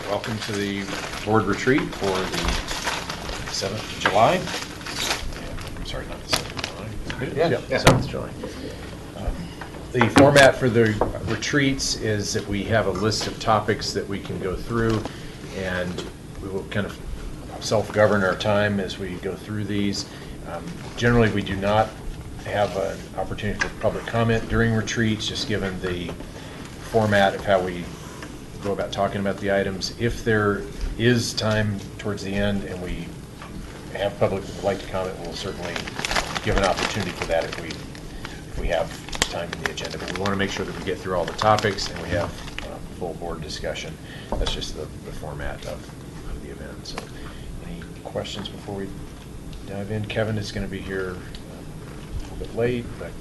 Welcome to the board retreat for the 7th of July. I'm sorry, not the 7th of July. Yeah. 7th of July. The format for the retreats is that we have a list of topics that we can go through, and we will kind of self-govern our time as we go through these. Generally, we do not have an opportunity for public comment during retreats, just given the format of how we go about talking about the items. If there is time towards the end and we have public who would like to comment, we'll certainly give an opportunity for that if we have time in the agenda. But we want to make sure that we get through all the topics and we have full board discussion. That's just the format of the event. So any questions before we dive in? Kevin is going to be here a little bit late, but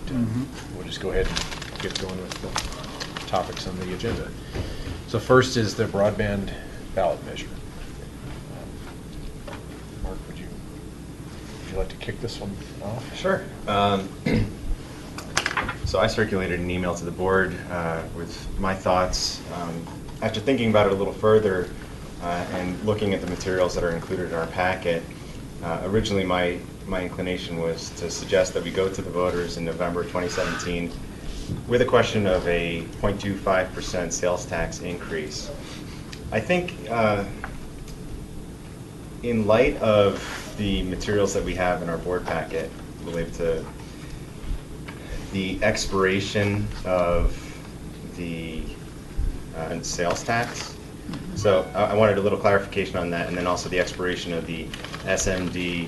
we'll just go ahead and get going with the topics on the agenda. So first is the broadband ballot measure. Mark, would you like to kick this one off? Sure. So I circulated an email to the board with my thoughts. After thinking about it a little further and looking at the materials that are included in our packet, originally my inclination was to suggest that we go to the voters in November 2017 with a question of a 0.25% sales tax increase. I think in light of the materials that we have in our board packet related to the expiration of the sales tax, so I wanted a little clarification on that, and then also the expiration of the SMD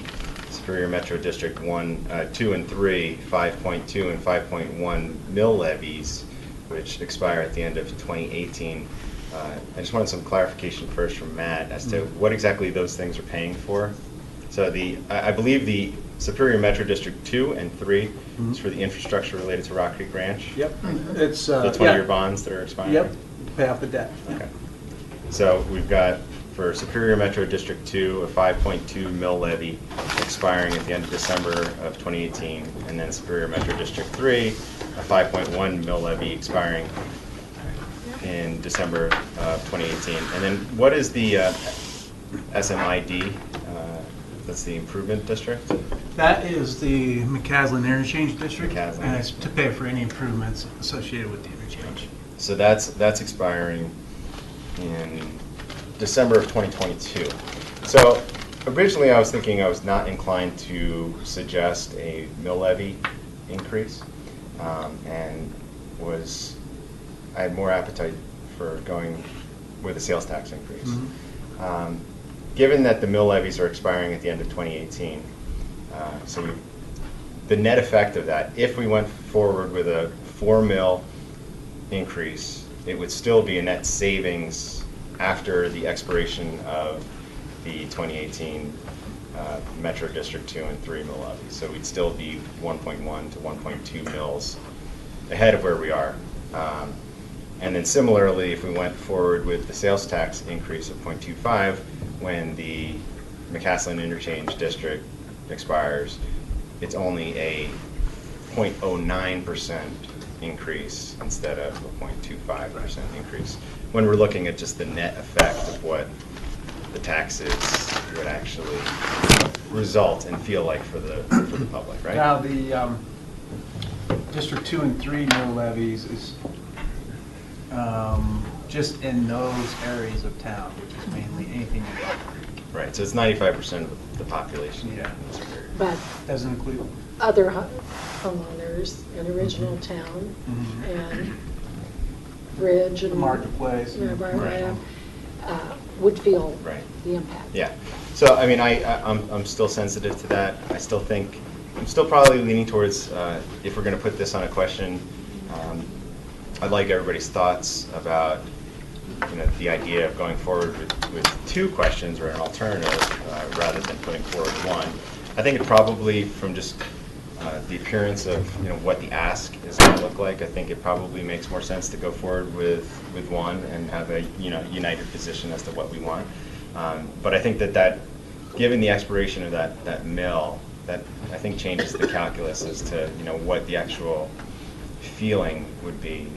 Superior Metro District 1, 2, and 3, 5.2 and 5.1 mill levies, which expire at the end of 2018. I just wanted some clarification first from Matt as to what exactly those things are paying for. So I believe the Superior Metro District 2 and 3 is for the infrastructure related to Rock Creek Ranch. Yep, it's the 20-year bonds that are expiring. Yep, pay off the debt. Okay. So we've got for Superior Metro District 2 a 5.2 mill levy expiring at the end of December of 2018, and then Superior Metro District 3 a 5.1 mill levy expiring in December of 2018. And then what is the SMID? That's the improvement district? That is the McCaslin Interchange District, McCaslin. and it's to pay for any improvements associated with the interchange. So that's expiring in December of 2022. So originally I was thinking I was not inclined to suggest a mill levy increase, and I had more appetite for going with a sales tax increase. Given that the mill levies are expiring at the end of 2018, so the net effect of that, if we went forward with a 4 mill increase, it would still be a net savings after the expiration of the 2018 Metro District 2 and 3 mill levies. So we'd still be 1.1 to 1.2 mills ahead of where we are. And then similarly, if we went forward with the sales tax increase of 0.25 when the McCaslin Interchange District expires, it's only a 0.09% increase instead of a 0.25% increase when we're looking at just the net effect of what the taxes would actually result and feel like for the public, right? Now the District 2 and 3 mill levies is just in those areas of town, which is mainly anything in Rock Creek. Right, so it's 95% of the population. Yeah. In this area. But Doesn't include other homeowners in original town and Ridge and Marketplace. would feel Right. the impact. Yeah. So I mean, I'm still sensitive to that. I'm still probably leaning towards if we're going to put this on a question, I'd like everybody's thoughts about the idea of going forward with 2 questions or an alternative rather than putting forward 1. I think it probably, from just the appearance of what the ask is going to look like, I think it probably makes more sense to go forward with 1 and have a united position as to what we want. But I think that given the expiration of that mill, that I think changes the calculus as to what the actual feeling would be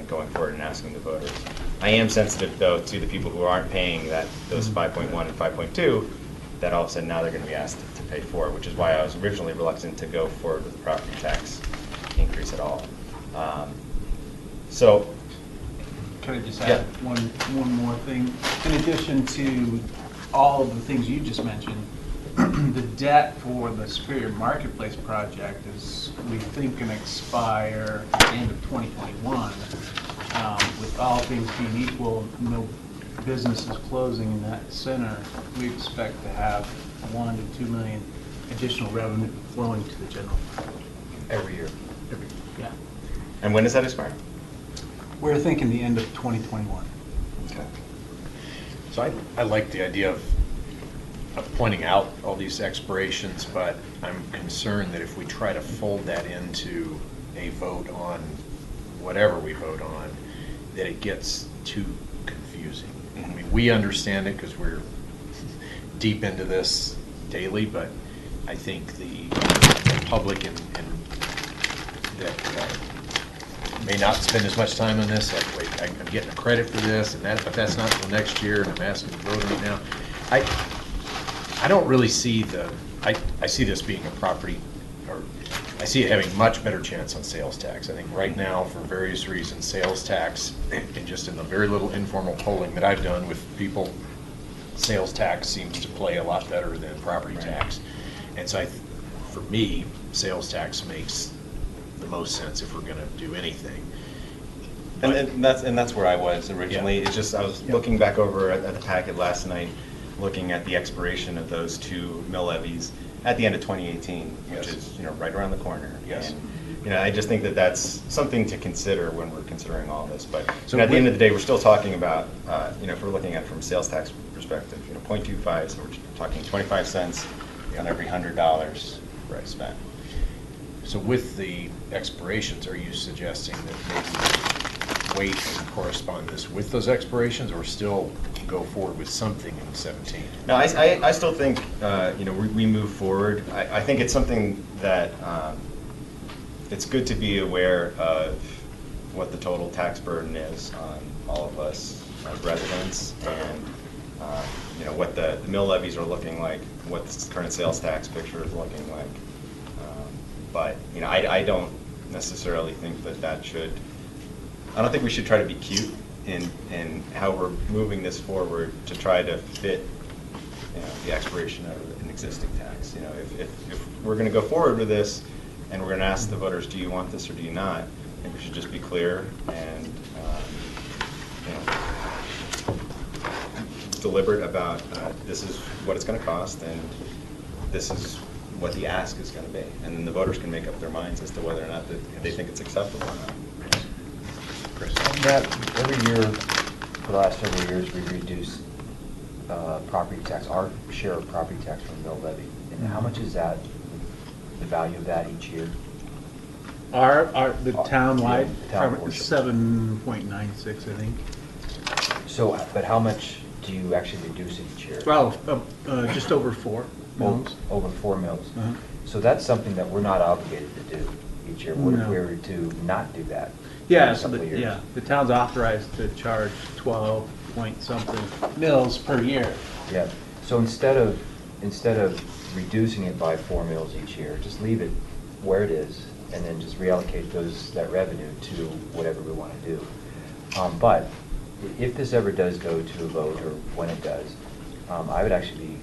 going forward and asking the voters. I am sensitive, though, to the people who aren't paying those 5.1 and 5.2, that all of a sudden now they're going to be asked to pay for it, which is why I was originally reluctant to go forward with the property tax increase at all. So, Can I just Yeah. add one more thing? In addition to all of the things you just mentioned, the debt for the Superior Marketplace project is, we think, going to expire at the end of 2021. With all things being equal, no businesses closing in that center, we expect to have 1 to 2 million additional revenue flowing to the general fund. Every year. Yeah. and when does that expire? We're thinking the end of 2021. Okay. So I like the idea of pointing out all these expirations, but I'm concerned that if we try to fold that into a vote on whatever we vote on, that it gets too confusing. I mean, we understand it because we're deep into this daily, but I think the public and that may not spend as much time on this, like, wait, I'm getting a credit for this, and that, but that's not until next year, and I'm asking to vote on it now. I don't really see I see this being a property, or I see it having much better chance on sales tax. I think right now, for various reasons, sales tax, and just in the very little informal polling that I've done with people, sales tax seems to play a lot better than property tax. And so for me, sales tax makes the most sense if we're gonna do anything. And that's where I was originally. Yeah. It's just, I was Yeah. looking back over at the packet last night, looking at the expiration of those two mill levies at the end of 2018, which Yes. is, right around the corner. Yes. And, I just think that that's something to consider when we're considering all this. But So at the end with- of the day, we're still talking about, if we're looking at it from a sales tax perspective, 0.25, so we're talking 25 cents on every $100 spent. So with the expirations, are you suggesting that maybe wait and correspond this with those expirations, or still go forward with something in 17? No, I still think, we move forward. I think it's something that, it's good to be aware of what the total tax burden is on all of us as residents, and, what the mill levies are looking like, what the current sales tax picture is looking like. But, I don't necessarily think that I don't think we should try to be cute in how we're moving this forward to try to fit, the expiration of an existing tax. If we're going to go forward with this, and we're going to ask the voters, do you want this or do you not? I think we should just be clear and, deliberate about, this is what it's going to cost, and this is what the ask is going to be. And then the voters can make up their minds as to whether or not they think it's acceptable or not. Chris? That, every year, for the last several years, we reduced property tax, our share of property tax from mill levy. And how much is that, the value of that each year? The town-wide, Yeah, town portion. 7.96, I think. So, but how much do you actually reduce it each year? Well, just over 4 mills. Over 4 mills. Uh-huh. So that's something that we're not obligated to do each year. What if No. we were to not do that? Yeah, for a so couple of years? the town's authorized to charge 12 point something mills per year. Yeah, so instead of reducing it by 4 mills each year, just leave it where it is, and then just reallocate that revenue to whatever we want to do. But if this ever does go to a vote, or when it does, I would actually be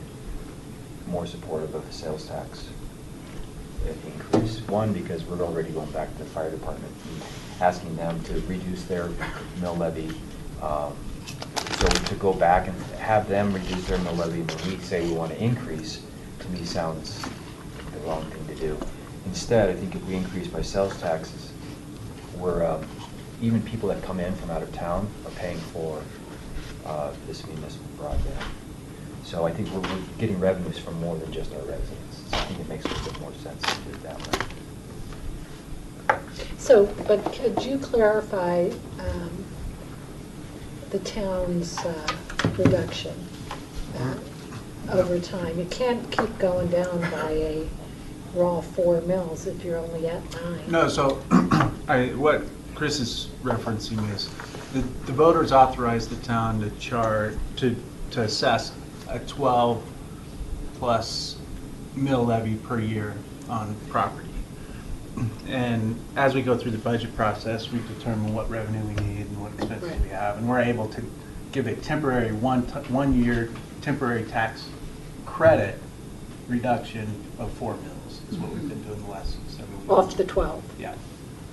more supportive of the sales tax increase. One, because we're already going back to the fire department and asking them to reduce their mill levy. So to go back and have them reduce their mill levy when we say we want to increase, to me sounds the wrong thing to do. Instead, I think if we increase by sales taxes, even people that come in from out of town are paying for this municipal broadband. So I think we're getting revenues from more than just our residents. So I think it makes a little bit more sense to do it that way. So, but could you clarify the town's reduction over time? You can't keep going down by a raw 4 mills if you're only at 9. No, so what Chris is referencing is the voters authorized the town to assess a 12-plus mill levy per year on property. And as we go through the budget process, we determine what revenue we need and what expenses Right. we have, and we're able to give a temporary, one-year temporary tax credit reduction of 4 mills, is what we've been doing the last 7 years. Off the 12. Yeah.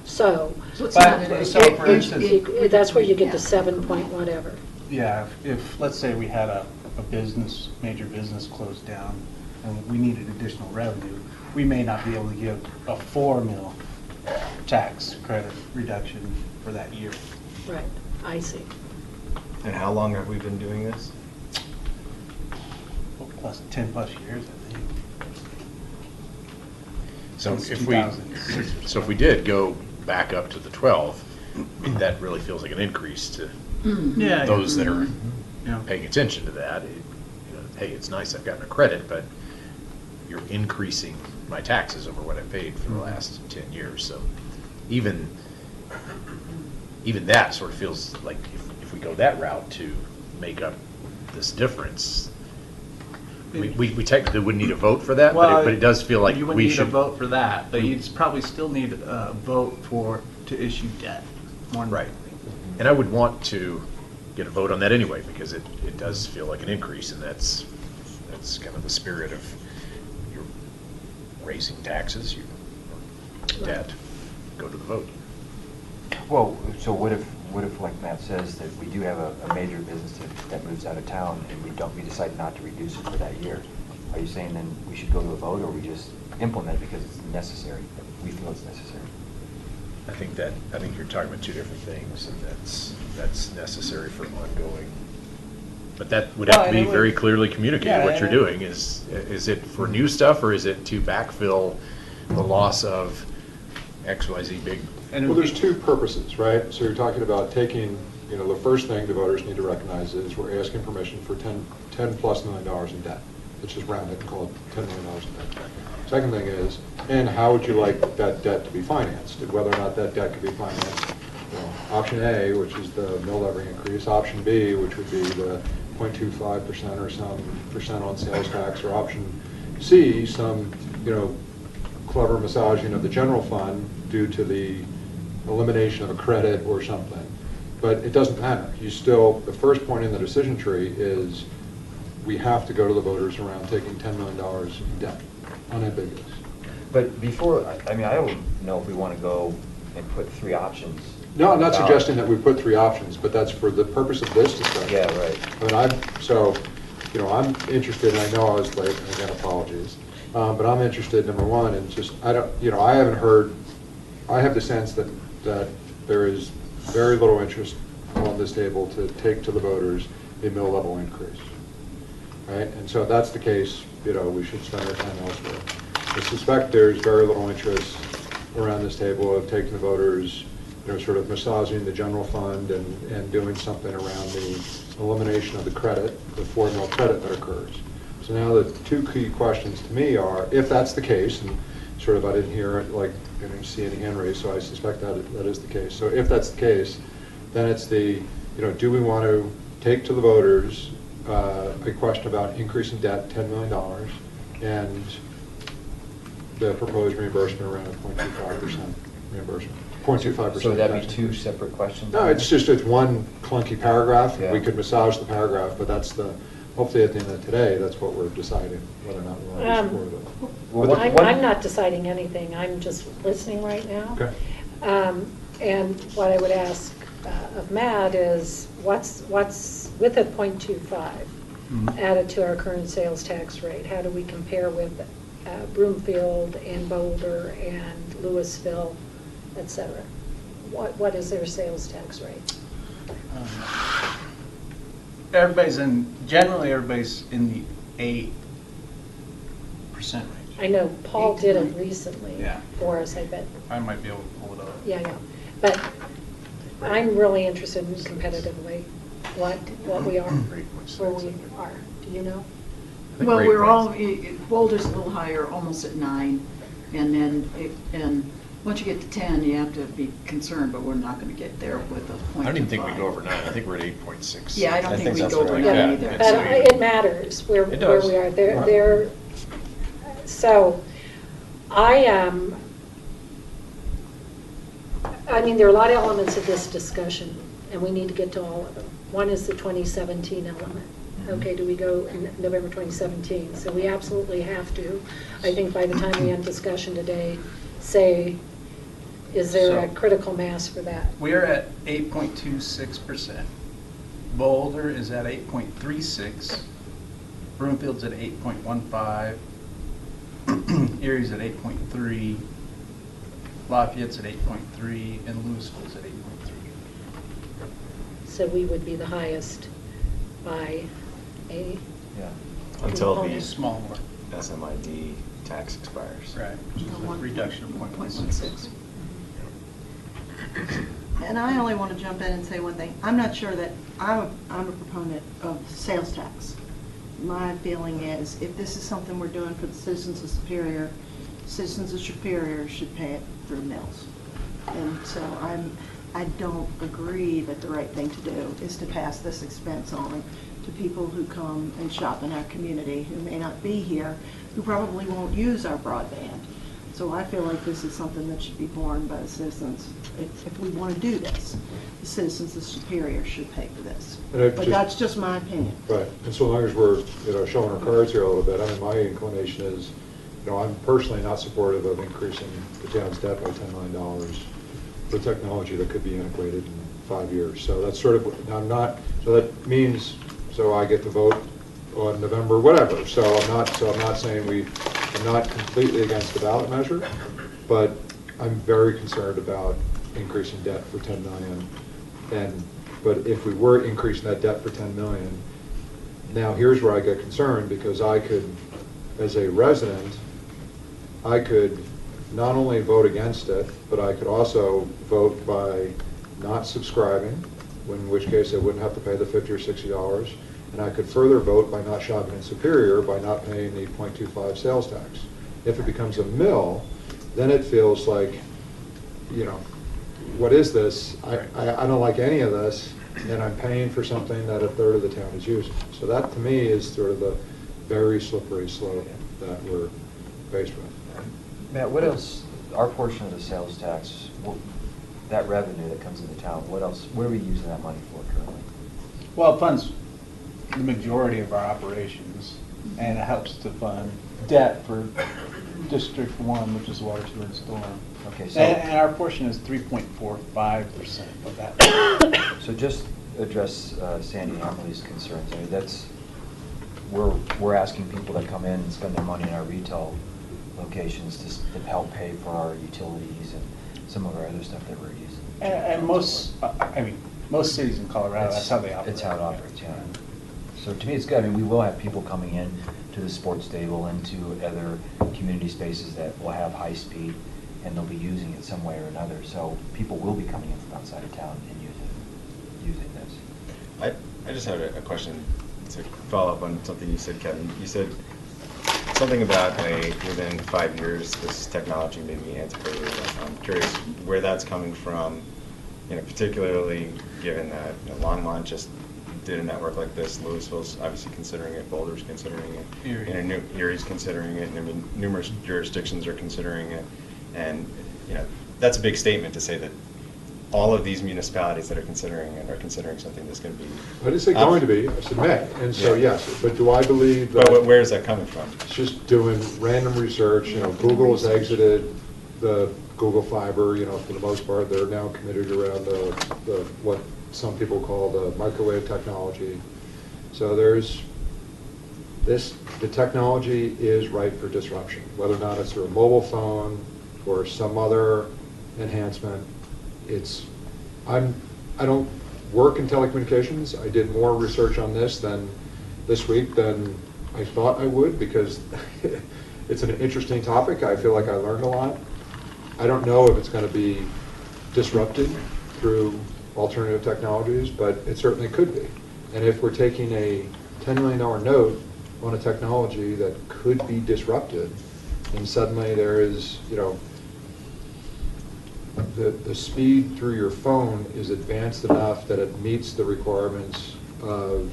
So, So it's But- not an so for instance- that's where you get Yeah. to 7 point whatever. Yeah, if, let's say we had a business, major business closed down, and we needed additional revenue, we may not be able to give a 4 mil tax credit reduction for that year. Right, I see. And how long have we been doing this? Plus 10-plus years, I think. So Since if we, 2006 or so if we did go back up to the 12, that really feels like an increase to Yeah. those that are Yeah. paying attention to that. Hey, it's nice I've gotten a credit, but you're increasing my taxes over what I've paid for the last 10 years. So even that sort of feels like if we go that route to make up this difference, we technically wouldn't need a vote for that, Well, but it does feel like you wouldn't we need a should. vote for that, but you'd probably still need a vote to issue debt, more than Right. likely. And I would want to get a vote on that anyway, because it does feel like an increase, and that's kind of the spirit of you're raising taxes, your debt, go to the vote. Well, so what if, like Matt says, that we do have a major business that moves out of town and we decide not to reduce it for that year? Are you saying then we should go to a vote, or we just implement it because it's necessary? We feel it's necessary. I think you're talking about two different things, and that's necessary for ongoing. But that would have Well, to and be it would- very clearly communicated, Yeah, what you're and- doing. Is it for new stuff, or is it to backfill the loss of XYZ big? And it Well, would there's be- two purposes, right? So you're talking about taking, the first thing the voters need to recognize is we're asking permission for $10+ million in debt. Let's just round it and call it $10 million in debt. Second thing is, and how would you like that debt to be financed? And whether or not that debt could be financed, option A, which is the mill levy increase, option B, which would be the 0.25% or some percent on sales tax, or option C, some, clever massaging of the general fund due to the elimination of a credit or something. But it doesn't matter. The first point in the decision tree is we have to go to the voters around taking $10 million in debt, unambiguous. But before, I don't know if we want to go and put 3 options. No, I'm not on the suggesting that ballot. we put 3 options, but that's for the purpose of this discussion. Yeah, right. I mean, I'm interested, and I know I was late, and again, apologies. But I'm interested, number one, in just, I haven't heard, I have the sense that there is very little interest on this table to take to the voters a mill level increase. Right? And so if that's the case, we should spend our time elsewhere. I suspect there's very little interest around this table of taking the voters, sort of massaging the general fund and doing something around the elimination of the credit, the 4 mil credit that occurs. So now the 2 key questions to me are, if that's the case, and sort of I didn't hear it, like, I didn't see any hand raised, so I suspect that is the case. So if that's the case, then it's do we want to take to the voters a question about increasing debt $10 million and the proposed reimbursement around a 0.25% reimbursement, 0.25%. So would that be tax 2 increase. separate questions? No, it's one clunky paragraph. Yeah. We could massage the paragraph, but hopefully at the end of today, that's what we're deciding, whether or not we want to support it. Well, But the- I'm not deciding anything, I'm just listening right now. Okay. And what I would ask of Matt is, what's with a 0.25 added to our current sales tax rate? How do we compare with Broomfield and Boulder and Louisville, et cetera? What is their sales tax rate? Generally everybody's in the 8% range. I know Paul 8 to did it 9. recently Yeah. for us, I bet. I might be able to pull it up. Yeah. But I'm really interested in competitively what we are, where we are. Do you know? Well, Great we're all, points. Boulder's a little higher, almost at 9, and then Once you get to 10, you have to be concerned, but we're not going to get there with a point. I don't even think we go over 9. I think we're at 8.6. Yeah, I don't think we that's go what over I- 9 yeah, either. But it matters where It does. we are. They're, Right. they're, so I mean, there are a lot of elements of this discussion, and we need to get to all of them. One is the 2017 element. Okay, do we go in November 2017? So we absolutely have to, I think by the time we end discussion today, say, is there a So- critical mass for that? We're at 8.26%. Boulder is at 8.36. Broomfield's at 8.15. Erie's at 8.3. Lafayette's at 8.3, and Louisville's at 8.3. So we would be the highest by a Yeah. Until component. the Small more. SMID tax expires. Right, which is a reduction of 0.16. 1.16. And I only want to jump in and say one thing. I'm not sure that, I'm a proponent of sales tax. My feeling is, if this is something we're doing for the citizens of Superior should pay it through mills. And so I don't agree that the right thing to do is to pass this expense on to people who come and shop in our community, who may not be here, who probably won't use our broadband. So I feel like this is something that should be borne by the citizens. If we want to do this, the citizens of Superior should pay for this. And it But just- that's just my opinion. Right, and so long as we're, showing our cards here a little bit, I mean, my inclination is, I'm personally not supportive of increasing the town's debt by $10 million for technology that could be antiquated in 5 years. So that's sort of, I'm not, so that means, so I get to vote on November, whatever. So I'm not saying I'm not completely against the ballot measure, but I'm very concerned about increasing debt for 10 million. But if we were increasing that debt for 10 million, now here's where I get concerned, because I could, as a resident, I could not only vote against it, but I could also vote by not subscribing, in which case I wouldn't have to pay the $50 or $60. And I could further vote by not shopping in Superior, by not paying the 0.25 sales tax. If it becomes a mill, then it feels like, what is this? I don't like any of this, and I'm paying for something that a third of the town is using. So that, to me, is sort of the very slippery slope that we're faced with. Matt, what else, our portion of the sales tax, that revenue that comes into town, what else, what are we using that money for currently? Well, it funds the majority of our operations, and it helps to fund debt for District 1, which is water, sewer, and storm. Okay, so. And our portion is 3.45% of that. So just address Sandy Hamley's concerns. I mean, we're asking people to come in and spend their money in our retail locations to help pay for our utilities and some of our other stuff that we're using. And most cities in Colorado, that's how they operate. It's how it operates, yeah. So to me, it's good. I mean, we will have people coming in to the sports stable and to other community spaces that will have high speed, and they'll be using it some way or another. So people will be coming in from outside of town and using this. I just had a question to follow up on something you said, Kevin. You said something about within 5 years this technology may be antiquated. I'm curious where that's coming from, particularly given that Longmont just did a network like this. Louisville's obviously considering it. Boulder's considering it. Erie's considering it. I mean, numerous jurisdictions are considering it. And that's a big statement to say that all of these municipalities that are considering it are considering something that's going to be. I didn't say going to be, I said may. And so, yes, but do I believe that? But where is that coming from? It's just doing random research. Google has exited the Google Fiber, for the most part. They're now committed around the what some people call the microwave technology. So the technology is ripe for disruption, whether or not it's through a mobile phone or some other enhancement. I don't work in telecommunications. I did more research on this week than I thought I would, because it's an interesting topic. I feel like I learned a lot. I don't know if it's going to be disrupted through alternative technologies, but it certainly could be. And if we're taking a $10 million note on a technology that could be disrupted, and suddenly there is, the speed through your phone is advanced enough that it meets the requirements of,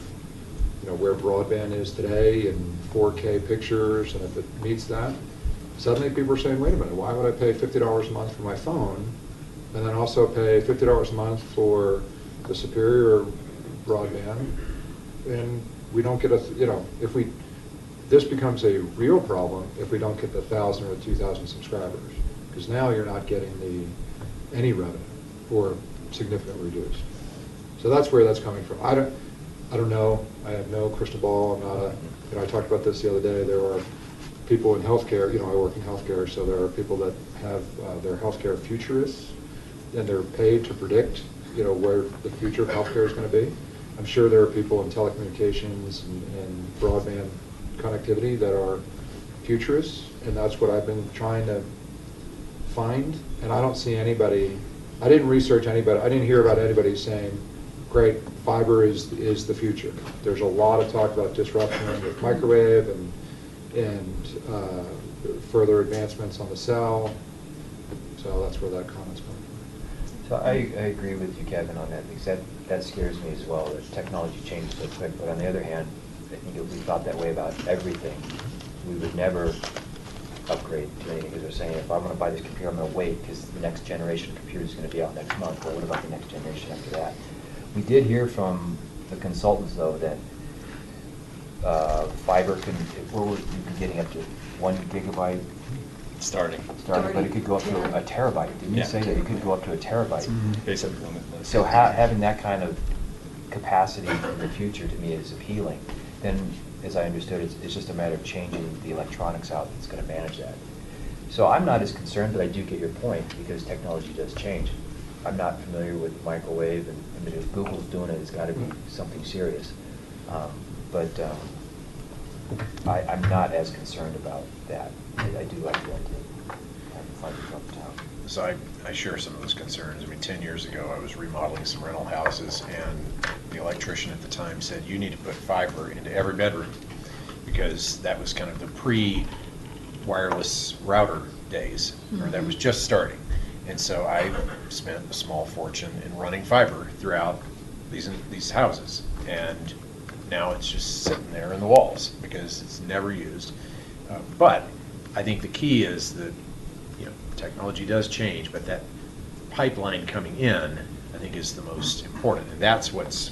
you know, where broadband is today and 4K pictures, and if it meets that, suddenly people are saying, wait a minute, why would I pay $50 a month for my phone and then also pay $50 a month for the superior broadband? And we don't get this becomes a real problem if we don't get the 1,000 or 2,000 subscribers, because now you're not getting any revenue or significantly reduced. So that's where that's coming from. I don't know. I have no crystal ball. I'm not I talked about this the other day. There are people in healthcare. I work in healthcare, so there are people that have they're healthcare futurists, and they're paid to predict where the future of healthcare is going to be. I'm sure there are people in telecommunications and broadband connectivity that are futurists, and that's what I've been trying to find. And I don't see anybody. I didn't research anybody. I didn't hear about anybody saying, "Great, fiber is the future." There's a lot of talk about disruption with microwave and further advancements on the cell. So that's where that comment's coming from. So I agree with you, Kevin, on that, because that scares me as well, that technology changes so quick. But on the other hand, I think if we thought that way about everything, we would never upgrade to anything, because we're saying, if I want to buy this computer, I'm going to wait because the next generation of computer is going to be out next month. Well, what about the next generation after that? We did hear from the consultants, though, that fiber you could be getting up to 1 gigabyte Starting. but it could go up to a terabyte. Didn't you say that it could go up to a terabyte? Basically limitless. So having that kind of capacity in the future, to me, is appealing. Then, as I understood, it's just a matter of changing the electronics out that's going to manage that. So I'm not as concerned, but I do get your point, because technology does change. I'm not familiar with microwave, and I mean, if Google's doing it, it's got to be something serious. But I'm not as concerned about that. I do like the idea of having fiber up town. So I share some of those concerns. I mean, 10 years ago, I was remodeling some rental houses, and the electrician at the time said, you need to put fiber into every bedroom, because that was kind of the pre-wireless router days, or that was just starting. And so I spent a small fortune in running fiber throughout these houses, and now it's just sitting there in the walls because it's never used. But I think the key is that technology does change, but that pipeline coming in, I think, is the most important. And that's what's,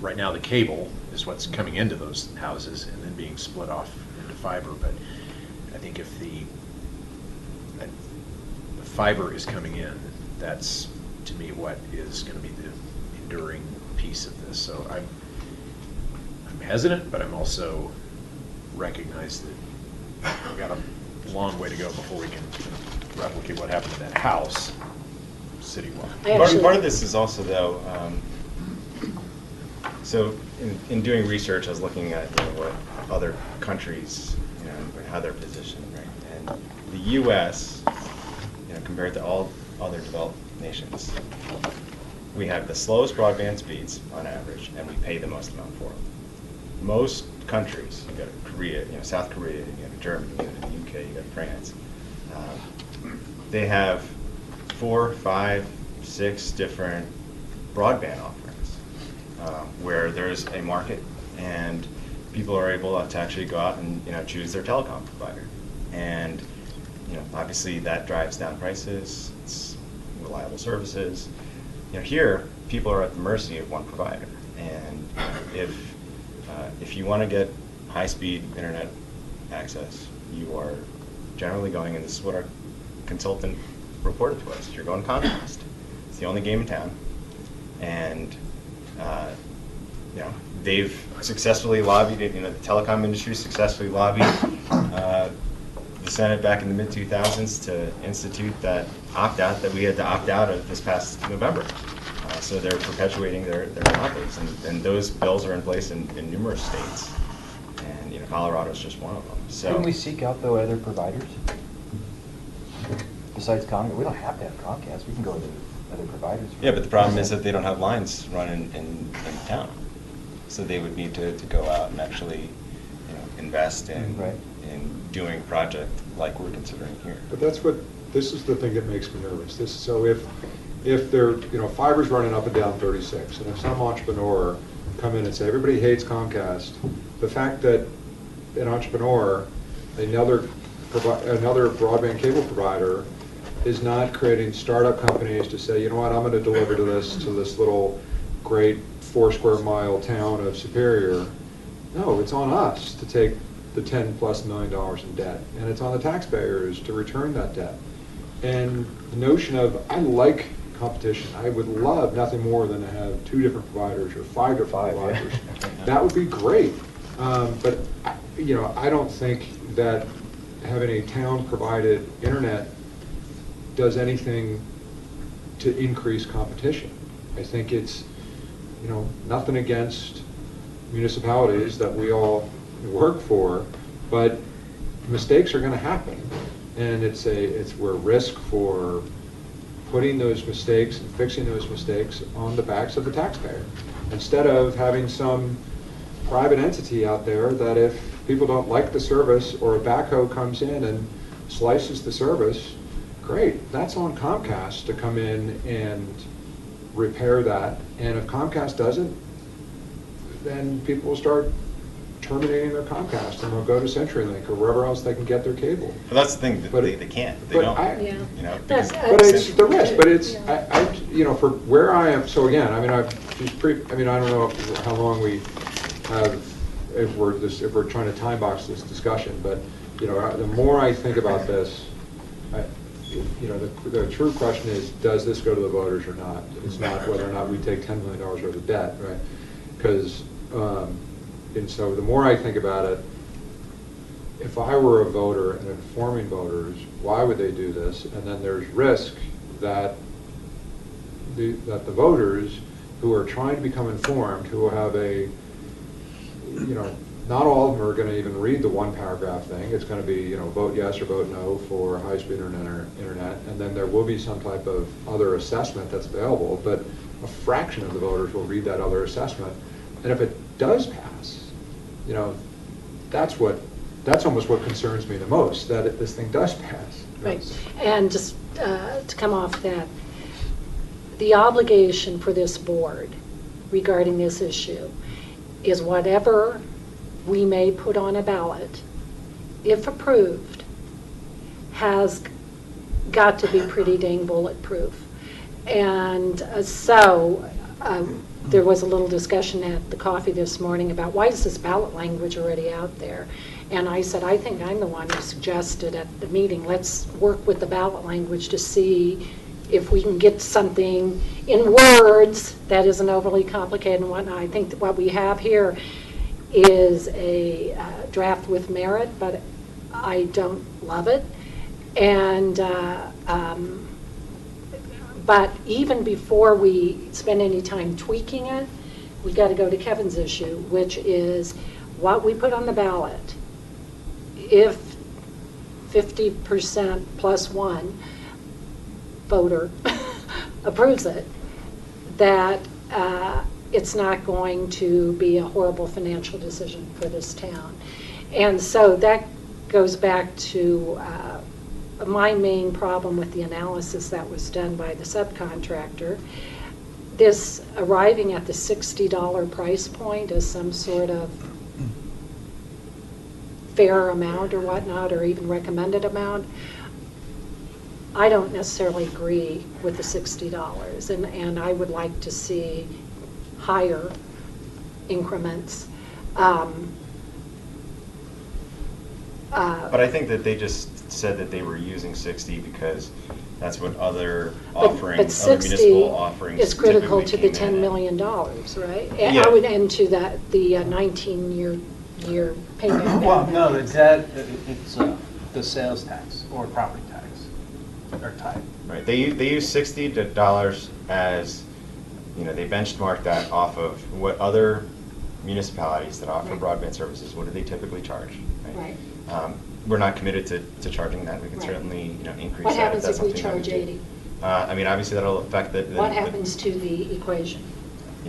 right now the cable is what's coming into those houses and then being split off into fiber. But I think if the fiber is coming in, that's, to me, what is going to be the enduring piece of this. So I'm hesitant, but I'm also recognize that we've got a long way to go before we can replicate what happened to that house citywide. Part of this is also, though, so in doing research, I was looking at what other countries, how they're positioned, right? And the U.S., compared to all other developed nations, we have the slowest broadband speeds on average, and we pay the most amount for them. Most countries, you got Korea, South Korea, you got Germany, you got the UK, you got France. They have 4, 5, 6 different broadband offerings where there's a market and people are able to actually go out and choose their telecom provider. And obviously that drives down prices. It's reliable services. Here people are at the mercy of one provider, and if you want to get high-speed internet access, you are generally going, and this is what our consultant reported to us, you're going Comcast. It's the only game in town. And they've successfully lobbied it, the telecom industry successfully lobbied the Senate back in the mid-2000s to institute that opt-out that we had to opt out of this past November. So they're perpetuating their monopolies, and those bills are in place in numerous states, and Colorado is just one of them. So Couldn't we seek out, though, other providers besides Comcast? We don't have to have Comcast. We can go to other providers. yeah, but the problem is that they don't have lines running in town, so they would need to go out and actually invest in Right. in doing a project like we're considering here. But that's what this is the thing that makes me nervous. So if they're, fiber's running up and down 36, and if some entrepreneur come in and say, everybody hates Comcast, the fact that an entrepreneur, another broadband cable provider, is not creating startup companies to say, you know what, I'm going to deliver to this little great 4 square mile town of Superior. No, it's on us to take the $10+ million in debt, and it's on the taxpayers to return that debt. And the notion of, I like competition. I would love nothing more than to have 2 different providers or 5 different providers. That would be great. But I don't think that having a town-provided internet does anything to increase competition. I think it's, nothing against municipalities that we all work for, but mistakes are going to happen, and we're risk for putting those mistakes and fixing those mistakes on the backs of the taxpayer, instead of having some private entity out there that if people don't like the service or a backhoe comes in and slices the service, great, that's on Comcast to come in and repair that. And if Comcast doesn't, then people will start terminating their Comcast and they'll go to CenturyLink or wherever else they can get their cable. But that's the thing, But- they can't, they but don't. Yeah. Because- But it's the risk, but it's, Yeah. for where I am, so again, I don't know how long we have, if we're trying to time box this discussion, but, the more I think about this, the true question is, does this go to the voters or not? It's not whether or not we take $10 million worth of debt, right? Because, and so the more I think about it, if I were a voter and informing voters, why would they do this? And then there's risk that the voters who are trying to become informed, who have not all of them are going to even read the 1-paragraph thing. It's going to be, vote yes or vote no for high-speed internet, and then there will be some type of other assessment that's available, but a fraction of the voters will read that other assessment. And if it does pass, that's almost what concerns me the most, that this thing does pass. Right, and just to come off that, the obligation for this board regarding this issue is whatever we may put on a ballot, if approved, has got to be pretty dang bulletproof. And there was a little discussion at the coffee this morning about why is this ballot language already out there? And I said, I think I'm the one who suggested at the meeting, let's work with the ballot language to see if we can get something in words that isn't overly complicated and whatnot. I think that what we have here is a draft with merit, but I don't love it. And but even before we spend any time tweaking it, we got to go to Kevin's issue, which is what we put on the ballot. If 50% plus one voter approves it, that it's not going to be a horrible financial decision for this town. And so that goes back to my main problem with the analysis that was done by the subcontractor. This arriving at the $60 price point as some sort of fair amount or whatnot, or even recommended amount, I don't necessarily agree with the $60, and I would like to see higher increments. But I think that they just said that they were using 60 because that's what other But municipal 60 offerings is critical to typically the came in $10 at. million, right? And Yeah. I would end to the 19-year payback. Well, no, the debt, it's the sales tax or property tax are tied. Right, they use $60 as, they benchmark that off of what other municipalities that offer Right. broadband services, what do they typically charge? Right. We're not committed to charging that. We can Right. certainly, increase What that happens that's if we something that charge do. 80? I mean, obviously that'll affect the. What happens to the equation?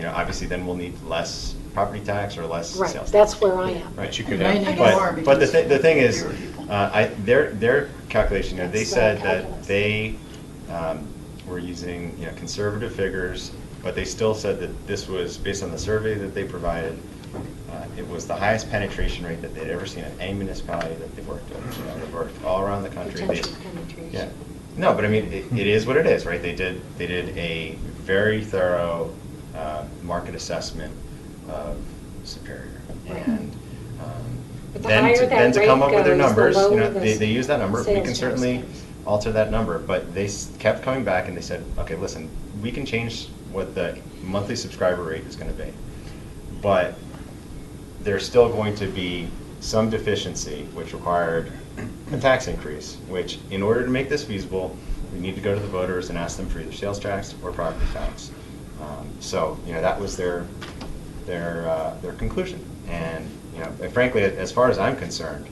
Obviously then we'll need less property tax or less Right, sales tax. that's where I am. Right, you could Right. have, More, but the because thing is, fewer people. their calculation, you know, they That's said the that calculus. they were using, you know, conservative figures, but they still said that this was, based on the survey that they provided, it was the highest penetration rate that they'd ever seen in any municipality that they've worked with. You know, they've worked all around the country. Potential penetration. Yeah. No, but I mean, it is what it is, right? They did a very thorough market assessment of Superior. Right. And But the then higher to, that then to come up rate with their goes, the numbers, you lower know, the they use that number. We sales can tax certainly goes. alter that number, but they kept coming back and they said, okay, listen, we can change what the monthly subscriber rate is going to be, but there's still going to be some deficiency which required a tax increase, which in order to make this feasible, we need to go to the voters and ask them for either sales tax or property tax. So, you know, that was their conclusion. And, you know, and frankly, as far as I'm concerned,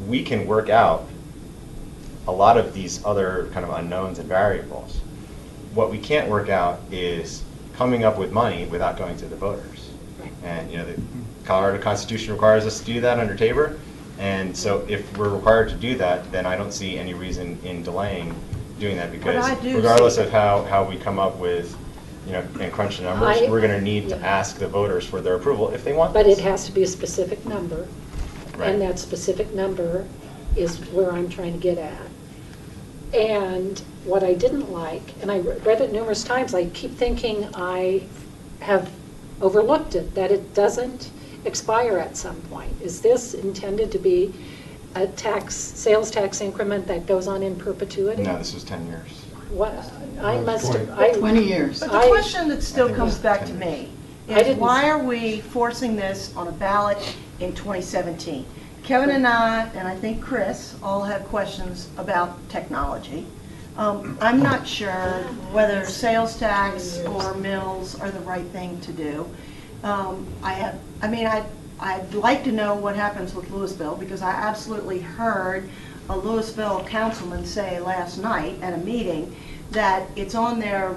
we can work out a lot of these other kind of unknowns and variables. What we can't work out is coming up with money without going to the voters. Right. And, you know, the Colorado Constitution requires us to do that under Tabor. And so if we're required to do that, then I don't see any reason in delaying doing that, because I do regardless see- of how we come up with, you know, and crunch the numbers, I- we're going to need to yeah. ask the voters for their approval if they want But this. it has to be a specific number. Right. And that specific number is where I'm trying to get at. And what I didn't like, and I read it numerous times, I keep thinking I have overlooked it, that it doesn't expire at some point. Is this intended to be a sales tax increment that goes on in perpetuity? No, this was 10 years. What, I No, must have, 20. 20 years. But the I- question that still I think comes it's back 10 to years. me I is, didn't- why are we forcing this on a ballot in 2017? Kevin and I think Chris, all have questions about technology. I'm not sure whether sales tax or mills are the right thing to do. I'd like to know what happens with Louisville, because I absolutely heard a Louisville councilman say last night at a meeting that it's on their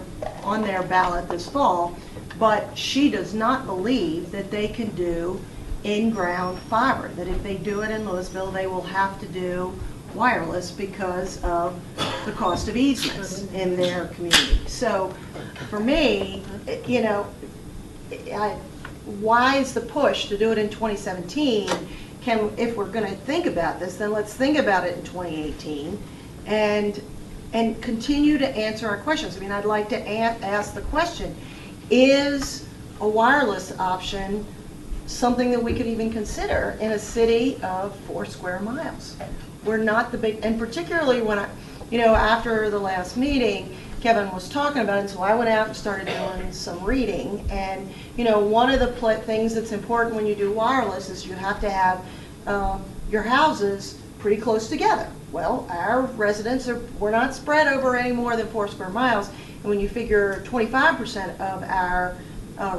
ballot this fall, but she does not believe that they can do in-ground fiber, that if they do it in Louisville, they will have to do wireless because of the cost of easements in their community. So for me, you know, why is the push to do it in 2017? If we're going to think about this, then let's think about it in 2018 and continue to answer our questions. I mean, I'd like to ask the question, is a wireless option something that we could even consider in a city of 4 square miles? We're not the big, and particularly when after the last meeting, Kevin was talking about it, so I went out and started doing some reading. And, one of the things that's important when you do wireless is you have to have your houses pretty close together. Well, our residents we're not spread over any more than 4 square miles. And when you figure 25% of our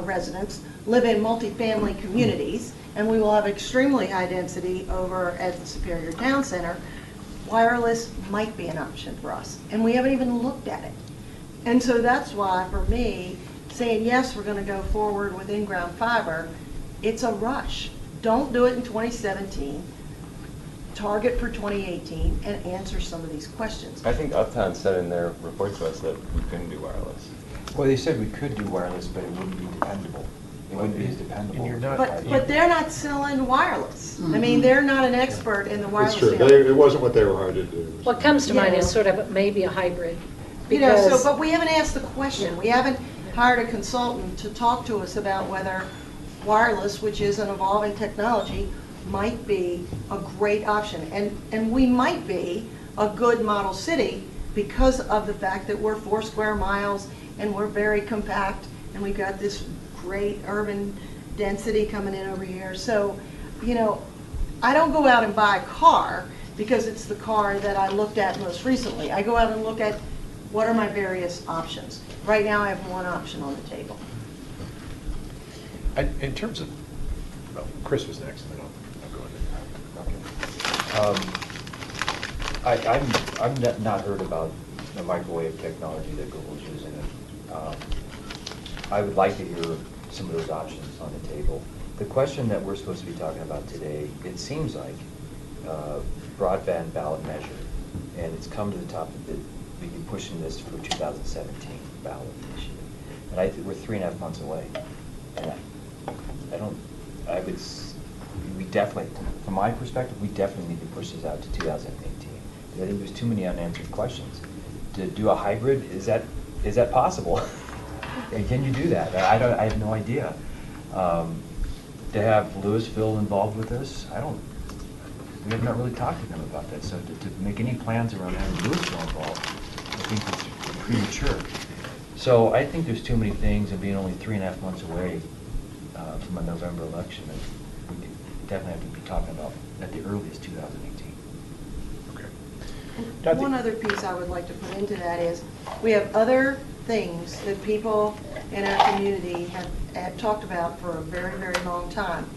residents live in multifamily communities, and we will have extremely high density over at the Superior Town Center, wireless might be an option for us. And we haven't even looked at it. And so that's why, for me, saying, yes, we're going to go forward with in-ground fiber, it's a rush. Don't do it in 2017. Target for 2018 and answer some of these questions. I think Uptown said in their report to us that we couldn't do wireless. Well, they said we could do wireless, but it wouldn't be dependable. It wouldn't be as dependable. And you're not- But they're not selling wireless. I mean, they're not an expert in the wireless It's true. field. It wasn't what they were hired to do. what comes to mind is Yeah. sort of maybe a hybrid. So, but we haven't asked the question. We haven't hired a consultant to talk to us about whether wireless, which is an evolving technology, might be a great option. And we might be a good model city because of the fact that we're 4 square miles and we're very compact and we've got this great urban density coming in over here. So, I don't go out and buy a car because it's the car that I looked at most recently. I go out and look at what are my various options. Right now, I have one option on the table. In terms of, well, Chris was next, and then I'll go ahead. I'm not heard about the microwave technology that Google's using. I would like to hear some of those options on the table. The question that we're supposed to be talking about today, it seems like broadband ballot measure, and it's come to the top of it. We've been pushing this for 2017 ballot initiative, and I think we're 3.5 months away. And we definitely, from my perspective, we definitely need to push this out to 2018. Because I think there's too many unanswered questions. To do a hybrid, is that possible? And can you do that? I have no idea. To have Louisville involved with this, we have not really talked to them about that. So to make any plans around having Louisville involved, I think it's premature. So I think there's too many things, and being only 3.5 months away from a November election, that we definitely have to be talking about at the earliest 2018. Kathy? One other piece I would like to put into that is, we have other things that people in our community have talked about for a very, very long time.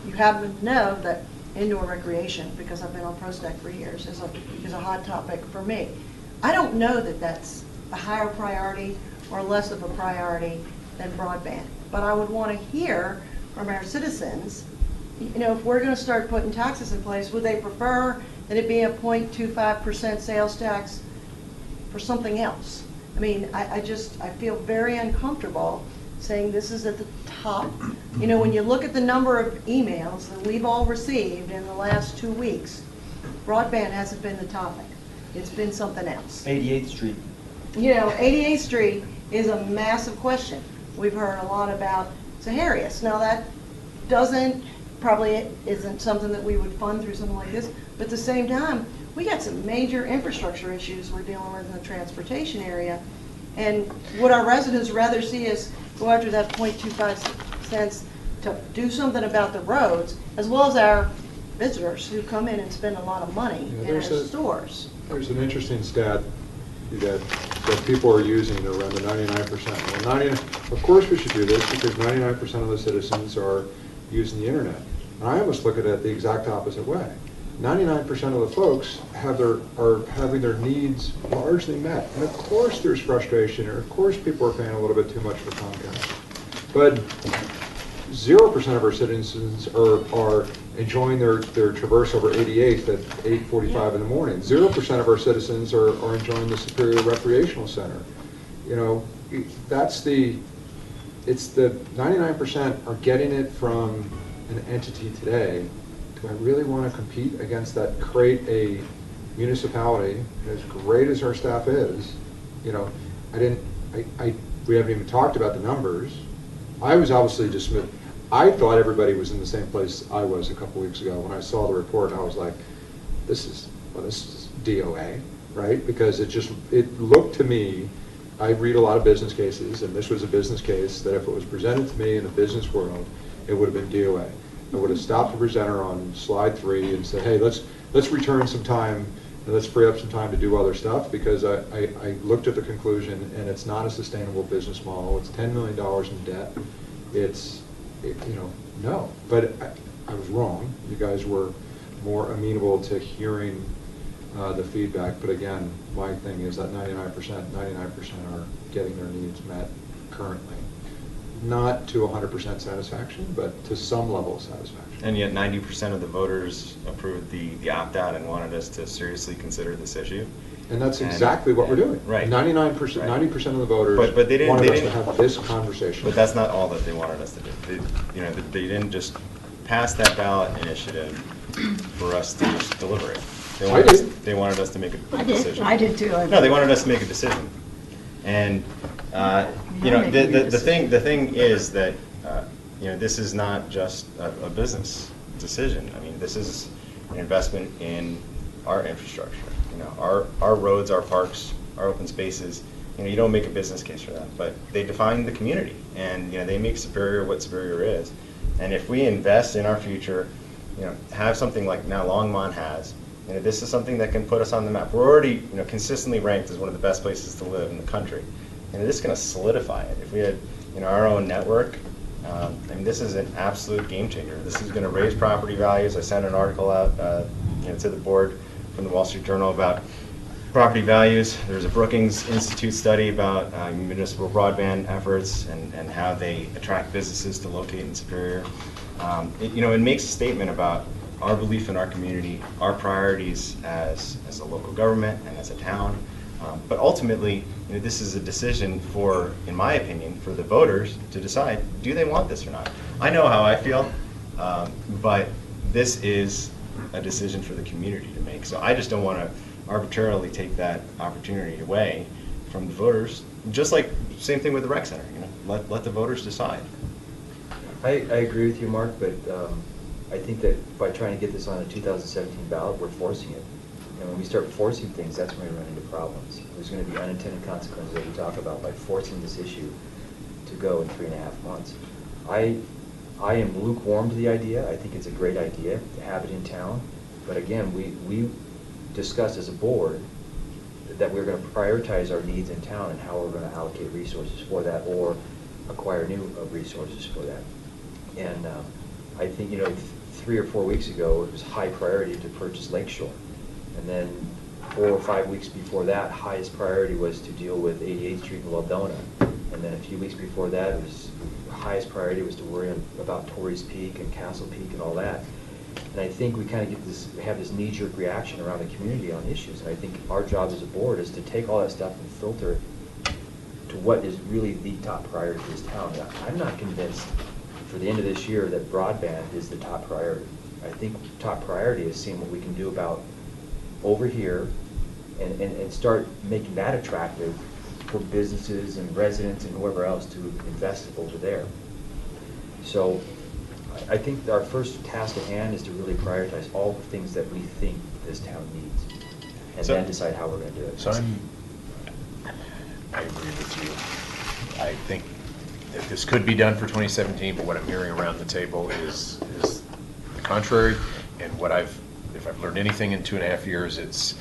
You happen to know that indoor recreation, because I've been on ProStack for years, is a hot topic for me. I don't know that that's a higher priority or less of a priority than broadband, but I would want to hear from our citizens, if we're going to start putting taxes in place, would they prefer that it be a 0.25% sales tax for something else? I mean, I feel very uncomfortable saying this is at the top. When you look at the number of emails that we've all received in the last 2 weeks, broadband hasn't been the topic. It's been something else. 88th Street. 88th Street is a massive question. We've heard a lot about Zaharias. Now that probably isn't something that we would fund through something like this, but at the same time, we got some major infrastructure issues we're dealing with in the transportation area. And would our residents rather see us go after that 0.25 cents to do something about the roads, as well as our visitors who come in and spend a lot of money in our stores? There's an interesting stat that people are using around the 99%. Well, of course we should do this because 99% of the citizens are using the internet. And I almost look at it the exact opposite way. 99% of the folks are having their needs largely met. And of course there's frustration, or of course people are paying a little bit too much for Comcast. But 0% of our citizens are enjoying their traverse over 88th at 8:45 in the morning. 0% of our citizens are enjoying the Superior Recreational Center. It's the 99% are getting it from an entity today. Do I really want to compete against that? Create a municipality, as great as our staff is, we haven't even talked about the numbers. I was obviously dismissed. I thought everybody was in the same place I was a couple weeks ago. When I saw the report, I was like, this is DOA, right? Because it looked to me, I read a lot of business cases, and this was a business case that if it was presented to me in the business world, it would have been DOA. I would have stopped the presenter on slide 3 and said, hey, let's return some time and let's free up some time to do other stuff, because I looked at the conclusion and it's not a sustainable business model. It's $10 million in debt. No. But I was wrong. You guys were more amenable to hearing the feedback. But again, my thing is that 99% are getting their needs met currently. Not to 100% satisfaction, but to some level of satisfaction. And yet 90% of the voters approved the opt-out and wanted us to seriously consider this issue. And that's exactly what we're doing. Right. 99%, Right. 90% of the voters But they wanted us to didn't have this conversation. But that's not all that they wanted us to do. They didn't just pass that ballot initiative for us to just deliberate. They wanted us to make a decision. I did too. No, they wanted us to make a decision. And the thing is that this is not just a business decision. I mean, this is an investment in our infrastructure. Our roads, our parks, our open spaces. You don't make a business case for that, but they define the community, and they make Superior what Superior is. And if we invest in our future, have something like now Longmont has, this is something that can put us on the map. We're already consistently ranked as one of the best places to live in the country, and this is going to solidify it. If we had our own network, this is an absolute game changer. This is going to raise property values. I sent an article out to the board from the Wall Street Journal about property values. There's a Brookings Institute study about municipal broadband efforts and how they attract businesses to locate in Superior. It makes a statement about our belief in our community, our priorities as a local government and as a town. But ultimately, this is a decision for, in my opinion, for the voters to decide, do they want this or not? I know how I feel, but this is a decision for the community to make. So I just don't want to arbitrarily take that opportunity away from the voters. Just like, same thing with the rec center, let the voters decide. I agree with you, Mark, but I think that by trying to get this on a 2017 ballot, we're forcing it. And when we start forcing things, that's when we run into problems. There's going to be unintended consequences that we talk about by forcing this issue to go in 3.5 months. I am lukewarm to the idea. I think it's a great idea to have it in town. But again, we discussed as a board that we're going to prioritize our needs in town and how we're going to allocate resources for that or acquire new resources for that. And I think, 3 or 4 weeks ago, it was high priority to purchase Lakeshore. And then 4 or 5 weeks before that, highest priority was to deal with 88th Street in Waldona. And then a few weeks before that, it was highest priority was to worry about Torrey's Peak and Castle Peak and all that. And I think we kind of have this knee-jerk reaction around the community on issues. And I think our job as a board is to take all that stuff and filter it to what is really the top priority for this town. I'm not convinced for the end of this year that broadband is the top priority. I think top priority is seeing what we can do about over here and start making that attractive for businesses and residents and whoever else to invest over there. So I think our first task at hand is to really prioritize all the things that we think this town needs and then decide how we're going to do it. So I agree with you. I think that this could be done for 2017, but what I'm hearing around the table is the contrary. And if I've learned anything in 2.5 years, it's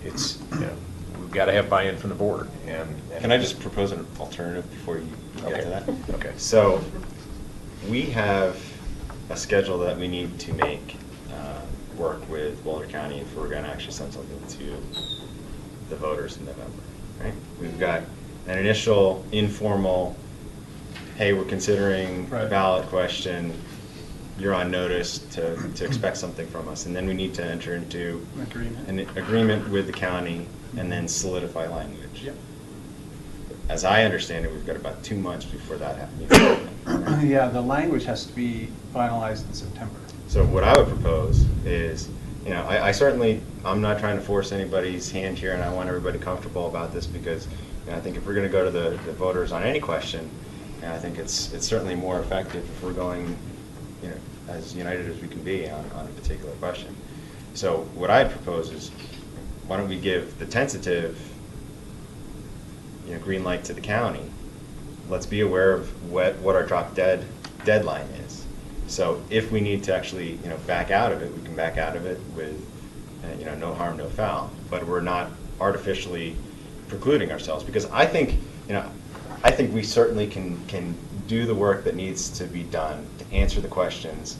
we've got to have buy-in from the board. And Can I just propose an alternative before you get to that? Okay. So we have a schedule that we need to make work with Boulder County if we're going to actually send something to the voters in November, right? We've got an initial informal, hey, we're considering a ballot question, you're on notice to expect something from us. And then we need to enter into an agreement with the county and then solidify language. Yep. As I understand it, we've got about 2 months before that happens. Yeah, the language has to be finalized in September. So what I would propose is, I certainly, I'm not trying to force anybody's hand here, and I want everybody comfortable about this because I think if we're going to go to the voters on any question, I think it's certainly more effective if we're going, as united as we can be on a particular question. So what I'd propose is, why don't we give the tentative, green light to the county? Let's be aware of what our drop dead deadline is. So if we need to actually, back out of it, we can back out of it with, no harm, no foul. But we're not artificially precluding ourselves because I think we certainly can do the work that needs to be done to answer the questions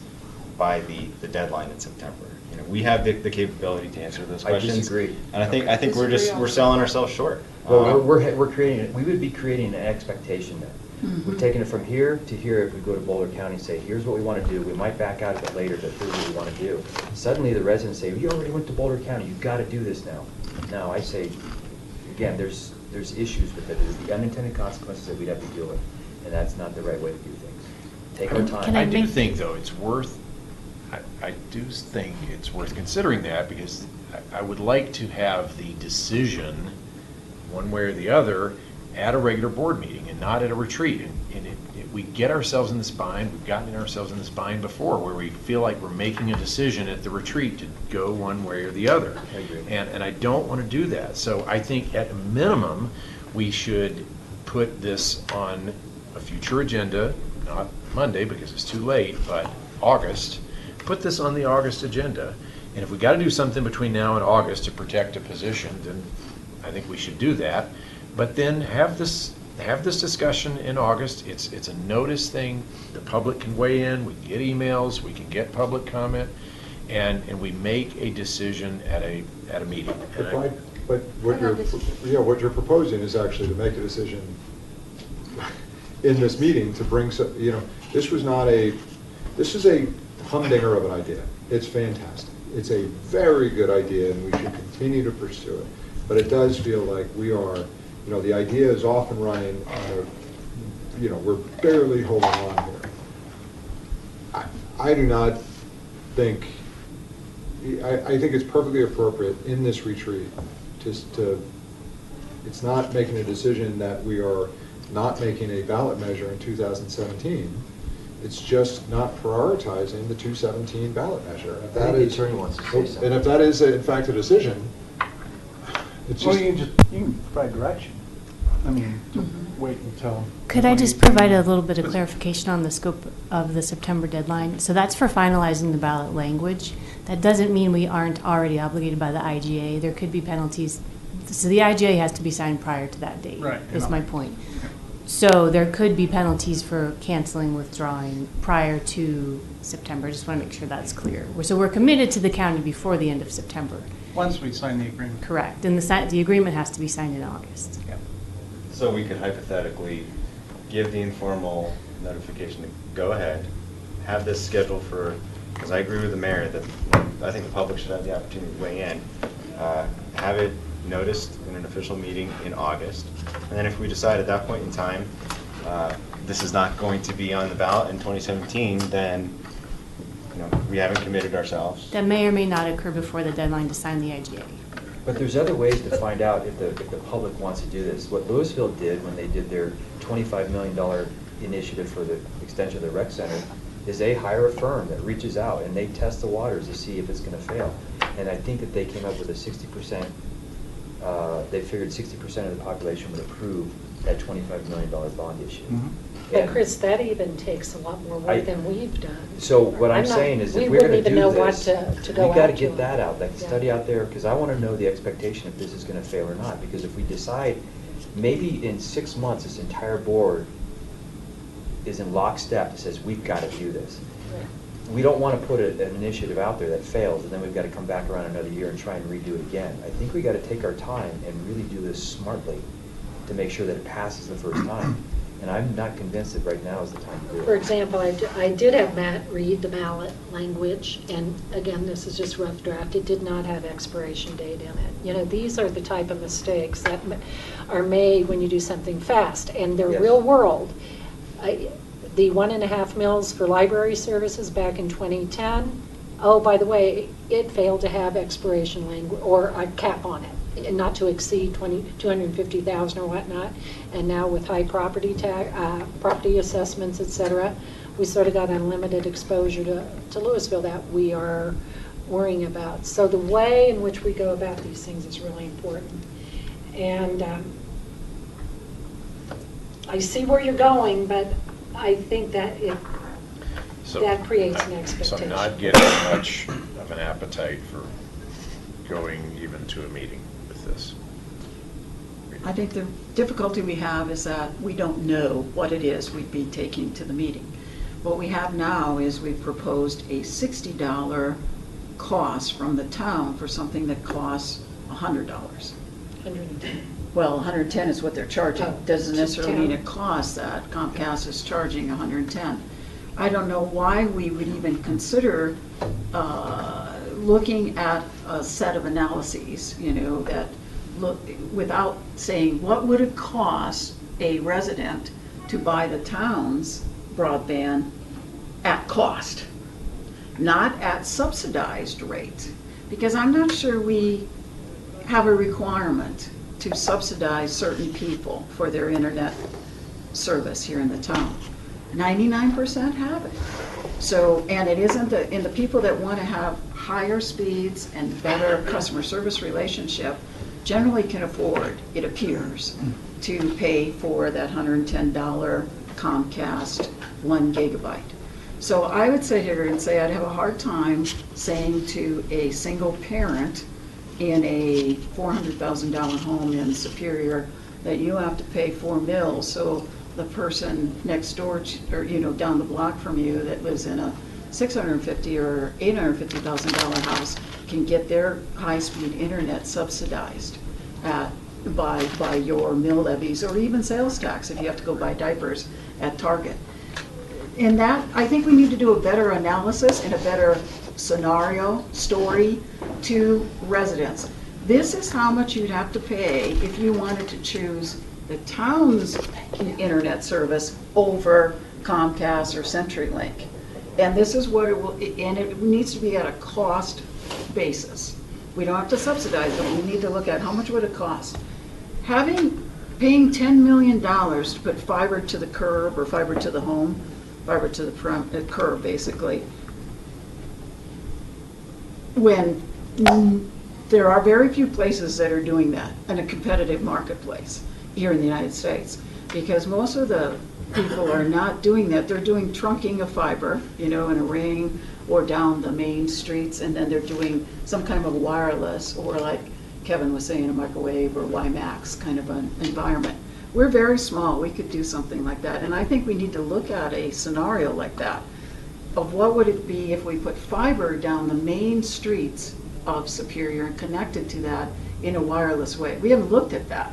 by the deadline in September. We have the capability to answer those questions. I disagree. And I think we're selling ourselves short. Well, we would be creating an expectation there. We've taken it from here to here. If we go to Boulder County and say, here's what we want to do, we might back out of it later, but here's what we want to do. Suddenly the residents say, you already went to Boulder County, you've got to do this now. Now I say, again, there's issues with it. There's the unintended consequences that we'd have to deal with, and that's not the right way to do things. Take our time. I do think, though, I do think it's worth considering that because I would like to have the decision, one way or the other, at a regular board meeting and not at a retreat. And we get ourselves in this bind, we've gotten ourselves in this bind before where we feel like we're making a decision at the retreat to go one way or the other. I agree. And I don't want to do that. So I think at a minimum, we should put this on a future agenda, not Monday because it's too late, but August. Put this on the August agenda. And if we got to do something between now and August to protect a position, then I think we should do that. But then have this discussion in August. It's a notice thing. The public can weigh in. We can get emails. We can get public comment, and we make a decision at a meeting. But what you're, what you're proposing is actually to make a decision in this meeting to bring, this is a humdinger of an idea. It's fantastic. It's a very good idea, and we should continue to pursue it. But it does feel like we are, the idea is off and running, we're barely holding on here. I do not think, I think it's perfectly appropriate in this retreat it's not making a decision that we are not making a ballot measure in 2017. It's just not prioritizing the 2017 ballot measure. And if I that think the is, attorney wants to say something. and if that is in fact a decision, it's Well, just. you can provide direction. I mean, wait until. Could I just provide a little bit of clarification on the scope of the September deadline? So that's for finalizing the ballot language. That doesn't mean we aren't already obligated by the IGA. There could be penalties. So the IGA has to be signed prior to that date, Right. is my point. So there could be penalties for canceling, withdrawing prior to September. Just want to make sure that's clear. So we're committed to the county before the end of September. Once we sign the agreement. Correct. And the agreement has to be signed in August. Yeah. So we could hypothetically give the informal notification to go ahead, have this scheduled for, because I agree with the mayor that I think the public should have the opportunity to weigh in, have it noticed in an official meeting in August, and then if we decide at that point in time this is not going to be on the ballot in 2017, then we haven't committed ourselves. That may or may not occur before the deadline to sign the IGA. But there's other ways to find out if the public wants to do this. What Louisville did when they did their $25 million initiative for the extension of the rec center is they hire a firm that reaches out and they test the waters to see if it's going to fail. And I think that they came up with a 60%, they figured 60% of the population would approve that $25 million bond issue. But And Chris, that even takes a lot more work than we've done. So what I'm not- saying is we if we're going to wouldn't do even know what this, to go we got to out get to. that out, like Yeah. study out there, because I want to know the expectation if this is going to fail or not. Because if we decide, maybe in 6 months, this entire board is in lockstep that says, we've got to do this. Right. We don't want to put an initiative out there that fails, and then we've got to come back around another year and try and redo it again. I think we got to take our time and really do this smartly to make sure that it passes the first time. And I'm not convinced that right now is the time to do it. For example, I did have Matt read the ballot language, and again, this is just rough draft. It did not have expiration date in it. These are the type of mistakes that are made when you do something fast, and they're Yes. real world. The 1.5 mils for library services back in 2010, oh, by the way, it failed to have expiration language or a cap on it, not to exceed 250,000 or whatnot. And now with high property property assessments, et cetera, we sort of got unlimited exposure to Louisville that we are worrying about. So the way in which we go about these things is really important. And I see where you're going, but I think that that creates an expectation. So I'm not getting much of an appetite for going even to a meeting with this. I think the difficulty we have is that we don't know what it is we'd be taking to the meeting. What we have now is we've proposed a $60 cost from the town for something that costs $100. 110. Well, 110 is what they're charging. Oh, Doesn't necessarily mean it town. costs that. Comcast is charging 110. I don't know why we would even consider looking at a set of analyses, that look, without saying, what would it cost a resident to buy the town's broadband at cost, not at subsidized rate? Because I'm not sure we have a requirement to subsidize certain people for their internet service here in the town. 99% have it. So, and it isn't and the people that want to have higher speeds and better customer service relationship generally can afford, it appears, to pay for that $110 Comcast 1 gigabyte. So I would sit here and say I'd have a hard time saying to a single parent in a $400,000 home in Superior that you have to pay $4 million, so the person next door or down the block from you that lives in a $650,000 or $850,000 house can get their high-speed internet subsidized. by your mill levies, or even sales tax if you have to go buy diapers at Target. And that, I think we need to do a better analysis and a better scenario story to residents. This is how much you'd have to pay if you wanted to choose the town's internet service over Comcast or CenturyLink. And this is what it will, and it needs to be at a cost basis. We don't have to subsidize it, we need to look at how much would it cost. Paying $10 million to put fiber to the curb or fiber to the home, fiber to the curb basically, when there are very few places that are doing that in a competitive marketplace here in the United States, because most of the people are not doing that. They're doing trunking of fiber, in a ring or down the main streets, and then they're doing some kind of a wireless, or like Kevin was saying, a microwave or WiMAX kind of an environment. We're very small, we could do something like that, and I think we need to look at a scenario like that, of what would it be if we put fiber down the main streets of Superior and connected to that in a wireless way. We haven't looked at that.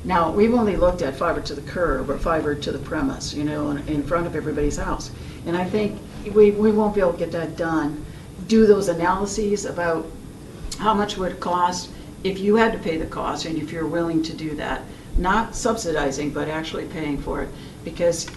Now, we've only looked at fiber to the curb or fiber to the premise, in front of everybody's house. And I think we won't be able to get that done. Do those analyses about how much would it cost if you had to pay the cost, and if you're willing to do that. Not subsidizing, but actually paying for it. Because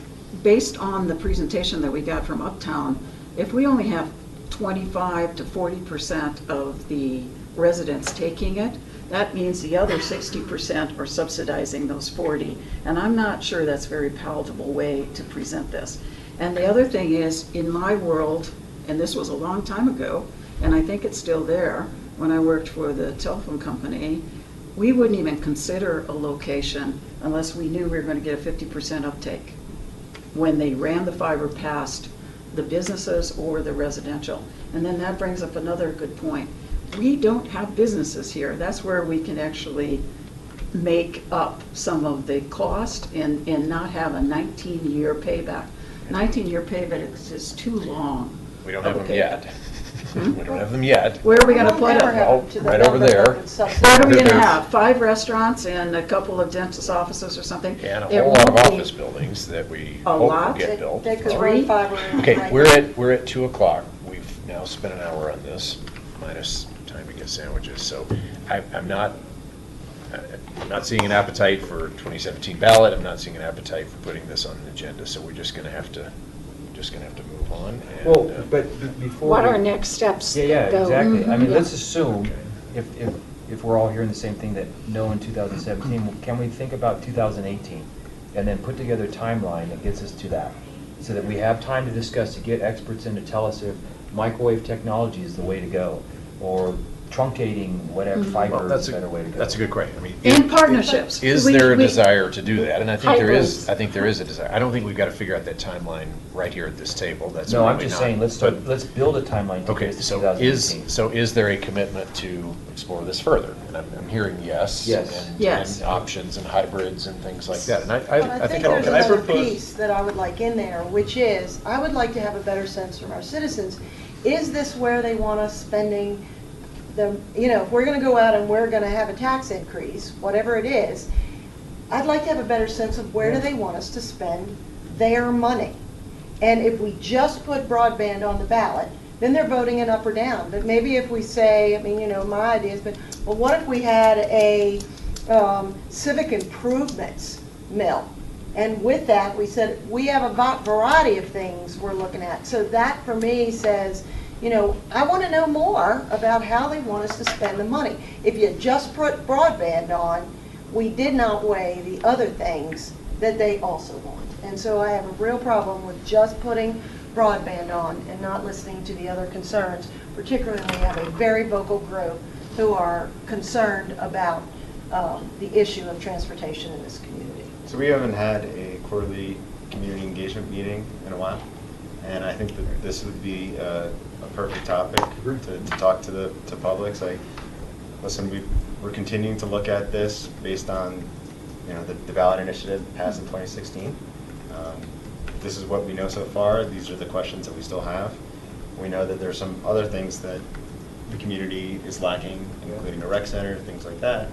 based on the presentation that we got from Uptown, if we only have 25 to 40% of the residents taking it, that means the other 60% are subsidizing those 40. And I'm not sure that's a very palatable way to present this. And the other thing is, in my world, and this was a long time ago, and I think it's still there, when I worked for the telephone company, we wouldn't even consider a location unless we knew we were going to get a 50% uptake when they ran the fiber past the businesses or the residential. And then that brings up another good point. We don't have businesses here. That's where we can actually make up some of the cost and not have a 19-year payback. 19-year payback is too long. We don't have them yet. Hmm? We don't have them yet. Where are we going to put them? Well, right over there. What are we going to have? 5 restaurants and a couple of dentist offices or something? And It a whole lot of won't be office buildings that we A hope will lot? get built. They could 3? run fiber. Okay, right we're at 2 o'clock. We've now spent an hour on this, minus time to get sandwiches. So I'm not seeing an appetite for 2017 ballot. I'm not seeing an appetite for putting this on an agenda. So we're just going to have to move on. And, Well, but before. What we- are next steps? Yeah, go? exactly. I mean, Yeah. let's assume, if we're all hearing the same thing, that no in 2017, can we think about 2018? And then put together a timeline that gets us to that, so that we have time to discuss, to get experts in to tell us if microwave technology is the way to go, or truncating whatever fiber well, is a better way to go. that's a good question. I mean, And partnerships. Is We- there a we- desire to do that? And I think there is. Hybrids. I think there is a desire. I don't think we've got to figure out that timeline right here at this table. That's No, I'm probably just not. saying, let's But- let's build a timeline to Okay, get us to so 2018. is there a commitment to explore this further? And I'm hearing yes. Yes. And, Yes. and options and hybrids and things like that. And But I think there's can I another propose? piece that I would like in there, which is, I would like to have a better sense from our citizens. Is this where they want us spending the, if we're going to go out and we're going to have a tax increase, whatever it is, I'd like to have a better sense of where do they want us to spend their money. And if we just put broadband on the ballot, then they're voting it up or down. But maybe if we say, my idea is, well, what if we had a civic improvements mill? And with that, we said, we have a variety of things we're looking at. So that, for me, says, I want to know more about how they want us to spend the money. If you just put broadband on, we did not weigh the other things that they also want. And so I have a real problem with just putting broadband on and not listening to the other concerns, particularly when we have a very vocal group who are concerned about the issue of transportation in this community. So we haven't had a quarterly community engagement meeting in a while, and I think that this would be a perfect topic to talk to the public. Like, listen, we're continuing to look at this based on the ballot initiative passed in 2016. This is what we know so far. These are the questions that we still have. We know that there's some other things that the community is lacking, including a rec center, things like that.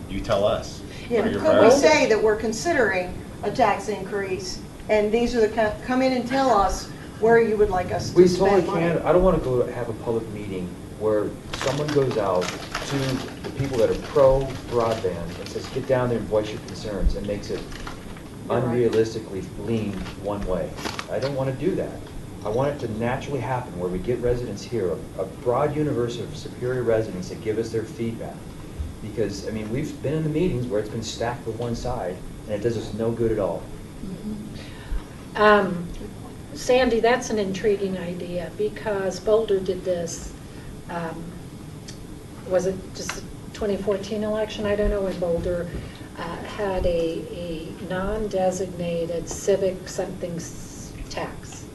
You tell us. Yeah, What are your could we priorities? say that we're considering a tax increase, and these are the, come in and tell us where you would like us We to totally spend money? can. I don't want to go have a public meeting where someone goes out to the people that are pro broadband and says, get down there and voice your concerns, and makes it You're right. unrealistically lean one way. I don't want to do that. I want it to naturally happen where we get residents here, a broad universe of Superior residents that give us their feedback. Because, I mean, we've been in the meetings where it's been stacked with one side, and it does us no good at all. Sandy, that's an intriguing idea, because Boulder did this, was it just the 2014 election? I don't know, when Boulder had a non-designated civic something tax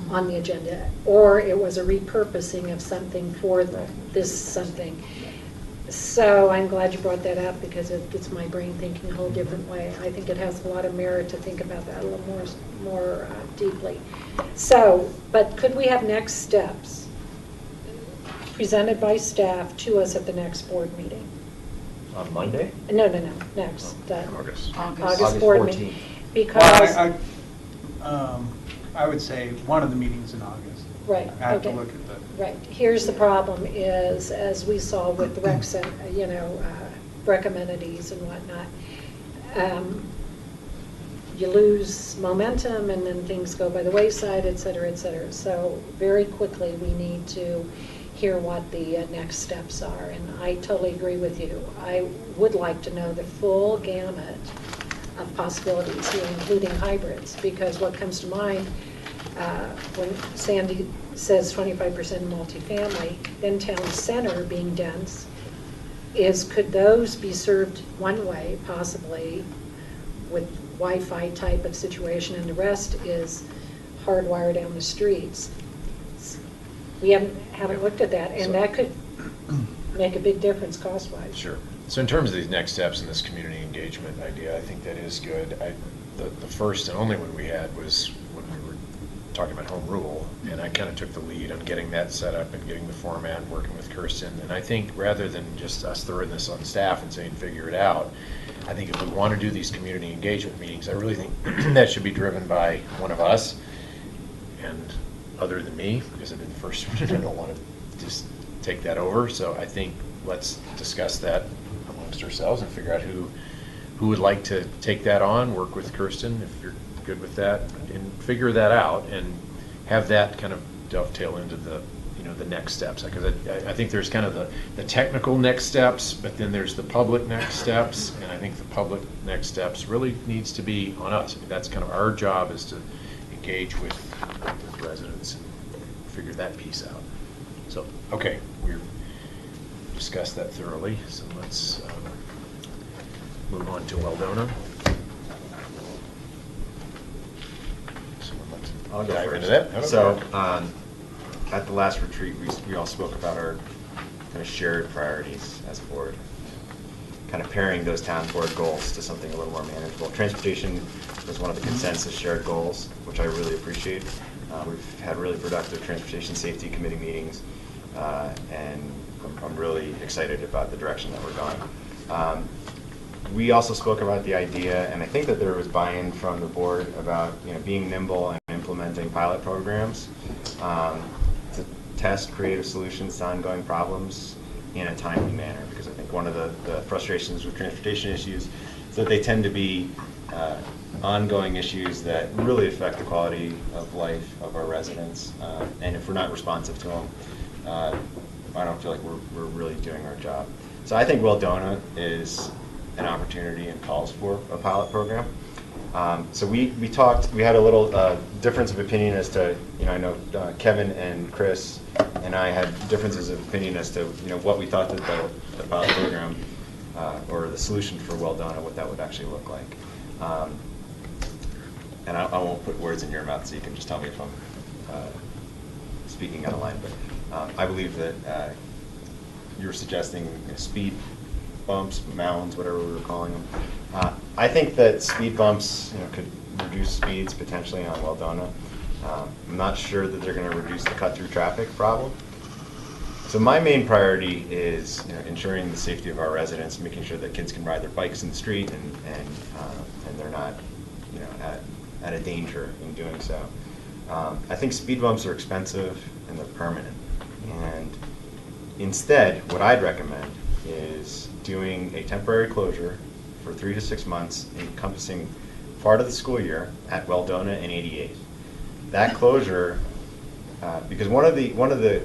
on the agenda, or it was a repurposing of something for this something. So I'm glad you brought that up, because it gets my brain thinking a whole different way. I think it has a lot of merit to think about that a little more deeply. So, but could we have next steps presented by staff to us at the next board meeting? On Monday? No, next. August. August board 14th. meeting. Well, Because, I would say one of the meetings in August. right, I have to okay. look at the. Right, here's the problem is, as we saw with the rec center, rec amenities and whatnot, you lose momentum, and then things go by the wayside, et cetera, et cetera. So very quickly, we need to hear what the next steps are, and I totally agree with you. I would like to know the full gamut of possibilities here, including hybrids, because what comes to mind when Sandy says 25% multifamily, then town center being dense, is could those be served one way, possibly, with Wi-Fi type of situation, and the rest is hardwired down the streets? We haven't looked at that, and that could make a big difference cost-wise. Sure. So in terms of these next steps in this community engagement idea, I think that is good. The first and only one we had was when we were talking about home rule, and I kind of took the lead on getting that set up and getting the format, working with Kirsten. And I think rather than just us throwing this on staff and saying, figure it out, I think if we want to do these community engagement meetings, I really think that should be driven by one of us, and other than me, because I've been the first one, and I don't want to just take that over. So I think let's discuss that amongst ourselves and figure out who would like to take that on, work with Kirsten, if you're good with that, and figure that out and have that kind of dovetail into the, the next steps. Because I think there's kind of the technical next steps, but then there's the public next steps, and I think the public next steps really needs to be on us. I mean, that's kind of our job, is to engage with residents and figure that piece out. So, okay, we've discussed that thoroughly, so let's move on to Weldona. I'll go Dive first. into that. Okay. So, at the last retreat, we all spoke about our kind of shared priorities as a board, kind of pairing those town board goals to something a little more manageable. Transportation was one of the consensus shared goals, which I really appreciate. We've had really productive transportation safety committee meetings, and I'm really excited about the direction that we're going. We also spoke about the idea, and I think that there was buy-in from the board about being nimble and implementing pilot programs to test creative solutions to ongoing problems in a timely manner. Because I think one of the frustrations with transportation issues is that they tend to be ongoing issues that really affect the quality of life of our residents, and if we're not responsive to them, I don't feel like we're really doing our job. So I think Weldona is an opportunity and calls for a pilot program. So we had a little difference of opinion as to, I know Kevin and Chris and I had differences of opinion as to, what we thought that the pilot program or the solution for Weldona, what that would actually look like. And I won't put words in your mouth, so you can just tell me if I'm speaking out of line. But I believe that you were suggesting speed bumps, mounds, whatever we were calling them. I think that speed bumps, could reduce speeds potentially on Weldona. I'm not sure that they're going to reduce the cut-through traffic problem. So my main priority is ensuring the safety of our residents, making sure that kids can ride their bikes in the street and they're not at a danger in doing so. I think speed bumps are expensive and they're permanent. And instead, what I'd recommend is doing a temporary closure for 3 to 6 months, encompassing part of the school year at Weldona and 88. That closure, because one of the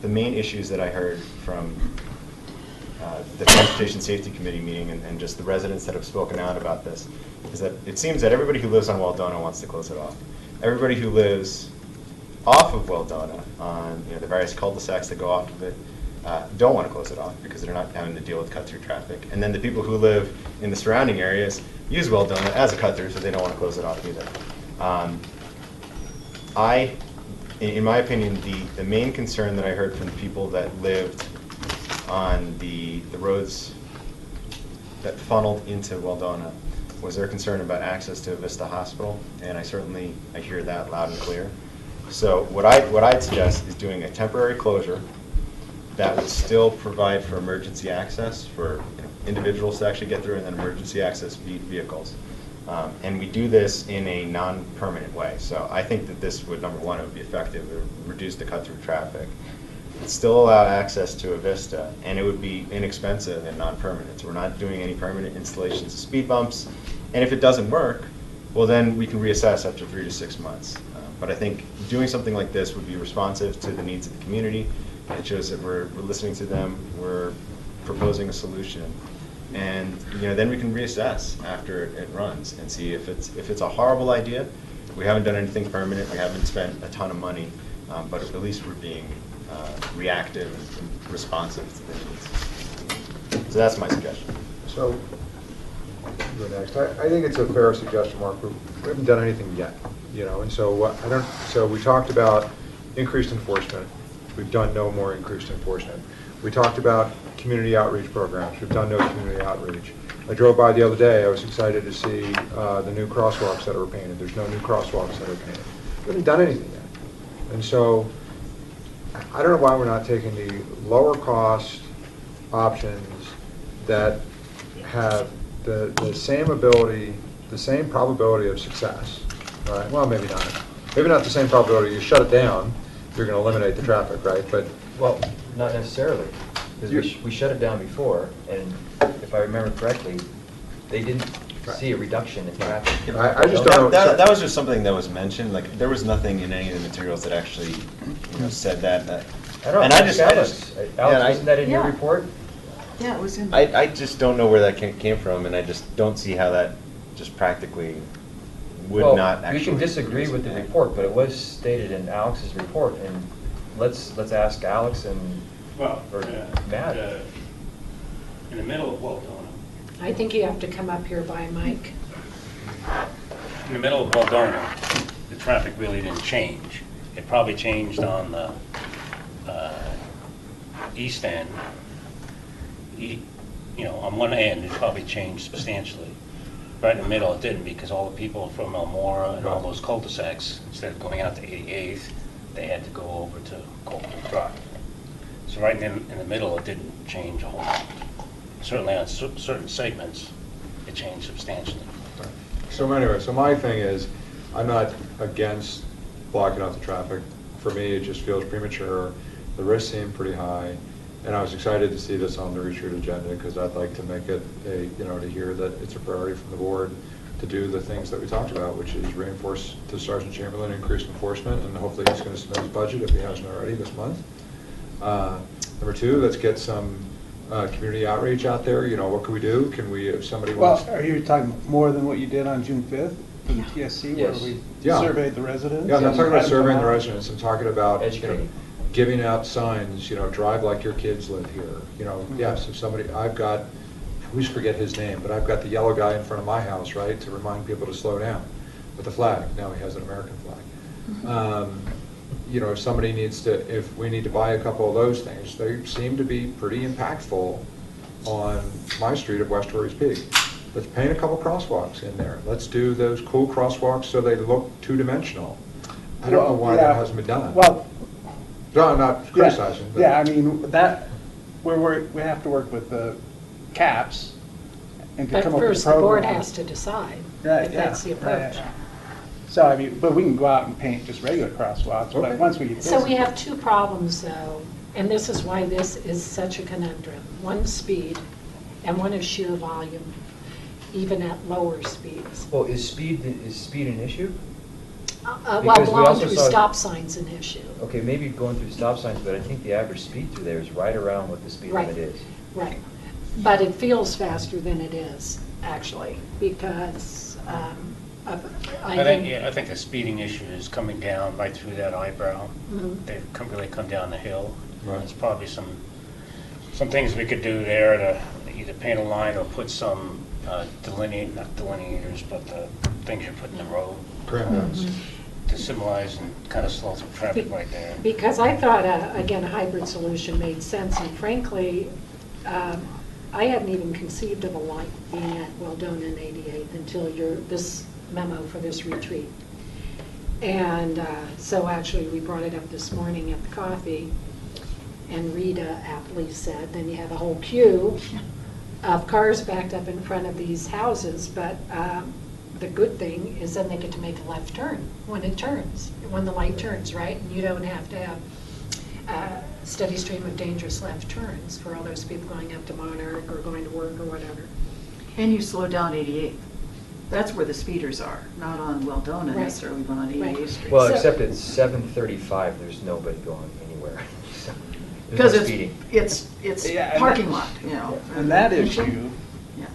main issues that I heard from the Transportation Safety Committee meeting and just the residents that have spoken out about this is that it seems that everybody who lives on Weldona wants to close it off. Everybody who lives off of Weldona on the various cul-de-sacs that go off of it don't want to close it off because they're not having to deal with cut-through traffic. And then the people who live in the surrounding areas use Weldona as a cut-through, so they don't want to close it off either. In my opinion, the main concern that I heard from the people that lived on the roads that funneled into Weldona was their concern about access to Vista Hospital, and I hear that loud and clear. So what I'd suggest is doing a temporary closure that would still provide for emergency access for individuals to actually get through, and then emergency access vehicles. And we do this in a non-permanent way. So I think that this would, number one, it would be effective. It would reduce the cut-through traffic. It would still allow access to a Vista, and it would be inexpensive and non-permanent. So we're not doing any permanent installations of speed bumps. And if it doesn't work, well, then we can reassess after 3 to 6 months. But I think doing something like this would be responsive to the needs of the community. It shows that we're listening to them, we're proposing a solution, and then we can reassess after it runs and see if it's a horrible idea. We haven't done anything permanent, we haven't spent a ton of money, but at least we're being reactive and responsive to the needs. So that's my suggestion. So, go next. I think it's a fair suggestion, Mark. We haven't done anything yet, and so So we talked about increased enforcement. We've done no more increased enforcement. We talked about community outreach programs. We've done no community outreach. I drove by the other day. I was excited to see the new crosswalks that are painted. There's no new crosswalks that are painted. We haven't done anything yet. And so I don't know why we're not taking the lower cost options that have the same ability, the same probability of success. Right? Well, maybe not. Maybe not the same probability. You shut it down, you're going to eliminate the traffic, right? But Well, not necessarily, because we shut it down before, and if I remember correctly, they didn't see a reduction in traffic. I just don't know. That was just something that was mentioned. Like there was nothing in any of the materials that actually said that. I don't know, And Alex, wasn't that in your Yeah. report? Yeah, it was in. I just don't know where that came from, and I just don't see how that just practically would not actually. You can disagree with the report, but it was stated in Alex's report, and let's ask Alex and, Well, or Matt. in the middle of Weldona, I think you have to come up here by Mike. in the middle of Weldona, the traffic really didn't change. It probably changed on the east end. On one end, it probably changed substantially. Right in the middle, it didn't, because all the people from Elmora and all those cul-de-sacs, instead of going out to 88th, they had to go over to Copeland Drive. So right in the middle, it didn't change a whole lot. Certainly on certain segments, it changed substantially. So anyway, so my thing is, I'm not against blocking out the traffic. For me, it just feels premature. The risks seem pretty high. And I was excited to see this on the retreat agenda because I'd like to make it to hear that it's a priority from the board to do the things that we talked about, which is reinforce to Sergeant Chamberlain increased enforcement, and hopefully he's going to submit his budget if he hasn't already this month. Number two, let's get some community outreach out there. What can we do? Can we, if somebody wants... Well, are you talking more than what you did on June 5th for the TSC, where Yes. we Yeah. surveyed the residents? Yeah, I'm not talking about and surveying the come out? residents. I'm talking about Educating. giving out signs, drive like your kids live here. Yes, if somebody, I always forget his name, but I've got the yellow guy in front of my house, right, to remind people to slow down with the flag. Now he has an American flag. If somebody if we need to buy a couple of those things, they seem to be pretty impactful on my street of West Torrey's Peak. Let's paint a couple crosswalks in there. Let's do those cool crosswalks so they look two-dimensional. I don't know why that hasn't been done. Well, not criticizing. but- Yeah, I mean, that, we have to work with the caps and to But come up with a first, the board program. has to decide Right, if yeah, that's the yeah, approach. yeah. So, I mean, but we can go out and paint just regular crosswalks, Okay. but once we get busy. So we have two problems, though, and this is why this is such a conundrum. One is speed, and one is sheer volume, even at lower speeds. Well, is speed an issue? Well, Because we blowing also through saw- stop signs an issue. Okay, maybe going through stop signs, but I think the average speed through there is right around what the speed Right. limit is. Right. But it feels faster than it is, actually, because I think... I think the speeding issue is coming down right through that eyebrow. Mhm. They've really come down the hill. Right. There's probably some things we could do there to either paint a line or put some not delineators, but the things you put in the road. Crampons. To symbolize and kind of slow through traffic right there. Because I thought, again, a hybrid solution made sense, and frankly, I hadn't even conceived of a light being at Weldona and 88th until this memo for this retreat. And so actually, we brought it up this morning at the coffee, and Rita aptly said, then you have a whole queue of cars backed up in front of these houses, but the good thing is then they get to make a left turn when it turns, when the light turns, right? And you don't have to have a steady stream of dangerous left turns for all those people going up to Monarch or going to work or whatever. And you slow down 88th. That's where the speeders are, not on Weldona Right. necessarily, but on 88th Right. Street. Well, So- except at 7:35, there's nobody going anywhere. So, Because there's no speeding. it's Yeah, and parking that- lot, you know. And that issue, Yeah.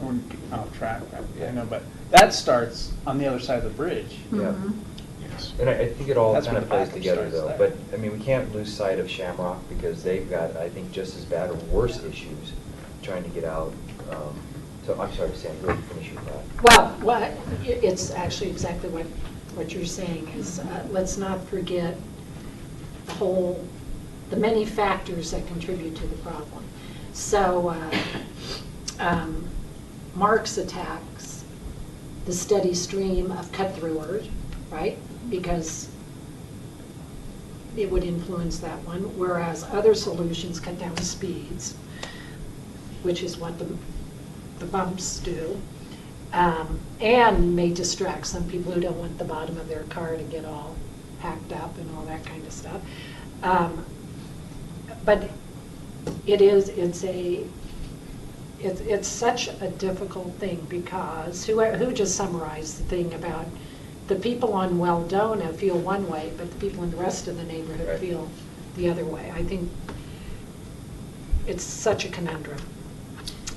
we're off track, I know, but that starts on the other side of the bridge. Yeah. Mhm. And I think it all That's kind where of the plays backup together starts though. there. But, I mean, we can't lose sight of Shamrock because they've got, I think, just as bad or worse issues trying to get out. So, I'm sorry, Sam, go ahead and finish your thought. Well, it's actually exactly what you're saying is, let's not forget the many factors that contribute to the problem. So Marx attacks the steady stream of cut-throughers, right? Because it would influence that one, whereas other solutions cut down speeds, which is what the bumps do, and may distract some people who don't want the bottom of their car to get all hacked up and all that kind of stuff. But it's such a difficult thing because who just summarized the thing about the people on Weldona feel one way, but the people in the rest of the neighborhood Right. feel the other way. I think it's such a conundrum.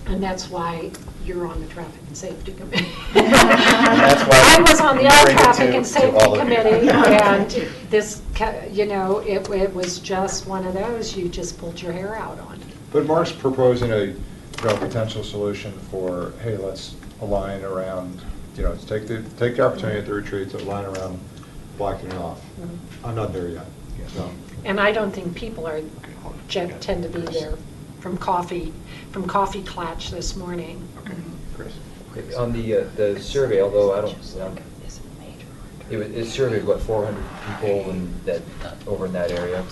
And that's why you're on the Traffic and Safety Committee. that's why I was on the we other bring it Traffic to and Safety all of you. Committee, and this, it was just one of those you just pulled your hair out on. But Mark's proposing a potential solution for, hey, let's align around, take the opportunity at the retreat to align around blocking it off. I'm not there yet, so. And I don't think people tend to be there from coffee klatch this morning. Chris? Okay, on the survey, although I don't, it surveyed, what, 400 people over in that area?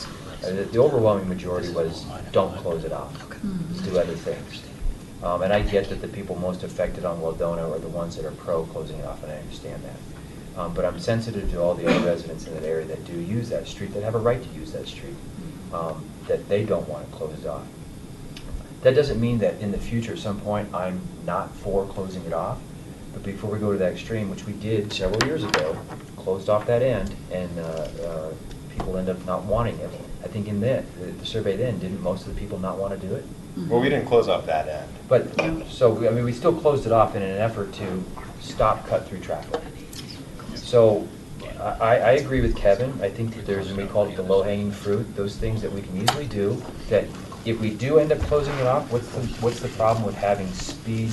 The overwhelming majority was, don't close it off, do other things. And I get that the people most affected on Weldona are the ones that are pro closing it off, and I understand that. But I'm sensitive to all the other residents in that area that do use that street, that have a right to use that street, that they don't want to close it off. That doesn't mean that in the future, at some point, I'm not for closing it off. But before we go to that extreme, which we did several years ago, closed off that end, and people end up not wanting it. I think in the survey then, didn't most of the people not want to do it? Well, we didn't close off that end. But, so, I mean, we still closed it off in an effort to stop cut-through traffic. So, I agree with Kevin. I think that there's, we call it the low-hanging fruit, those things that we can easily do, that if we do end up closing it off, what's the problem with having speed,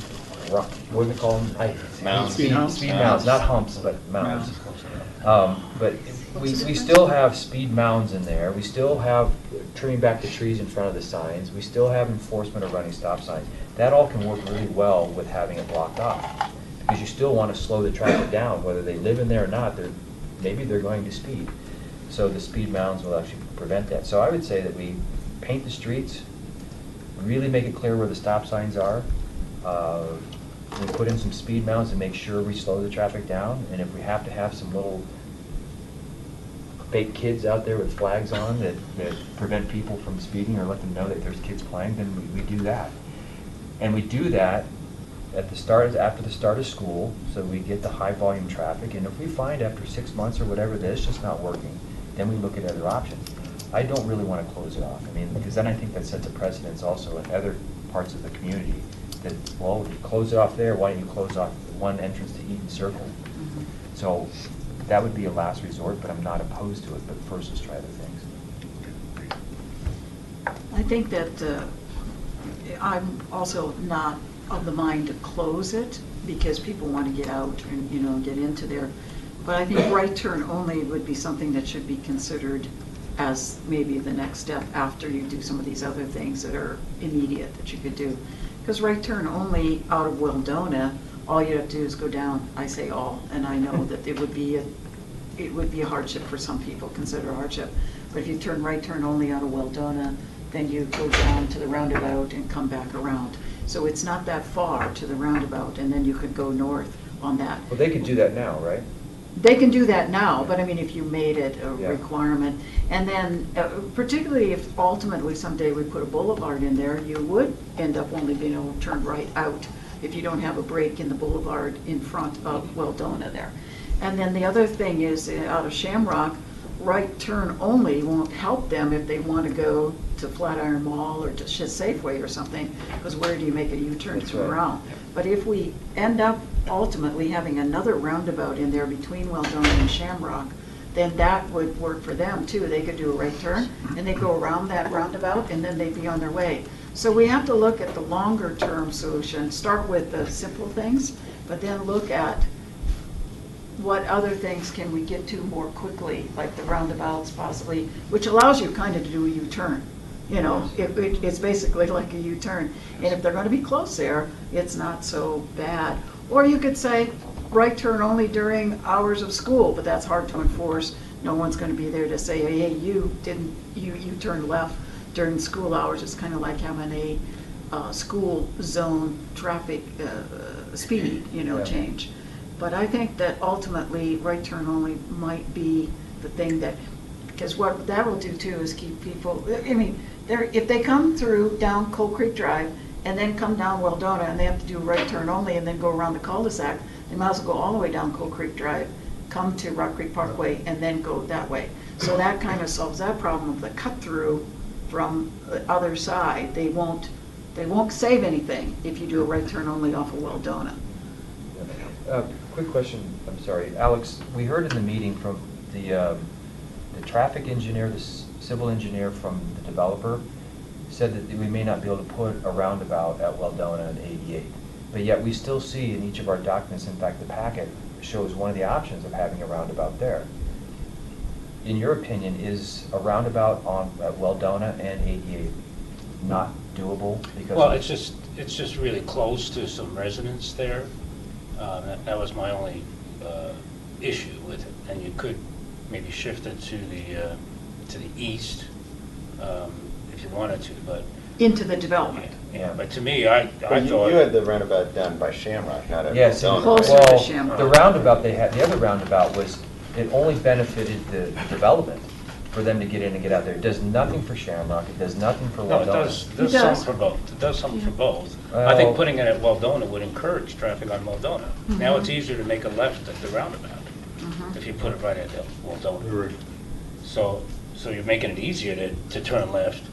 what do we call them? Mounds. Speed humps? Speed mounds, not humps, but mounds. But we still have speed mounds in there, we still have trimming back the trees in front of the signs, we still have enforcement of running stop signs. That all can work really well with having it blocked off, because you still want to slow the traffic down, whether they live in there or not, maybe they're going to speed. So the speed mounds will actually prevent that. So I would say that we paint the streets, really make it clear where the stop signs are. We put in some speed mounts and make sure we slow the traffic down. And if we have to have some little fake kids out there with flags on that prevent people from speeding or let them know that there's kids playing, then we do that. And we do that at the start, after the start of school, so we get the high volume traffic. And if we find after 6 months or whatever that it's just not working, then we look at other options. I don't really want to close it off. I mean, because then I think that sets a precedence also in other parts of the community that, well, if you close it off there, why don't you close off one entrance to Eaton Circle? So that would be a last resort, but I'm not opposed to it, but first let's try other things. I think that I'm also not of the mind to close it because people want to get out and, you know, get into there. But I think right turn only would be something that should be considered as maybe the next step after you do some of these other things that are immediate that you could do. Because right turn only out of Weldona, all you have to do is go down, I say all, and I know that it would be a hardship for some people, consider a hardship. But if you turn right turn only out of Weldona, then you go down to the roundabout and come back around. So it's not that far to the roundabout, and then you could go north on that. Well, they could do that now, right? They can do that now, but I mean, if you made it a Yeah. requirement, and then particularly if ultimately someday we put a boulevard in there, you would end up only being able to turn right out if you don't have a break in the boulevard in front of Weldona there. And then the other thing is, out of Shamrock, right turn only won't help them if they want to go to Flatiron Mall or to Safeway or something, because where do you make a U-turn That's through right. around? But if we end up ultimately having another roundabout in there between Weldona and Shamrock, then that would work for them too. They could do a right turn and they go around that roundabout and then they'd be on their way. So we have to look at the longer term solution, start with the simple things, but then look at what other things can we get to more quickly, like the roundabouts possibly, which allows you kind of to do a U-turn. You know, it's basically like a U-turn. And if they're going to be close there, it's not so bad. Or you could say, right turn only during hours of school, but that's hard to enforce. No one's going to be there to say, hey, you turned left during school hours. It's kind of like having a school zone traffic speed, Yeah. change. But I think that ultimately, right turn only might be the thing that, because what that will do too is keep people, I mean, if they come through down Coal Creek Drive and then come down Weldona and they have to do right turn only and then go around the cul-de-sac, they might as well go all the way down Coal Creek Drive, come to Rock Creek Parkway, and then go that way. So that kind of solves that problem of the cut through from the other side. They won't save anything if you do a right turn only off of Weldona. Quick question, I'm sorry. Alex, we heard in the meeting from the traffic engineer, the civil engineer from the developer, said that we may not be able to put a roundabout at Weldona and 88. But yet we still see in each of our documents, in fact the packet shows one of the options of having a roundabout there. In your opinion, is a roundabout at Weldona and 88 not doable? Because Well, it's just really close to some residents there. That was my only issue with it. And you could maybe shift it to the east if you wanted to, but Into the development. yeah. But to me, I But thought you had the roundabout down by Shamrock, not at Yes, Weldona. Closer to well, Shamrock. the roundabout they had, the other roundabout was, it only benefited the development for them to get in and get out there. It does nothing for Shamrock, it does nothing for no, it Weldona. does It something does. for both. It does something for both. I Well- think putting it at Weldona would encourage traffic on Weldona. Now it's easier to make a left at the roundabout if you put it right at Weldona. So you're making it easier to turn left,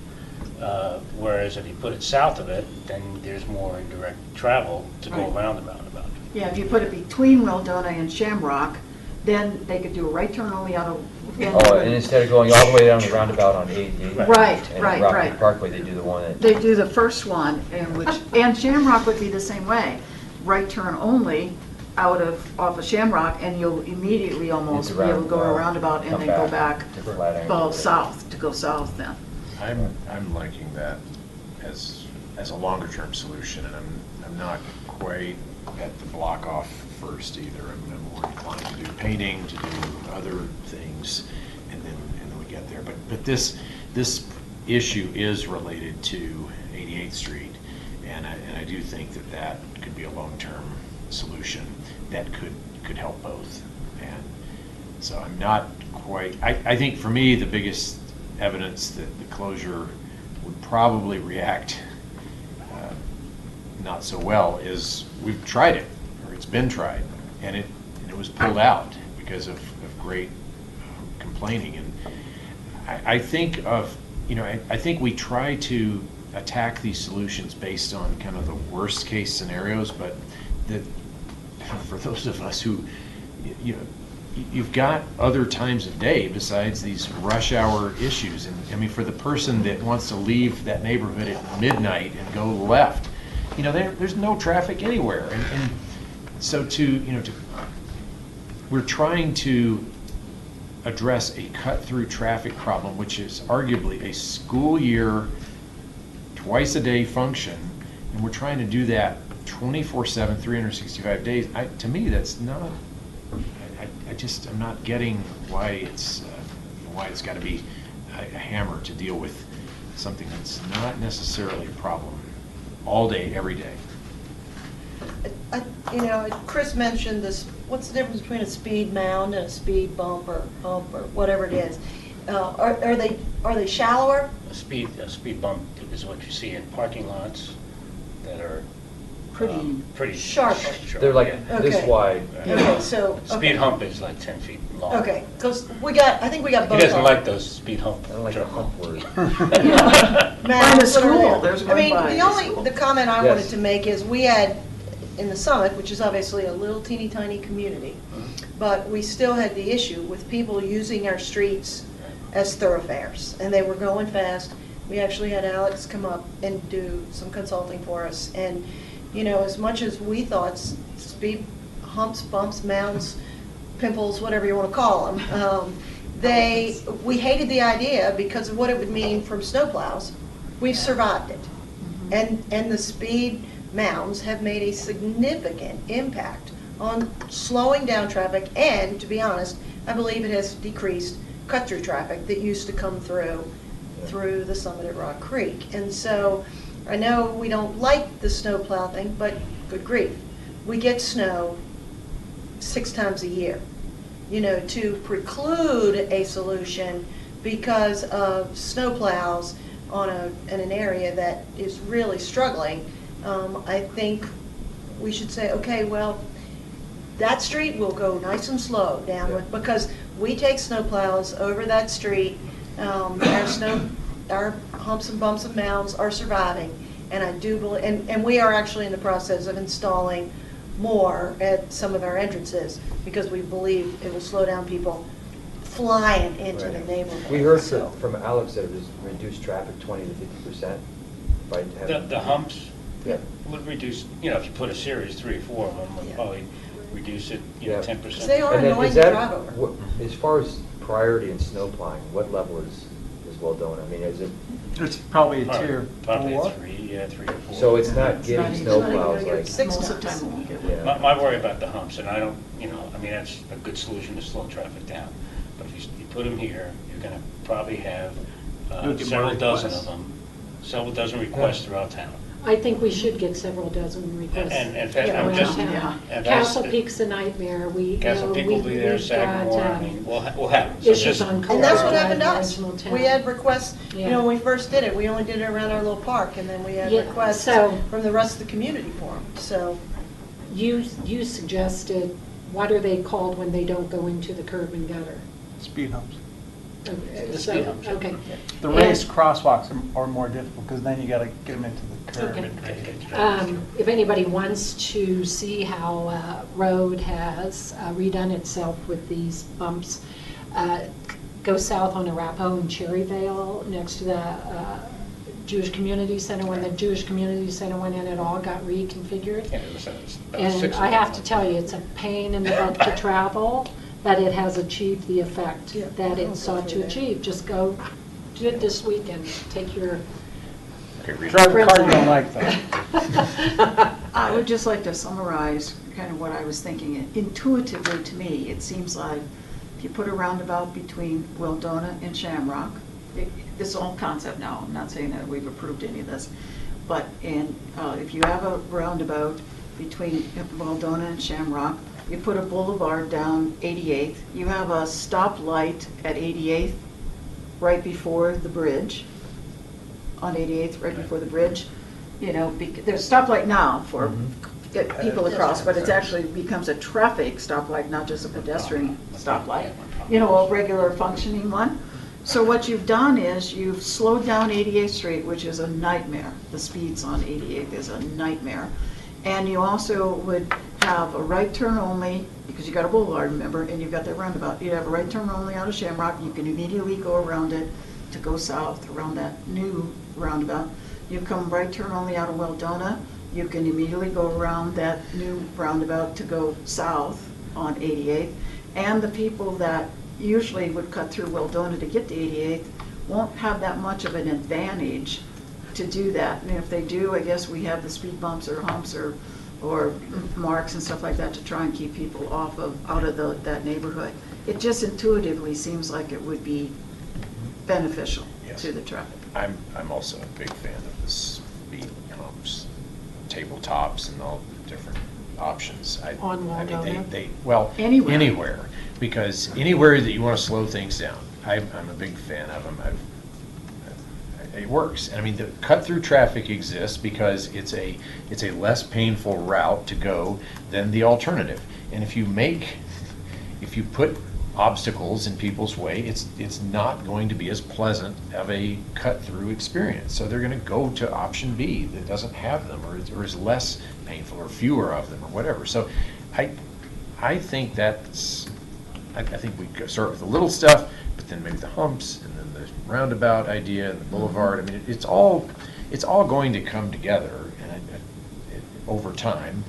whereas if you put it south of it, then there's more indirect travel to go Right. around the roundabout. Yeah, if you put it between Weldona and Shamrock, then they could do a right turn only out of. Oh, and instead of going all the way down the roundabout on 88. Right, and right, Rock right. Creek Parkway, they do the one that. They do the first one, and Shamrock would be the same way. Right turn only off of Shamrock, and you'll immediately almost Into be able to go roundabout, around and come then go back, to Flatiron. well, south, to go south then. I'm liking that as a longer term solution, and I'm not quite at the block off first either. I'm more inclined to do painting, to do other things, and then we get get there. But this issue is related to 88th Street, and I do think that could be a long-term solution that could help both. And so I'm not quite, I think for me, the biggest evidence that the closure would probably react not so well is we've tried it, or it's been tried, and it was pulled out because of great complaining. And I think I think we try to attack these solutions based on kind of the worst case scenarios, but for those of us who, you've got other times of day besides these rush hour issues. And I mean, for the person that wants to leave that neighborhood at midnight and go left, there's no traffic anywhere. And so we're trying to address a cut-through traffic problem, which is arguably a school year, twice a day function, and we're trying to do that 24/7, 365 days. To me, that's not. I'm not getting why it's got to be a hammer to deal with something that's not necessarily a problem all day, every day. Chris mentioned this, what's the difference between a speed mound and a speed bump or hump or whatever it is? Are they shallower? A speed bump is what you see in parking lots that are pretty Sharper. They're like Yeah. this Okay. wide. Okay, so. Speed hump is like 10 feet long. Okay, because I think we got He both. doesn't of like them. those speed hump. I don't like the hump word. Mounds, By the school, whatever. there's I one mean, by the school. the comment I Yes. wanted to make is we had, in the Summit, which is obviously a little teeny tiny community, but we still had the issue with people using our streets as thoroughfares, and they were going fast. We actually had Alex come up and do some consulting for us, and as much as we thought speed humps, bumps, mounds, pimples, whatever you want to call them, we hated the idea because of what it would mean from snowplows. We've survived it, and the speed mounds have made a significant impact on slowing down traffic, and to be honest, I believe it has decreased cut-through traffic that used to come through the Summit at Rock Creek. And so I know we don't like the snow plow thing, but good grief, we get snow 6 times a year. To preclude a solution because of snow plows in an area that is really struggling, I think we should say, okay, well, that street will go nice and slow down with, because we take snow plows over that street. Our humps and bumps and mounds are surviving, and I do believe, and we are actually in the process of installing more at some of our entrances because we believe it will slow down people flying into the neighborhood. We heard So- from Alex that it was reduced traffic 20 to 50% by having. The humps Yeah. would reduce, if you put a series, 3 or 4 of them, would Yeah. probably reduce it, Yeah. 10%. They are And then annoying is to that drive over. As far as priority in snow plowing, what level is Waldona? I mean, is it, It's probably a tier Probably 4. 3, 3 or 4. so it's not It's getting not even- snow it's not even plows gonna get like. six Most of the times. time it won't get Yeah. My worry about the humps, and that's a good solution to slow traffic down. But if you put them here, you're going to probably have You'll get more several dozen requests. of them, several dozen requests throughout town. I think we should get several dozen requests. And in fact, Yeah, I'm just. around yeah. town. and that's- Castle Peak's a nightmare. Castle Peak will be there, we've Sagamore, got, I mean, we'll have them. So issues just- on And that's what Coral happened to Drive, us. Original Town. We had requests, Yeah. when we first did it, we only did it around our little park, and then we had Yeah, requests so- from the rest of the community for them, so. You suggested, what are they called when they don't go into the curb and gutter? Speed humps. Okay, The so- speed humps, yeah. Okay. The And- raised crosswalks are more difficult because then you got to get them into the curb. Okay. If anybody wants to see how Road has redone itself with these bumps, go south on Arapahoe and Cherryvale, next to the Jewish Community Center. When the Jewish Community Center went in, it all got reconfigured. Yeah, it was about And 6 of I them. have to tell you, it's a pain in the butt to travel, but it has achieved the effect Yeah. that it sought to achieve. Just go do it this weekend, take your Okay, Rita. Drive a car you Friends. don't like, though. I would just like to summarize kind of what I was thinking. Intuitively, to me, it seems like if you put a roundabout between Wildona and Shamrock, this is all concept now, I'm not saying that we've approved any of this, but if you have a roundabout between Wildona and Shamrock, you put a boulevard down 88th, you have a stoplight at 88th, right before the bridge, on 88th, right before the bridge. You know, there's a stoplight now for get people across, but it actually becomes a traffic stoplight, not just a pedestrian stoplight. You know, a regular functioning one. So what you've done is you've slowed down 88th Street, which is a nightmare. The speeds on 88th is a nightmare. And you also would have a right turn only, because you got a boulevard, remember, and you've got that roundabout. You have a right turn only out of Shamrock. You can immediately go around it to go south around that new roundabout. You come right turn only out of Wildona. You can immediately go around that new roundabout to go south on 88th. And the people that usually would cut through Wildona to get to 88th won't have that much of an advantage to do that. And if they do, I guess we have the speed bumps or humps or marks and stuff like that to try and keep people out of that neighborhood. It just intuitively seems like it would be beneficial to the traffic. I'm also a big fan of the speed humps, tabletops, and all the different options. On Wildona? Well, Anywhere. anywhere, because anywhere that you want to slow things down, I'm a big fan of them. It works. And I mean, the cut-through traffic exists because it's a less painful route to go than the alternative. And if you put obstacles in people's way, it's not going to be as pleasant of a cut-through experience. So they're going to go to option B that doesn't have them, or is less painful, or fewer of them, or whatever. So I think I think we could start with the little stuff, but then maybe the humps, and then the roundabout idea, and the boulevard. I mean, it's all going to come together over time.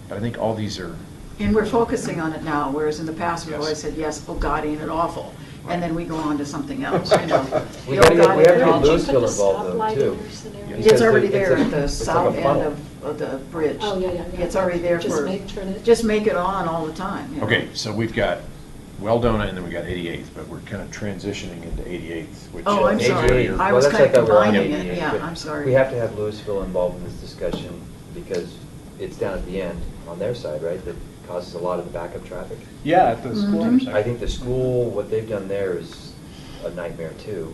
But I think all these are. And we're focusing on it now, whereas in the past we've Yes. always said, yes, oh God, ain't it awful? And then we go on to something else, you know. We The, gotta "Oh, get- God, we have ain't to it get awful." Louisville involved though, too. It's Because already it's there a- at the it's like south a end funnel. of the bridge. Oh, yeah. It's already there Just for, turn it. just make it on all the time. you know. Okay, so we've got Wildona, and then we got 88th, but we're kind of transitioning into 88th, which. Oh, I'm sorry. 88. I Well, was that's kind of like I we're on combining it. 88, Yeah, but I'm sorry. We have to have Louisville involved in this discussion because it's down at the end on their side, right? That causes a lot of the backup traffic. Yeah, at the school intersection. I think the school, what they've done there is a nightmare too,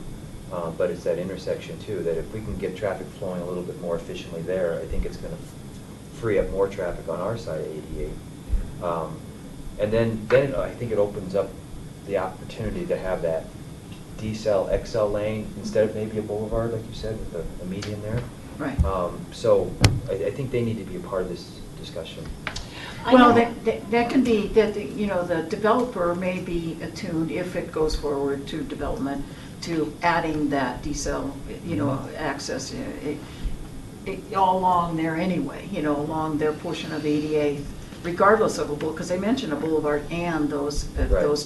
but it's that intersection too, that if we can get traffic flowing a little bit more efficiently there, I think it's going to free up more traffic on our side of 88. And then I think it opens up the opportunity to have that D-cell, XL lane instead of maybe a boulevard, like you said, with a median there. Right. So I think they need to be a part of this discussion. Well, that can be, you know, the developer may be attuned, if it goes forward to development, to adding that decel, you know, access all along there anyway, you know, along their portion of 88th, regardless of because they mentioned a boulevard and those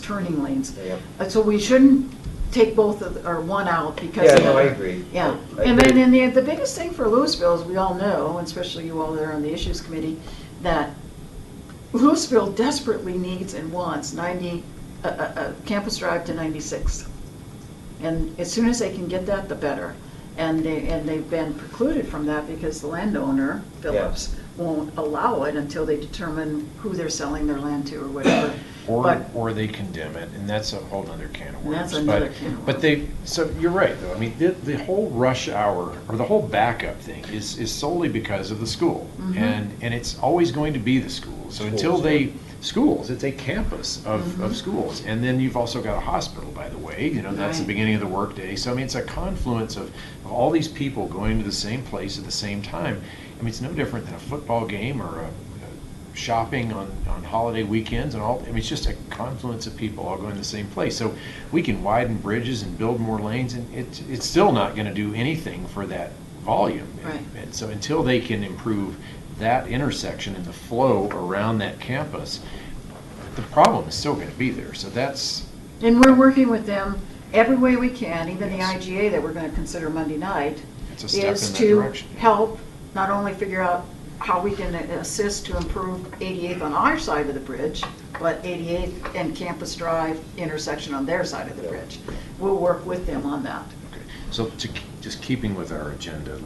turning lanes. Yeah. So we shouldn't take both or one out because. Yeah, of no, I the- agree. Yeah, I and agree. then the biggest thing for Louisville, as we all know, and especially you all there on the issues committee, that Louisville desperately needs and wants Campus Drive to 96th. And as soon as they can get that, the better. And they've been precluded from that because the landowner, Phillips, won't allow it until they determine who they're selling their land to or whatever. Or they condemn it, and that's a whole other can of worms. That's another can of But so you're right, though. I mean, the whole rush hour, or the whole backup thing is solely because of the school. And it's always going to be the school. So until schools, it's a campus of schools. And then you've also got a hospital, by the way, you know, that's the Right. beginning of the workday. So I mean, it's a confluence of all these people going to the same place at the same time. I mean, it's no different than a football game or a shopping on holiday weekends and all. I mean, it's just a confluence of people all going to the same place. So we can widen bridges and build more lanes, and it's still not going to do anything for that volume. Right. And so until they can improve that intersection and the flow around that campus, the problem is still going to be there. So that's. And we're working with them every way we can, even the Yes. IGA that we're going to consider Monday night, It's a step is in that to direction. help not only figure out how we can assist to improve 88th on our side of the bridge, but 88th and Campus Drive intersection on their side of the bridge. We'll work with them on that. Okay. So just keeping with our agenda,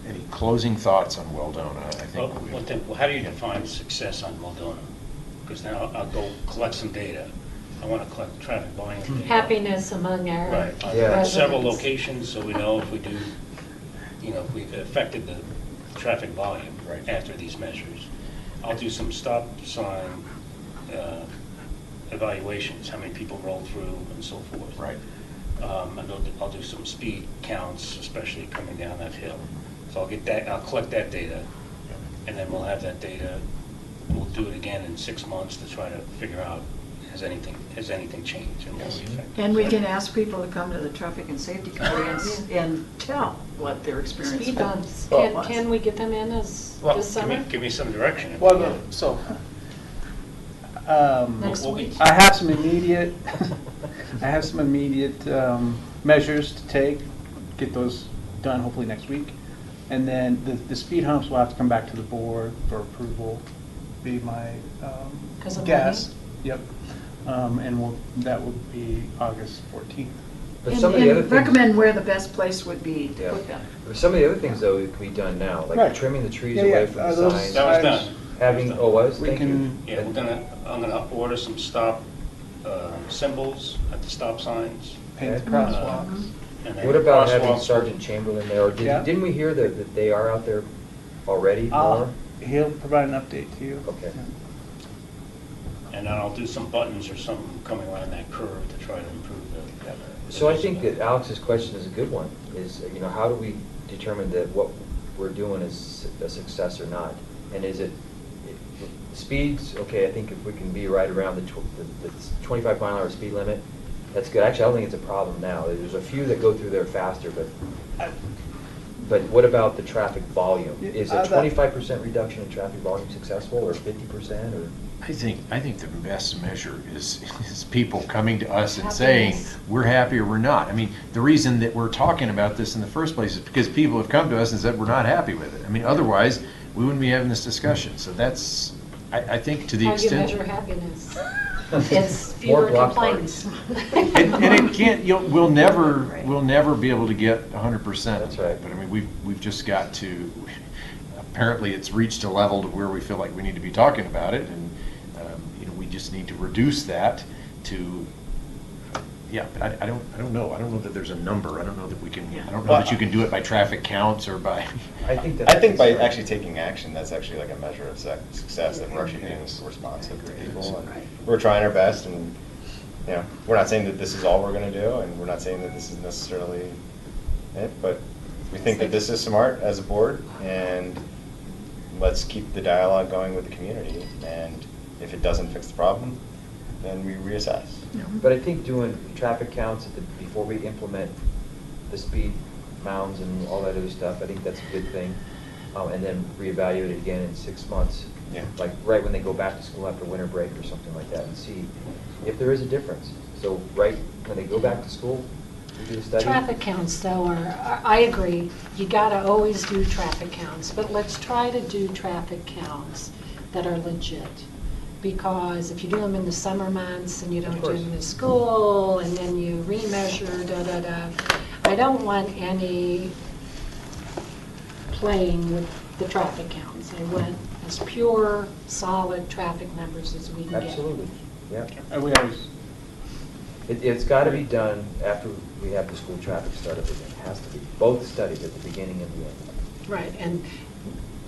any closing thoughts on Weldona? I think Well, how do you define success on Weldona? Because now I'll go collect some data. I want to collect traffic volume data. Happiness among our Right, on Yeah. several residents. locations, so we know if we do, if we've affected the traffic volume Right. after these measures. I'll do some stop sign evaluations, how many people roll through and so forth. Right. And I'll do some speed counts, especially coming down that hill. So I'll collect that data, and then we'll have that data. We'll do it again in 6 months to try to figure out, has anything changed and what we affected. And we can ask people to come to the Traffic and Safety Committee and tell what their experience Speed bumps, was. can we get them in this Well, summer? give me some direction. if Well, we no, can. so, Next we'll be- week? I have some immediate, measures to take, get those done hopefully next week. And then the speed humps will have to come back to the board for approval, be my 'Cause of guess. Yep. And that would be August 14th. But some of the other And things. recommend where the best place would be to Yeah. put them. But some of the other things, though, can be done now, like Right. trimming the trees Yeah, away yeah, from the those signs. That was done. Having, oh, was? We Thank you. can- Yeah, I'm gonna order some stop symbols at the stop signs. Paint Okay. crosswalks. And then What about having crosswalks. Sergeant Chamberlain there? Or Yeah. didn't we hear that they are out there already more? He'll provide an update to you. Okay. And then I'll do some buttons or something coming around that curve to try to improve the. So I think that Alex's question is a good one, is, how do we determine that what we're doing is a success or not? And is it, speeds, okay, I think if we can be right around the 25 mile an hour speed limit, that's good. Actually, I don't think it's a problem now. There's a few that go through there faster, but what about the traffic volume? Is a 25% reduction in traffic volume successful, or 50%, or? I think the best measure is people coming to us and saying, Happiness. we're happy or we're not. I mean, the reason that we're talking about this in the first place is because people have come to us and said, we're not happy with it. I mean, otherwise, we wouldn't be having this discussion. So that's, I think to the How do you extent. measure happiness? It's More fewer block complaints. And it can't, we'll never be able to get 100%. That's right. But I mean, we've just got to, apparently it's reached a level to where we feel like we need to be talking about it, and, we just need to reduce that to, but I don't know. I don't know that there's a number. I don't know that we can, I don't know that you can do it by traffic counts or by. I think that's. I think by actually taking action, that's actually like a measure of success, that we're actually being responsive to people. And we're trying our best, and, we're not saying that this is all we're gonna do, and we're not saying that this is necessarily it, but we think that this is smart as a board, and let's keep the dialogue going with the community, and if it doesn't fix the problem, then we reassess. But I think doing traffic counts before we implement the speed mounds and all that other stuff, I think that's a good thing. And then reevaluate it again in 6 months. Yeah. Like right when they go back to school after winter break or something like that, and see if there is a difference. So right when they go back to school, we do the study. Traffic counts, though, I agree, you gotta always do traffic counts, but let's try to do traffic counts that are legit. Because if you do them in the summer months and you don't do them in school, and then you remeasure, I don't want any playing with the traffic counts. I want as pure, solid traffic numbers as we can get. Absolutely, yeah. And we always, It's got to be done after we have the school traffic start up again. It has to be, both studies at the beginning and the end. Right, and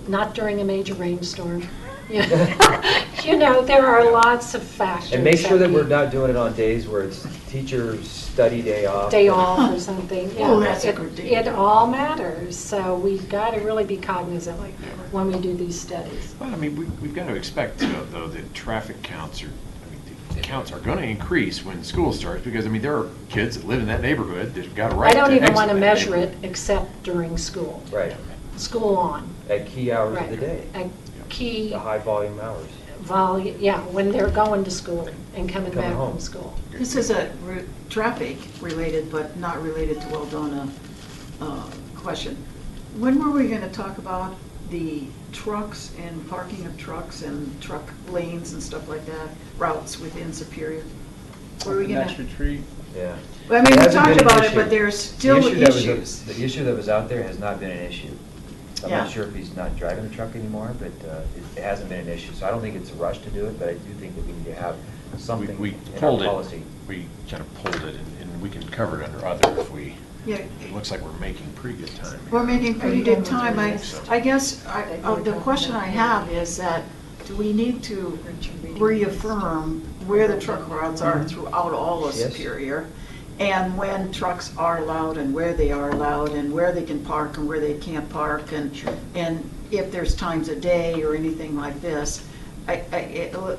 not during a major rainstorm. There are lots of factors. And make sure that we're we- not doing it on days where it's teacher's study day off. Day off or something. Oh, that's a It- good day. It all matters, so we've got to really be cognizant when we do these studies. Well, I mean, we've got to expect, though, that traffic counts the counts are going to increase when school starts, because, I mean, there are kids that live in that neighborhood that have got a right I to don't even exit want to that measure it neighborhood. except during school. Right, School on. at key hours of Right. the day, A key the high volume hours. volume, when they're going to school and coming Coming back home. from school. This is a traffic related, but not related to Weldona question. When were we going to talk about the trucks and parking of trucks and truck lanes and stuff like that, routes within Superior? Were we The gonna? next retreat. Yeah. Well, I mean, It we hasn't talked been an about it, issue. but there's still The issue that was- issues. The issue that was out there has not been an issue. I'm Yeah. not sure if he's not driving a truck anymore, but it hasn't been an issue. So I don't think it's a rush to do it, but I do think that we need to have something We in our pulled it, policy. we kind of pulled it, and we can cover it under other if we, Yeah, it looks like we're making pretty good time. we're making pretty good time. So- I guess, the question I have is that, do we need to reaffirm where the truck routes are throughout all of Yes. Superior? And when trucks are allowed and where they are allowed and where they can park and where they can't park and if there's times of day or anything like this.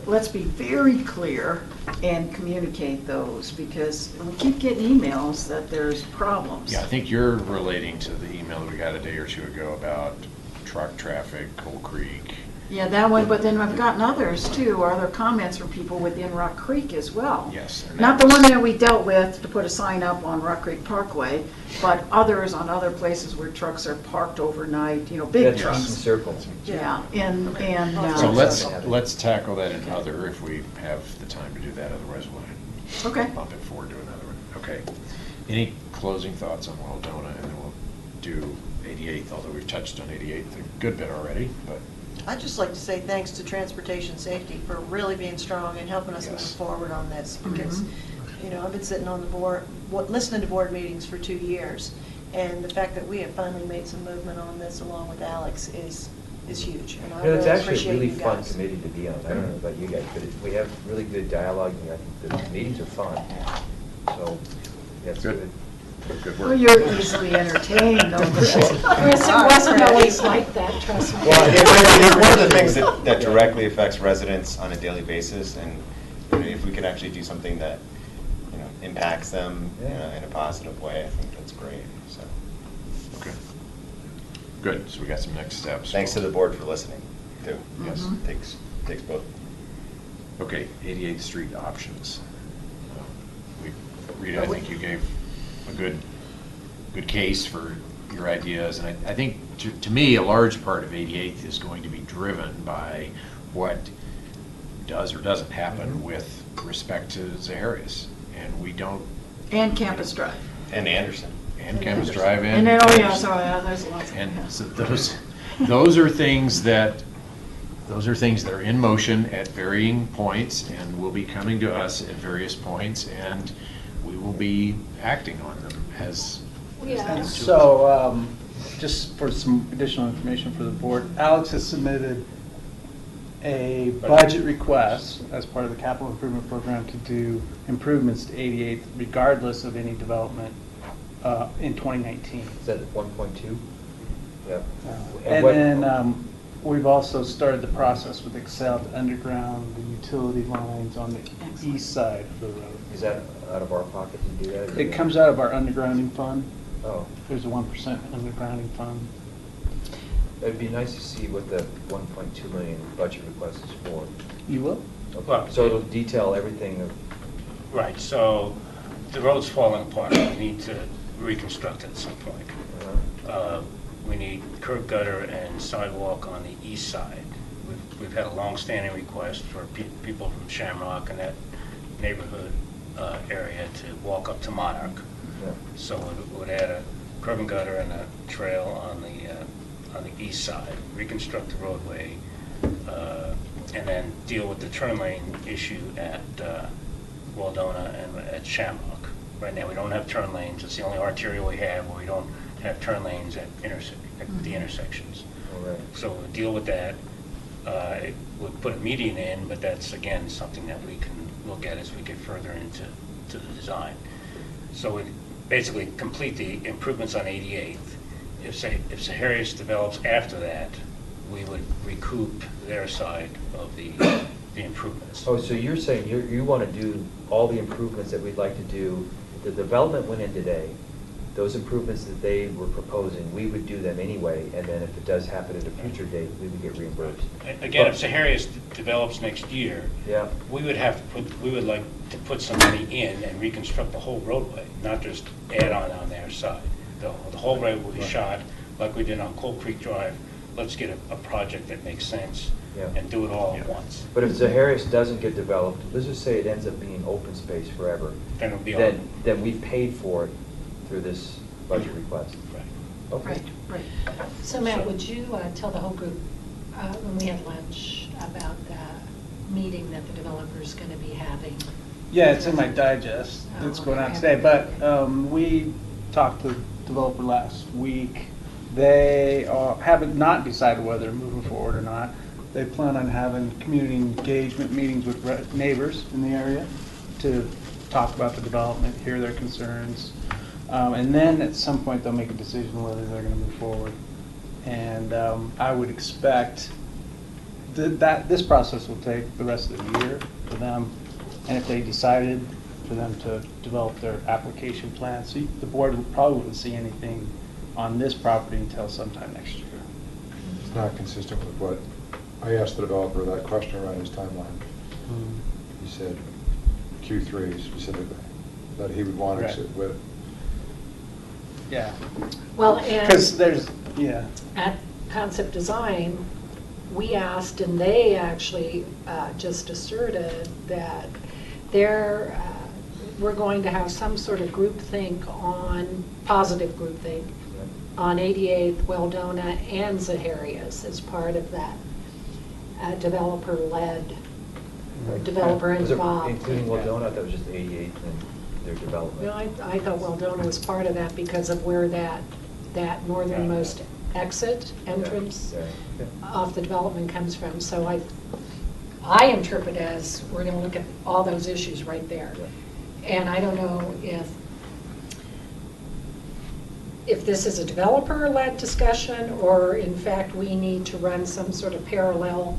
Let's be very clear and communicate those, because we keep getting emails that there's problems. Yeah, I think you're relating to the email that we got a day or two ago about truck traffic, Coal Creek. Yeah, that one, but then I've gotten others too, or other comments from people within Rock Creek as well. Yes. and Not the that one was- that we dealt with to put a sign up on Rock Creek Parkway, but others on other places where trucks are parked overnight, Yeah, big trucks trucks. and circles. Yeah, and. So Okay. let's tackle that in other if we have the time to do that, otherwise we'll Okay. bump it forward to another one. Okay. Any closing thoughts on Waldona, and then we'll do 88th, although we've touched on 88th a good bit already, but. I'd just like to say thanks to Transportation Safety for really being strong and helping us move Yes. forward on this, because, I've been sitting on the board, listening to board meetings for 2 years, and the fact that we have finally made some movement on this along with Alex is huge, and I You know, it's really actually a appreciate really you fun guys. committee to be on. I don't know about you guys, but we have really good dialogue, and I think the meetings are fun. So, that's Good. good. Good Well, work. you're easily entertained, though. Chris, it wasn't always like that, trust me. Well, it's one of the things that directly affects residents on a daily basis, and if we could actually do something that, impacts them in a positive way, I think that's great, so. Okay. Good, so we got some next steps. Thanks to the board for listening, too. Yes. Takes both. Okay, 88th Street options. Rita, I think you gave a good case for your ideas, and I think, to me, a large part of 88th is going to be driven by what does or doesn't happen with respect to Zaharias, and we don't. And Campus Drive. And Anderson. And Campus Drive in. And then, oh yeah, so there's lots of. And so those are things that are in motion at varying points and will be coming to us at various points, and we will be acting on them as. Yeah. So, just for some additional information for the board, Alex has submitted a budget request as part of the capital improvement program to do improvements to 88th regardless of any development in 2019. Is that 1.2? Yeah. And what- then we've also started the process with Excel to underground the utility lines on the Excellent. east side of the road. Is that out of our pocket to do that? It comes out of our undergrounding fund. Oh, There's a 1% undergrounding fund. it'd be nice to see what the 1.2 million budget request is for. You will? Well, So it'll detail everything of. Right, so the road's falling apart. We need to reconstruct it at some point. We need curb gutter and sidewalk on the east side. We've had a long-standing request for people from Shamrock and that neighborhood area to walk up to Monarch. Yeah. So we would add a curb and gutter and a trail on the east side, reconstruct the roadway, and then deal with the turn lane issue at Waldona and at Shamrock. Right now, we don't have turn lanes. It's the only arterial we have where we don't have turn lanes at the intersections. All right. So we'll deal with that. We'll put a median in, but that's, again, something that we can look at as we get further into the design. So we basically complete the improvements on 88th. If Zaharias develops after that, we would recoup their side of the improvements. Oh, so you're saying you want to do all the improvements that we'd like to do. The development went in today. Those improvements that they were proposing, we would do them anyway, and then if it does happen at a future date, we would get reimbursed. Again, if Zaharias develops next year, Yeah. we would like to put some money in and reconstruct the whole roadway, not just add on their side. The whole road will be shot like we did on Coal Creek Drive, let's get a project that makes sense Yeah. and do it all at Yeah. once. But if Zaharias doesn't get developed, let's just say it ends up being open space forever, Then it'll be all. then we've paid for it through this budget request. Right. Okay. Right, right. So Matt, would you tell the whole group, when we had lunch, about the meeting that the developer's going to be having? Yeah, it's in my digest. It's going out today, but we talked to the developer last week. They haven't not decided whether they're moving forward or not. They plan on having community engagement meetings with neighbors in the area to talk about the development, hear their concerns. And then at some point, they'll make a decision whether they're going to move forward. And I would expect that this process will take the rest of the year for them. And if they decided for them to develop their application plan, so the board probably wouldn't see anything on this property until sometime next year. It's not consistent with what, I asked the developer that question around his timeline. He said Q3 specifically, that he would want to Right. sit with. Yeah, Well, because and there's, yeah. at Concept Design, we asked, and they actually just asserted that we're going to have some sort of groupthink on, positive groupthink, on 88th, Weldona, and Zaharias as part of that developer-led, or developer Was it involved. including Waldona? That was just 88th and their development. No, I thought Weldona was part of that because of where that northernmost exit entrance Yeah, yeah. off the development comes from. So I interpret as, we're going to look at all those issues right there. And I don't know if this is a developer-led discussion, or in fact, we need to run some sort of parallel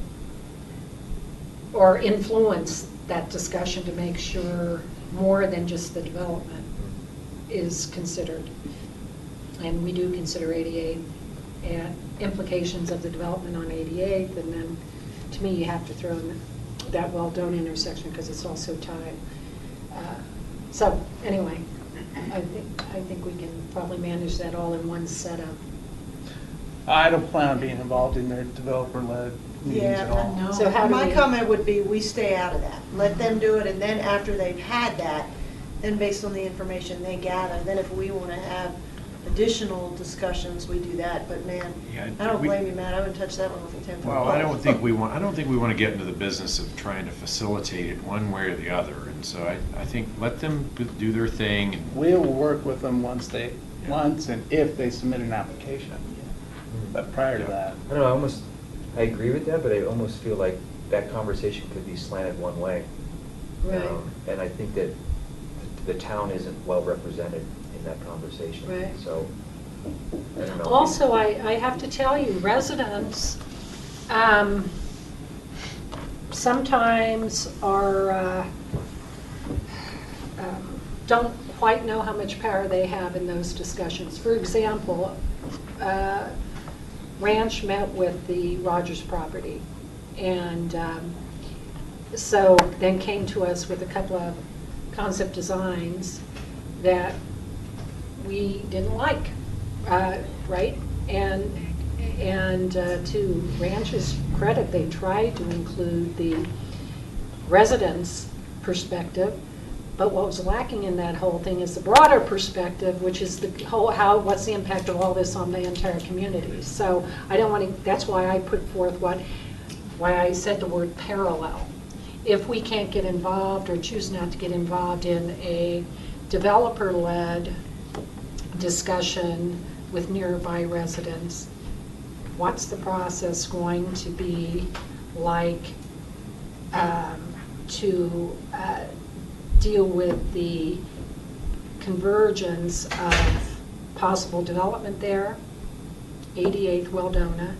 or influence that discussion to make sure more than just the development is considered. And we do consider 88 and implications of the development on 88th, and then, to me, you have to throw in that Weldona intersection because it's also tied. So, anyway, I think we can probably manage that all in one setup. I don't plan on being involved in their developer-led meetings at all. No. So how do My we- comment would be, we stay out of that. Let them do it, and then after they've had that, then based on the information they gather, then if we want to have additional discussions, we do that. But man, Yeah, I don't we- blame you, Matt. I would touch that one with a 10-foot pole. Well, I don't think we want to get into the business of trying to facilitate it one way or the other. And so I think let them do their thing. And We'll work with them once and if they submit an application. But prior to that, I don't know, I agree with that, but I almost feel like that conversation could be slanted one way. Right. And I think that the town isn't well represented in that conversation. Right. So, I don't know. Also, I have to tell you, residents sometimes don't quite know how much power they have in those discussions. For example, Ranch met with the Rogers property, and so then came to us with a couple of concept designs that we didn't like, right? And to Ranch's credit, they tried to include the residents' perspective, but what was lacking in that whole thing is the broader perspective, which is the whole, what's the impact of all this on the entire community? So I don't want to, that's why I put forth why I said the word parallel. If we can't get involved or choose not to get involved in a developer-led discussion with nearby residents, what's the process going to be like to deal with the convergence of possible development there, 88th Weldona,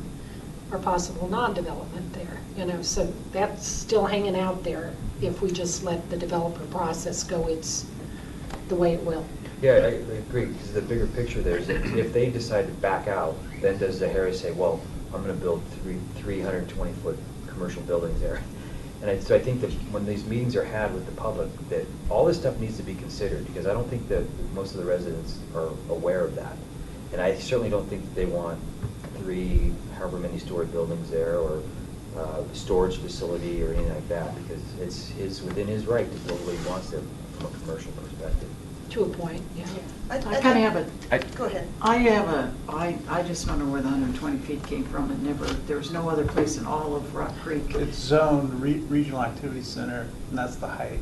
or possible non-development there? You know, so that's still hanging out there if we just let the developer process go the way it will. Yeah, I agree, because the bigger picture there is that if they decide to back out, then does Zaharias say, well, I'm going to build 320-foot commercial buildings there? And so I think that when these meetings are had with the public, that all this stuff needs to be considered, because I don't think that most of the residents are aware of that. And I certainly don't think that they want 3, however many story buildings there, or storage facility or anything like that, because it's within his right to build what he wants to from a commercial perspective. To a point, yeah. I kind of have a, Go ahead. I just don't know where the 120 feet came from, and there's no other place in all of Rock Creek. It's zoned regional activity center, and that's the height.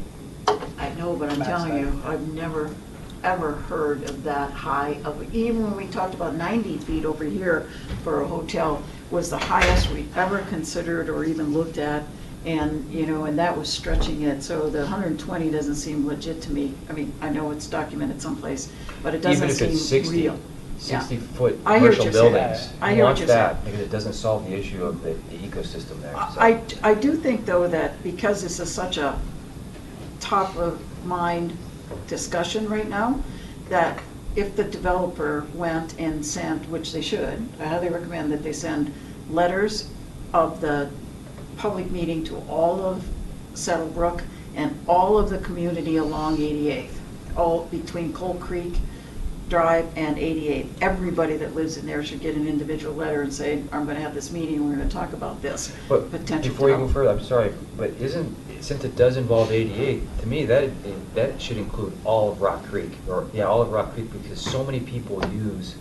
I know, but I'm Max telling height. you, I've never, ever heard of that high of, even when we talked about 90 feet over here for a hotel, was the highest we ever considered or even looked at. And, you know, and that was stretching it, so the 120 doesn't seem legit to me. I mean, I know it's documented someplace, but it doesn't Even if it's seem 60, real. Yeah. 60-foot I hear what commercial you're saying. buildings. I He hear what wants you're that, saying. because it doesn't solve the issue of the ecosystem there. so. I do think, though, that because this is such a top-of-mind discussion right now, that if the developer went and sent, which they should, I highly recommend that they send letters of the public meeting to all of Settlebrook and all of the community along 88th, all between Coal Creek Drive and 88th. Everybody that lives in there should get an individual letter and say, I'm going to have this meeting, we're going to talk about this But potential. before you go development. further, I'm sorry, but since it does involve 88, to me, that should include all of Rock Creek, all of Rock Creek, because so many people use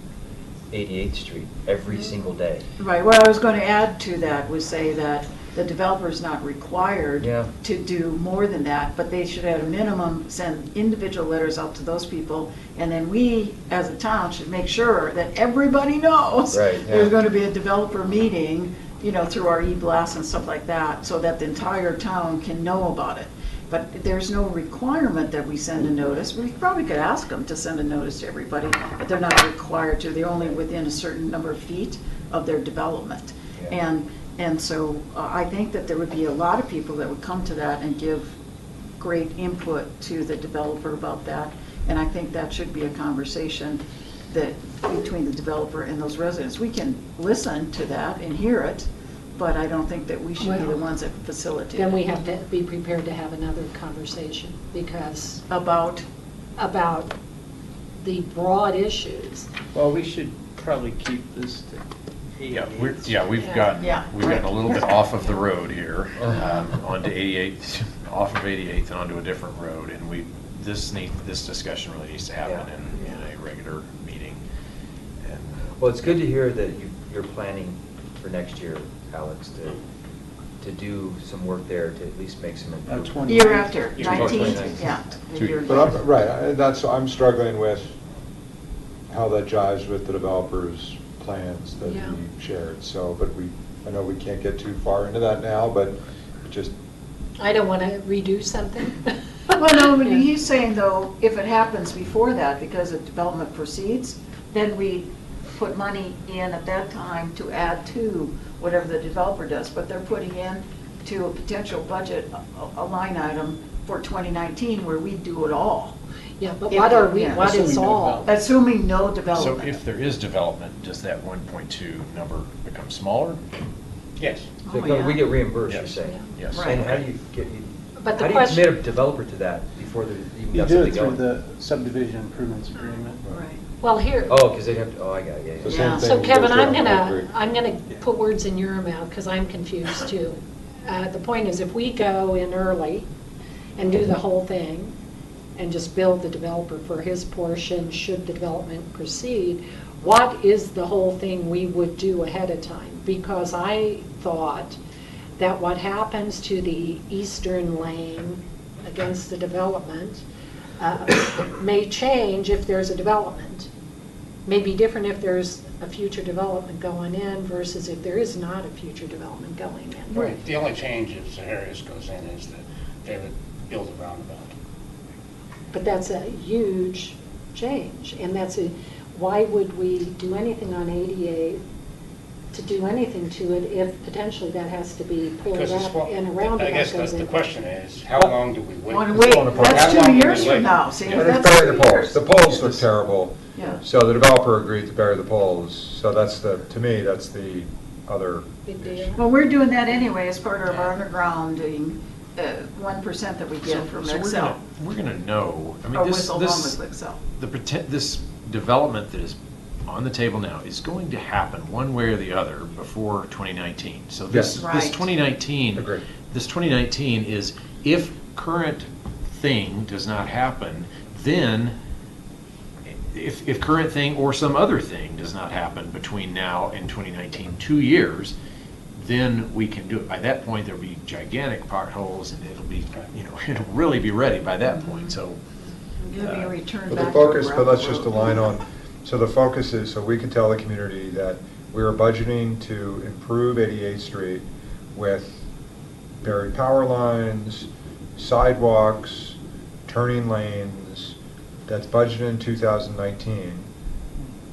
88th Street every single day. Right, what I was going to add to that was say that the developer is not required Yeah. to do more than that, but they should at a minimum send individual letters out to those people, and then we, as a town, should make sure that everybody knows Right, yeah. there's going to be a developer meeting, you know, through our e-blast and stuff like that, so that the entire town can know about it. But there's no requirement that we send a notice. We probably could ask them to send a notice to everybody, but they're not required to. They're only within a certain number of feet of their development. Yeah. And so I think that there would be a lot of people that would come to that and give great input to the developer about that. And I think that should be a conversation that between the developer and those residents. We can listen to that and hear it, but I don't think that we should be the Well, ones that facilitate. Then we it. have to be prepared to have another conversation, because About, about the broad issues. Well, we should probably keep this to 88. We've Yeah. gotten Yeah. a little bit off of the road here, onto 88th, off of 88th and onto a different road, and this discussion really needs to happen Yeah. in a regular meeting. And Well, it's good to hear that you're planning for next year, Alex, to do some work there, to at least make some improvements. 20. year after, Year 19, 2019. yeah. the 2 year years. But after. I'm struggling with how that jives with the developer's plans that Yeah. he shared. So, but I know we can't get too far into that now, but it just, I don't want to redo something. Well, no, but Yeah. he's saying though, if it happens before that, because the development proceeds, then we put money in at that time to add to whatever the developer does. But they're putting in to a potential budget, a line item for 2019 where we do it all, Yeah, but If- what are we, yeah. what is Assuming no all? development. assuming no So development. if there is development, does that 1.2 number become smaller? Yes. Oh, So yeah. we get reimbursed, you're Yes. saying? Yes. Right. And how do you get, But the how do you question- commit a developer to that before they even You got do something it through going? the subdivision improvements agreement. Right. Well, here. Oh, because they'd have to, I got it, the yeah, same yeah. thing. So we go Kevin, through I'm on Oak gonna, Creek. I'm gonna put words in your mouth, because I'm confused too. The point is, if we go in early and do the whole thing, and just bill the developer for his portion, should the development proceed, what is the whole thing we would do ahead of time? Because I thought that what happens to the eastern lane against the development may change if there's a development. May be different if there's a future development going in versus if there is not a future development going in. Right. The only change if Harris goes in is that they would build a roundabout. But that's a huge change, and why would we do anything on 88 to do anything to it if potentially that has to be pulled Because it's, up and a roundabout I guess goes in? the question is, how long do we wait? Want to wait, going apart. that's How long 2 do we years wait? from now, see, Yeah. And it's that's bury the 2 poles. years. The poles look terrible. Yeah. So the developer agreed to bury the poles. So that's to me, that's the other Big deal. issue. Well, we're doing that anyway as part of our undergrounding, 1% that we get from So Excel. we're gonna know, I Or mean, with, along with Excel. this development that is on the table now is going to happen one way or the other before 2019. So this, Yes. Right. this 2019, Agreed. this 2019 is if current thing does not happen, then if current thing or some other thing does not happen between now and 2019, 2 years, then we can do it. By that point, there'll be gigantic potholes, and it'll be, it'll really be ready by that point, so. It'll be a return But back the to focus, but gravel let's just road. align on, so the focus is, so we can tell the community that we are budgeting to improve 88th Street with buried power lines, sidewalks, turning lanes, that's budgeted in 2019.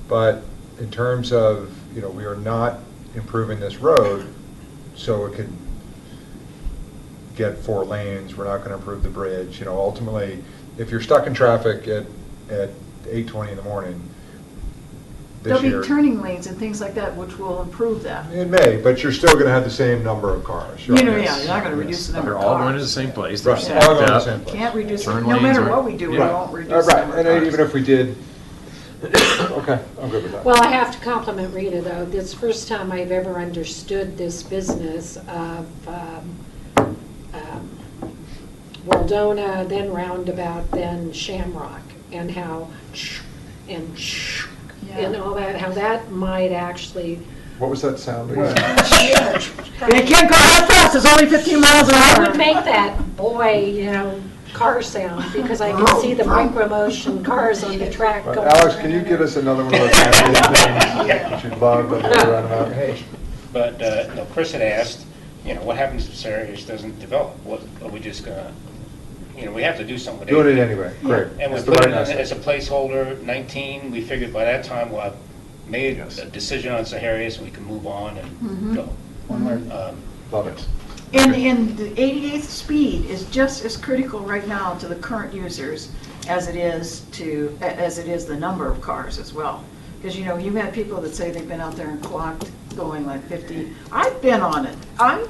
But in terms of, we are not improving this road so it can get 4 lanes, we're not gonna improve the bridge, ultimately, if you're stuck in traffic at 8:20 in the morning this There'll year. be turning lanes and things like that, which will improve that. It may, but you're still gonna have the same number of cars. right? Yeah, you're not gonna reduce the number They're of all cars. going to the same place. They're Right, stacked all going to the up. same place. Can't reduce, Turn no lanes matter are- what we do, we yeah. won't reduce the Right, number of and cars. even if we did, okay, I'm good with that. Well, I have to compliment Rita, though. This is the first time I've ever understood this business of Waldona, then Roundabout, then Shamrock, and how and and all that, how that might actually. What was that sound again? It can't go that fast, it's only 15 miles an I hour. would make that boy, car sound, because I can see the micromotion cars on the track Right, going. Alex, can you give us another one of those animated things that you love that we run about? But, Chris had asked, what happens if this area just doesn't develop? What, are we just gonna, we have to do something with it. Doing it anyway, great. And we That's the put right it message. as a placeholder, 19, we figured by that time we'll have made Yes. a decision on some areas, so we can move on and go. Love it. And the 88th speed is just as critical right now to the current users as it is the number of cars as well. Because, you had people that say they've been out there and clocked going like 50. I've been on it. I've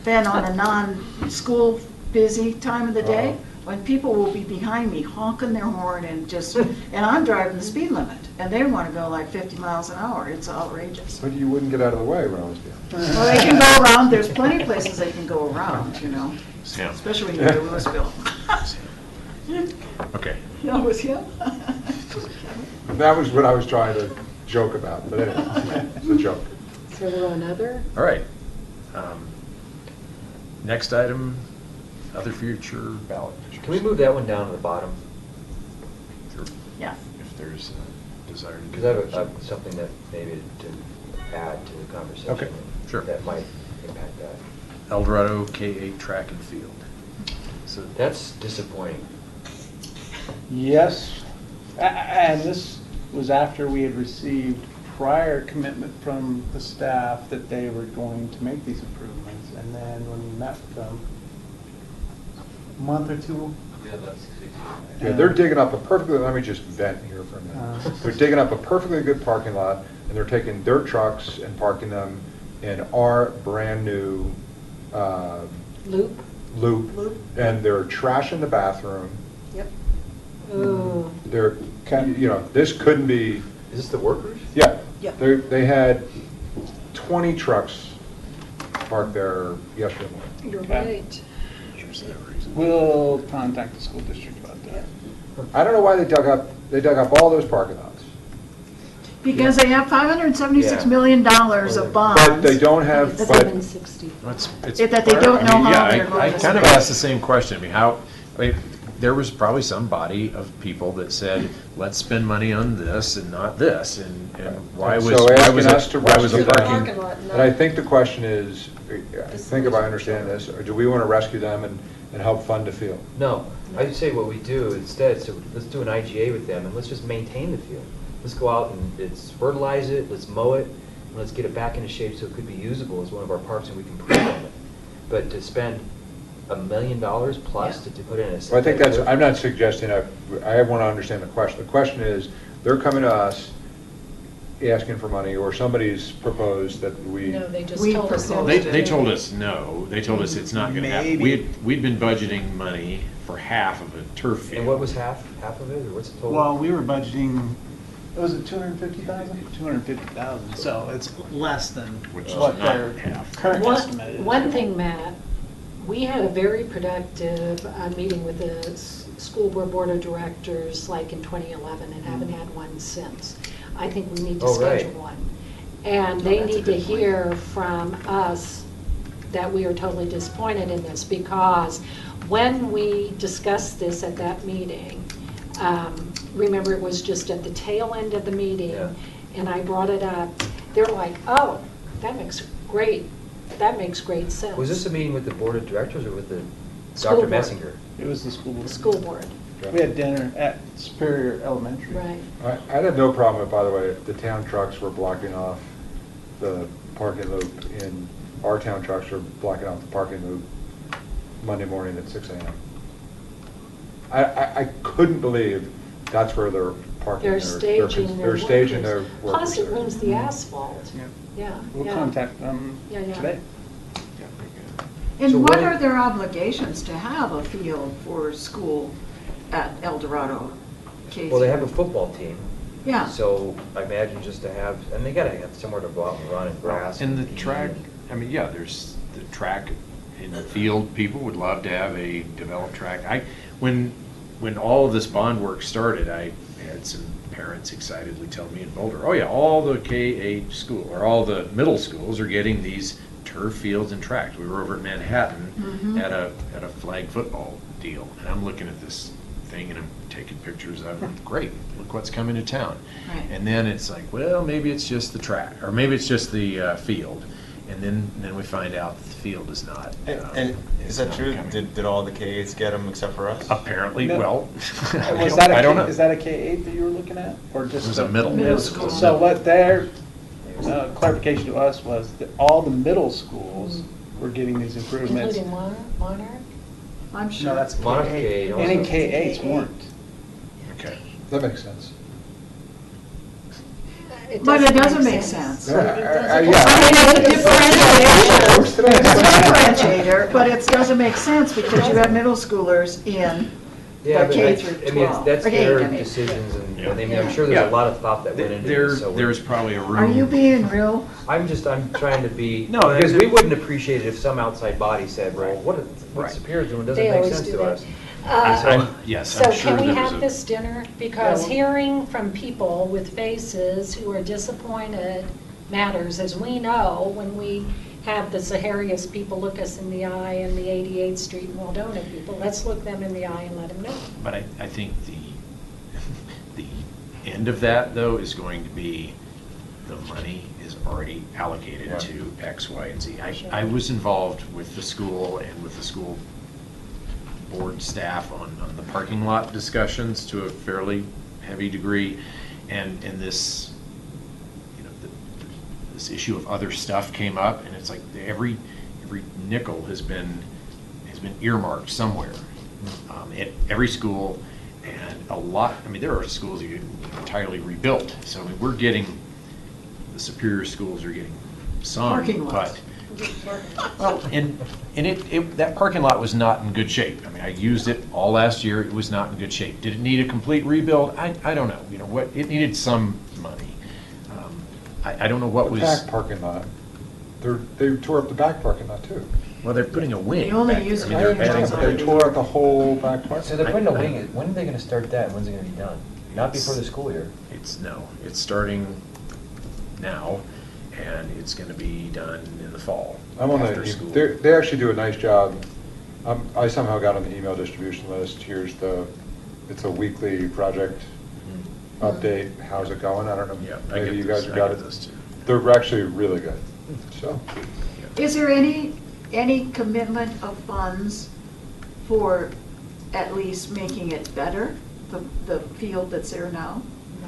been on a non-school busy time of the day when people will be behind me honking their horn and I'm driving the speed limit and they want to go like 50 miles an hour. It's outrageous. But you wouldn't get out of the way when I was doing. Well, they can go around, there's plenty of places they can go around, Sam. especially when you're in Louisville. Okay. That was him? That was what I was trying to joke about, but anyway, it's a joke. Throw another. All right. Next item, other future ballot. Can we move that one down to the bottom? Sure. Yeah. If there's a desire to do Because I that. have something that maybe to add to the conversation. Okay, sure. That might impact that. El Dorado K-8 track and field. So That's disappointing. Yes, and this was after we had received prior commitment from the staff that they were going to make these improvements. And then when we met with them, a month or two. Yeah, they're digging up a perfectly, let me just vent here for a minute. They're digging up a perfectly good parking lot, and they're taking their trucks and parking them in our brand-new Loop. loop, and they're trashing the bathroom. Yep. Ooh. They're, this couldn't be, Is this the workers? yeah. Yeah. They had 20 trucks parked there yesterday morning. You're Okay. right. We'll contact the school district about that. I don't know why they dug up all those parking lots. Because they have $576 million of bonds. But they don't have, It's but 760. That they don't know how they're going I to kind of spend. asked the same question. There was probably some body of people that said, let's spend money on this and not this, and why was, So why asking was us it, to why was rescue the them, parking? Parking lot, no. and I think the question is, I think if I understand this, or do we want to rescue them and help fund the field? No, I'd say what we do instead, so let's do an IGA with them and let's just maintain the field. Let's go out and let's fertilize it, let's mow it, and let's get it back into shape so it could be usable as one of our parks and we can improve on it. But to spend $1 million plus to put in a. Well, I think that's, I'm not suggesting, I want to understand the question. The question is, they're coming to us asking for money, or somebody's proposed that we. No, they just We told us. proposed They told us no. They told us it's not going to happen. Maybe. We'd been budgeting money for half of a turf field. And what was half of it, or what's the total? Well, we were budgeting Was it 250,000? 250,000, so it's less than Which is what not their half. current estimate is. One thing, Matt, we had a very productive meeting with the school board of directors like in 2011 and haven't had one since. I think we need to Oh, right. schedule one. And Oh, they that's a need to good point. hear from us that we are totally disappointed in this, because when we discussed this at that meeting, remember it was just at the tail end of the meeting, Yeah. and I brought it up, they're like, oh, that makes great sense. Was this a meeting with the board of directors or with the School Dr. board. Messinger? It was the school board. School board, We had dinner at Superior Elementary. right. I had no problem with, by the way, the town trucks were blocking off the parking loop, and our town trucks were blocking off the parking loop Monday morning at 6 a.m. I couldn't believe that's where they're parking. They're staging their They're staging their workers. workers. Plus, it ruins the asphalt. Yeah. Yeah. We'll yeah. contact them Yeah, yeah. today. And So what what- are their obligations to have a field for school at El Dorado? Well, they have a football team. Yeah. So I imagine just to have, and they gotta have somewhere to go out and run and grass. And the eat track, and- I mean, yeah, there's the track in the field, people would love to have a developed track. When all of this bond work started, I had some parents excitedly tell me in Boulder, oh yeah, all the K-8 school, or all the middle schools are getting these turf fields and tracks. We were over at Manhattan at a flag football deal, and I'm looking at this thing and I'm taking pictures of it. Great, look what's coming to town. Right. And then it's like, well, maybe it's just the track, or maybe it's just the field. And then we find out that the field is not. And is that not true? coming. Did all the K-8s get them except for us? Apparently, No. well, Was that I don't know. Is that a K-8 that you were looking at, or just? It was a middle. Middle school. So what their clarification to us was that all the middle schools were getting these improvements. Including Monarch? I'm sure. No, that's Monarch K-8. K-8 Any also. K-8s weren't. Okay. That makes sense. But it doesn't make sense. Yeah, I mean, it's a differentiator, it's a differentiator, but it doesn't make sense because you have middle schoolers in Yeah, the but K I through I mean, 12. that's or their 8, I mean. decisions, and Yeah. I mean, I'm sure there's Yeah. a lot of thought that went into it, so. There's probably a room. Are you being real? I'm trying to be, No, because that- we wouldn't appreciate it if some outside body said, well, what Right. Superior's doing They doesn't make always sense do to that. us. Yes, So I'm sure can we there was have a. this dinner? Because Yeah, well- hearing from people with faces who are disappointed matters, as we know, when we have the Zaharias people look us in the eye and the 88th Street and Waldona people, let's look them in the eye and let them know. But I think the end of that, though, is going to be the money is already allocated Yeah. to X, Y, and Z. I was involved with the school and with the school board staff on the parking lot discussions to a fairly heavy degree, and this, you know, this issue of other stuff came up, and it's like every nickel has been earmarked somewhere at every school, and a lot. I mean, there are schools you entirely rebuilt. So I mean, we're getting the Superior schools are getting some, Parking lots. but well, and that parking lot was not in good shape. I mean, I used it all last year. It was not in good shape. Did it need a complete rebuild? I don't know. You know what? It needed some money. I don't know what The was. back parking lot, they tore up the back parking lot too. Well, they're putting a wing. They only back there. use I mean, it they're for adding- outside. They tore up the whole back So parking. they're putting a wing, when are they gonna start that, and when's it gonna be done? Not before the school year. It's starting now, and it's going to be done in the fall. I'm on after the, school. they actually do a nice job. I somehow got on the email distribution list. It's a weekly project update. How's it going? I don't know. Yeah, I Maybe get you this. guys have I got get it. this too. They're actually really good. So, Is there any commitment of funds for at least making it better, the field that's there now?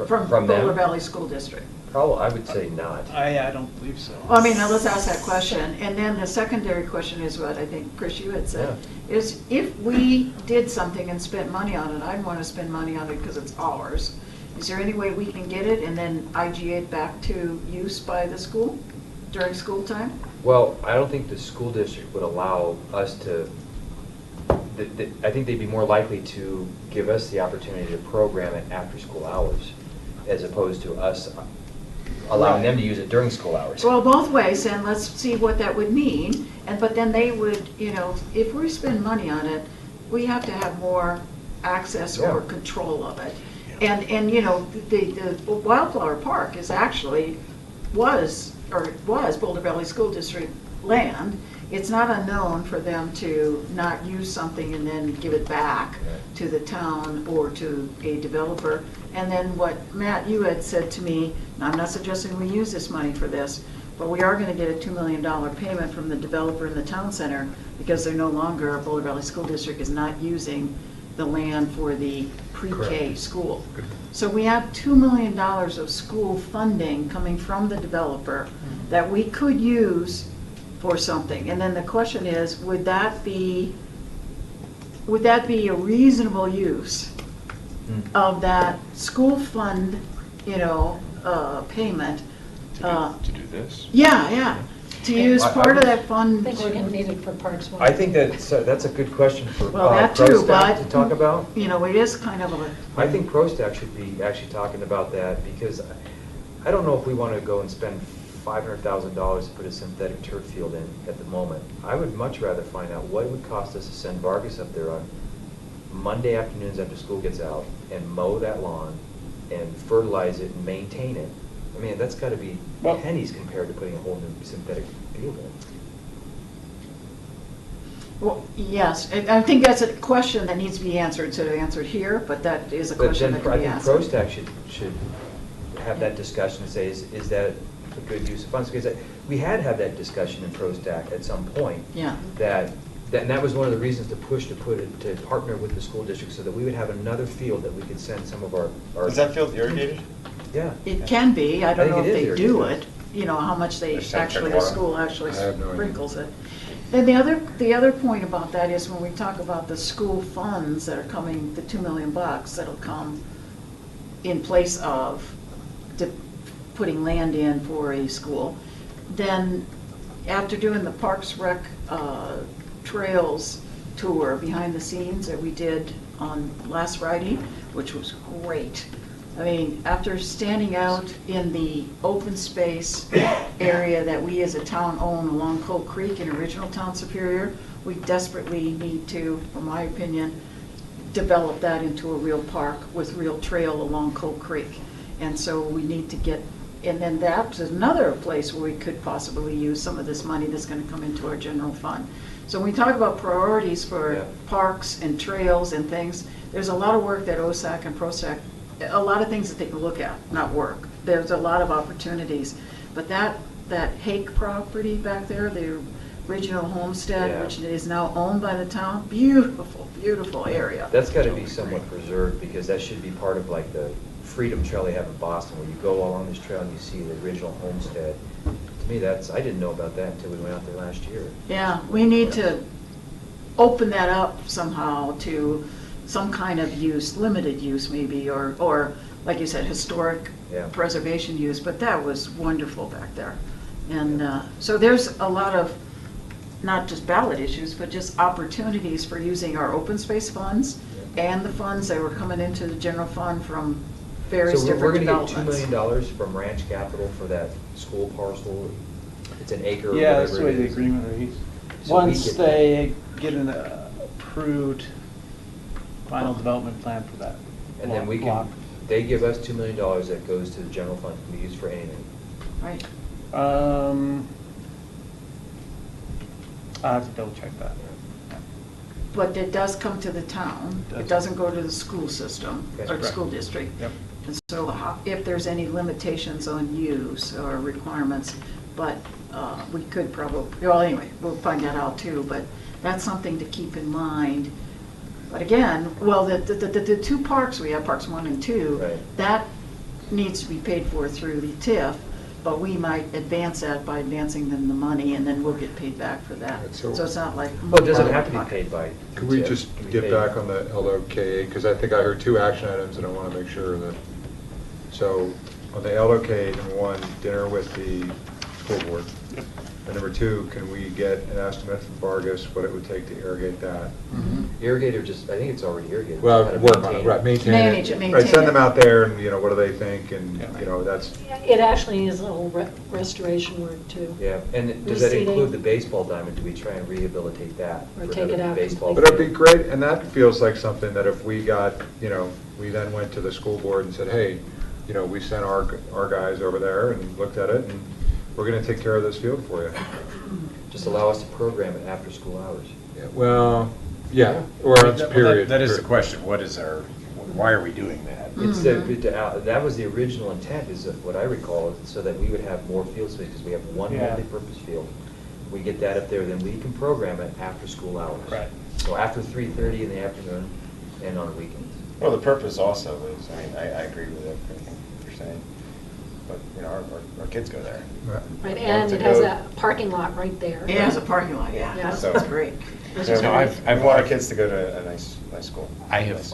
From them? Boulder Valley School District? Probably, I would say not. I don't believe so. Well, I mean, now let's ask that question. And then the secondary question is what I think, Chris, you had said, is if we did something and spent money on it, I'd want to spend money on it because it's ours. Is there any way we can get it and then IGA it back to use by the school during school time? Well, I don't think the school district would allow us to, I think they'd be more likely to give us the opportunity to program it after school hours. as opposed to us allowing them to use it during school hours. Well, both ways, and let's see what that would mean. But then they would, if we spend money on it, we have to have more access or Yeah. control of it. And the Wildflower Park was Boulder Valley School District land. It's not unknown for them to not use something and then give it back to the town or to a developer. And then what, Matt, you had said to me, and I'm not suggesting we use this money for this, but we are gonna get a $2 million payment from the developer in the town center because they're no longer, Boulder Valley School District is not using the land for the pre-K Correct. school. So we have $2 million of school funding coming from the developer that we could use for something. And then the question is, would that be a reasonable use of that school fund, payment? To do this? Yeah, to use I part of would- that I fund. think we're gonna need it for Parks One. I think that's a good question for Well, that too, ProStac but, to talk about. It is kind of a. I think ProStac should be actually talking about that, because I don't know if we want to go and spend $500,000 to put a synthetic turf field in at the moment. I would much rather find out what it would cost us to send Vargas up there on Monday afternoons after school gets out and mow that lawn and fertilize it and maintain it. I mean, that's got to be Well- pennies compared to putting a whole new synthetic field in. Well, yes, I think that's a question that needs to be answered, instead of answered here, but that is a But question then that I can be think answered. ProStac should have that discussion and say, is that a good use of funds? Because we had that discussion in ProStac at some point. Yeah. And that was one of the reasons to partner with the school district so that we would have another field that we could send some of our. Is that field irrigated? Yeah. It can be, I don't think know it if is they do irrigated. it, how much they There's some actually, check the water. school actually I have no idea. sprinkles it. Then the other point about that is when we talk about the school funds that are coming, the $2 million that'll come in place of putting land in for a school, then after doing the Parks Rec Trails tour behind the scenes that we did on last Friday, which was great. I mean, after standing out in the open space area that we as a town own along Cold Creek in original Town Superior, we desperately need to, in my opinion, develop that into a real park with real trail along Cold Creek. And so we need to get, and then that's another place where we could possibly use some of this money that's gonna come into our general fund. So when we talk about priorities for Yeah. parks and trails and things, there's a lot of work that OSAC and ProSAC, a lot of things that they can look at, not work. There's a lot of opportunities. But that Hake property back there, the original homestead, Yeah. which is now owned by the town, beautiful, beautiful area. That's got to be somewhat preserved, because that should be part of like the Freedom Trail they have in Boston, where you go along this trail and you see the original homestead. To me, I didn't know about that until we went out there last year. Yeah, we need to open that up somehow to some kind of use, limited use maybe, or like you said, historic Yeah. preservation use, but that was wonderful back there. And so there's a lot of, not just ballot issues, but just opportunities for using our open space funds and the funds that were coming into the general fund from various So we're different going to get $2 developments. million from Ranch Capital for that school parcel. It's an acre or Yeah, that's the whatever way it the is. agreement reads. So we Once get they get an approved final development plan for that And then we block. can, they give us $2 million that goes to the general fund, can be used for anything. Right. I'll have to double check that. But it does come to the town. It Does. doesn't go to the school system or the Correct. school district. Yep. And so if there's any limitations on use or requirements, but we could probably, well, anyway, we'll find that out too, but that's something to keep in mind. But again, well, the two parks, we have Parks 1 and 2, Right. that needs to be paid for through the TIF, but we might advance that by advancing them the money, and then we'll get paid back for that. Right, So so- it's not like. Well, it doesn't have to be paid by. Could we TIF. just It can be get paid- back on the LOKA, because I think I heard two action items and I want to make sure that, so on the LOKA, number one, dinner with the school board. And number two, can we get an estimate from Vargas what it would take to irrigate that? Irrigate or just, I think it's already irrigated. Well, How to work on maintain it, right, maintain Manage it, it. maintain Right, send it. them out there and, what do they think, and, that's, It actually needs a little restoration work too. Yeah, and does that Reseeding. include the baseball diamond? Do we try and rehabilitate that? Or for take it another out baseball but it'd be field? great, and that feels like something that if we got, we then went to the school board and said, hey, we sent our guys over there and looked at it, and we're gonna take care of this field for you. Just allow us to program it after school hours. Yeah, well, yeah, or Well, it's that- period. That is the question, why are we doing that? It's that was the original intent, is what I recall, so that we would have more field space, because we have one Yeah. multi-purpose field. We get that up there, then we can program it after school hours. Right. So after 3:30 in the afternoon and on weekends. Well, the purpose also is, I agree with everything you're saying, but, our kids go there. Right, Want and to it has go- a parking lot right there. It has a parking lot, yeah, Yeah. that's great. Which So is No, great. I want our kids to go to a nice school. It's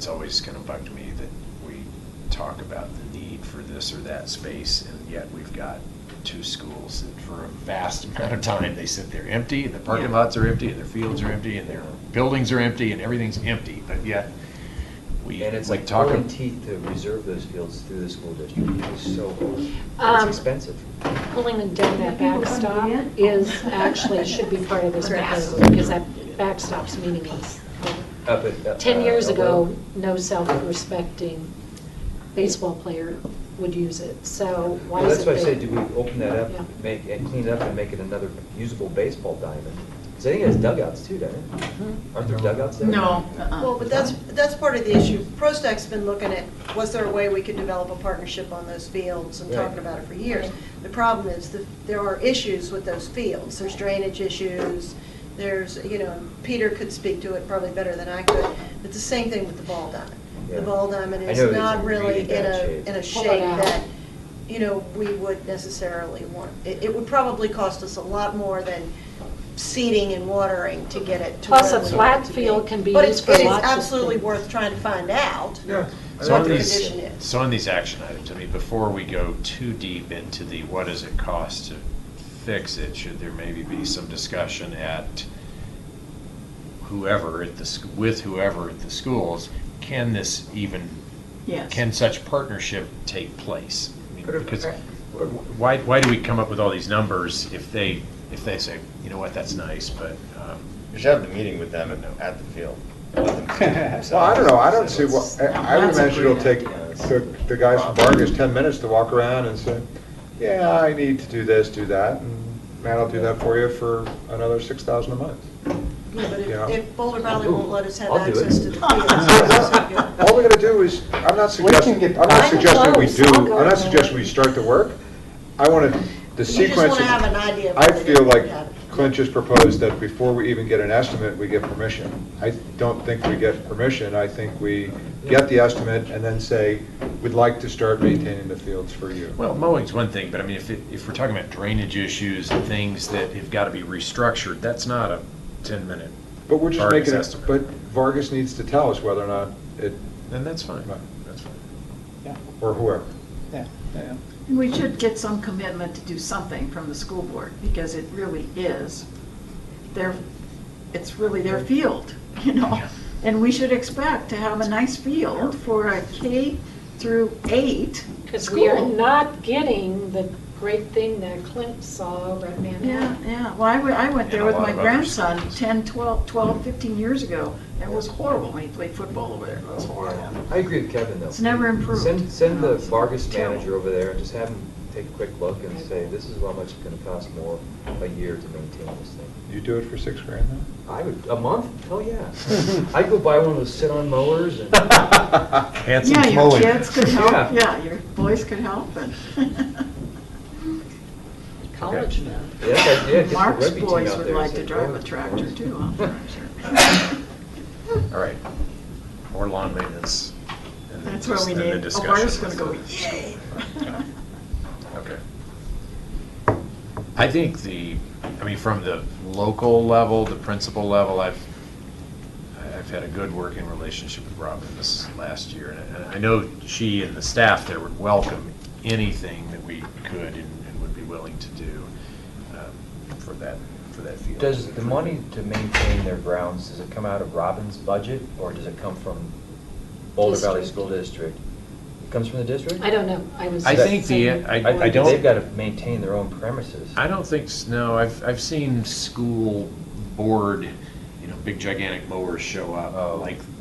always kind of bugged me that we talk about the need for this or that space, and yet we've got two schools that for a vast amount of time, they sit there empty, and the parking lots are empty, and their fields are empty, and their buildings are empty, and everything's empty, but yet And it's like talking. pulling teeth to reserve those fields through the school district. It's so, Um, it's expensive. Pulling them down that Yeah, people come to backstop the end. is actually, should be part of this proposal, because that backstop's meaningless. Up at, 10 years Elbow. ago, no self-respecting baseball player would use it, so why Well, is that's it why I say, there? do we open that up, Yeah. and clean it up and make it another usable baseball diamond? Because I think it has dugouts too, doesn't it? Mm-hmm. Aren't there dugouts there? No. Well, but that's part of the issue. ProStack's been looking at, was there a way we could develop a partnership on those fields, and Right. talking about it for years. The problem is that there are issues with those fields. There's drainage issues, there's, Peter could speak to it probably better than I could, but the same thing with the ball diamond. Yeah. The ball diamond I is know it's not in really really in bad a, shape. in a Pull it shape out. that, we would necessarily want. It would probably cost us a lot more than seeding and watering to get it to Plus, where a we flat want it to field can be But used it's- for It lots is of absolutely things. worth trying to find out Yeah. So what on the these, condition is. so on these action items, before we go too deep into the what does it cost to fix it, should there maybe be some discussion at whoever at with whoever at the schools, can this even, Yes. can such partnership take place? I mean, But if- because why do we come up with all these numbers if they say, you know what, that's nice, but, You should have the meeting with them at the field. Let them see it themselves. Well, I don't know, I don't see what, I would That's a imagine it'll great take the guys from Vargas 10 minutes to walk around and say, yeah, I need to do this, do that, and Matt, I'll do that for you for another $6,000 a month. Yeah, but Yeah. if Boulder Valley won't let us have I'll do it. access to the fields, that's not good. All we gotta do is, I'm not suggesting we close. do, I'll go I'm not with suggesting we start the work. I wanna, the You just sequence. want to have an idea of I what feel it like would have. Clint just proposed that before we even get an estimate, we get permission. I don't think we get permission, I think we get the estimate and then say, we'd like to start maintaining the fields for you. well, mowing's one thing, but I mean, if we're talking about drainage issues and things that have got to be restructured, that's not a 10-minute, But we're just Vargas making it, estimate. but Vargas needs to tell us whether or not it, then that's fine, Right. that's fine. Yeah, or whoever. yeah, yeah. And we should get some commitment to do something from the school board, because it really is it's really their field, And we should expect to have a nice field for a K through 8 Because we are school. not getting the great thing that Clint saw over at Yeah, Manhattan. yeah. Well, I went there And a with lot my of other grandson schools. 10, 12, 15 years ago. It was horrible when he played football over there. It was horrible. I agree with Kevin, though. It's never improved. Send the Vargas Terrible. manager over there and just have him take a quick look and say, this is how much it's gonna cost more a year to maintain this thing. You do it for $6,000 then? I would, a month? Hell yeah. I'd go buy one of those sit-on mowers and. Handsome Yeah, your mowing. kids could help, Yeah. yeah, your boys could help, and College now. Yeah, get the Mark's rugby team boys out would there and like say, to drive "Go." a tractor too, I'm sure. All right, more lawn maintenance. and then That's where just- we and the need, oh, discussion Bart's gonna with go, the yay. Okay. I think from the local level, the principal level, I've had a good working relationship with Robin this last year. And I know she and the staff there would welcome anything that we could and would be willing to do. for that field. Does the money to maintain their grounds, does it come out of Robin's budget, or does it come from Boulder Valley District. School District? It comes from the district? I don't know. I was. I think I don't. They've got to maintain their own premises. I don't think, no, I've seen school board, big gigantic mowers show up, Oh.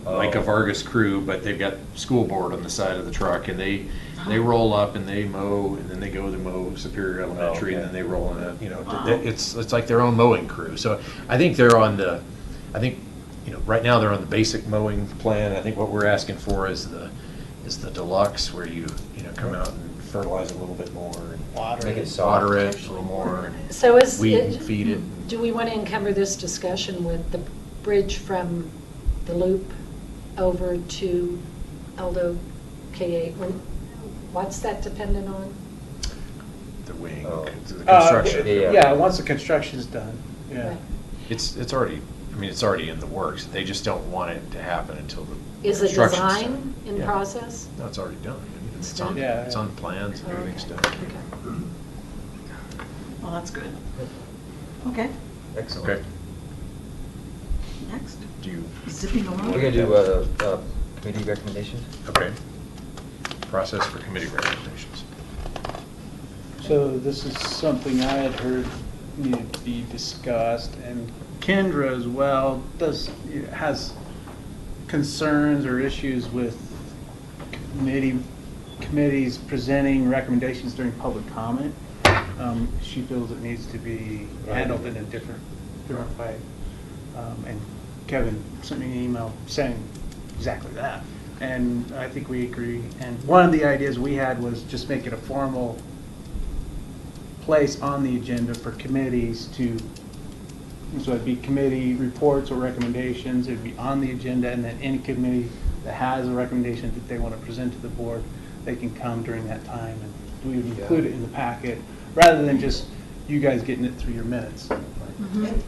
like a Vargas crew, but they've got school board on the side of the truck, and they roll up and they mow, and then they go to mow Superior Elementary, and then they roll in it's like their own mowing crew. So I think they're on the, right now they're on the basic mowing plan. I think what we're asking for is the deluxe, where you come out and fertilize a little bit more, and Make it soft. water it a little more, and So is, weed and feed it. do we want to encumber this discussion with the bridge from the loop over to Eldo K8? What's that dependent on? The wing, Oh. the construction. Yeah. Yeah, once the construction's done, yeah. Right. It's already, it's already in the works. They just don't want it to happen until the Is the construction's design done. in Yeah. process? No, it's already done. It's It's on, done? Yeah, it's yeah. on plans and Oh, everything's okay. done. Okay. Well, that's good. Okay, Excellent. Okay, next. do you, Zipping along. We're going to do committee recommendations? okay. Process for committee recommendations. So this is something I had heard needed to be discussed, and Kendra as well has concerns or issues with committees presenting recommendations during public comment. She feels it needs to be handled in a different way. And Kevin sent me an email saying exactly that. And I think we agree. And one of the ideas we had was just make it a formal place on the agenda for committees to, so it'd be committee reports or recommendations, it'd be on the agenda, and then any committee that has a recommendation that they want to present to the board, they can come during that time, and we would include it in the packet, rather than just you guys getting it through your minutes.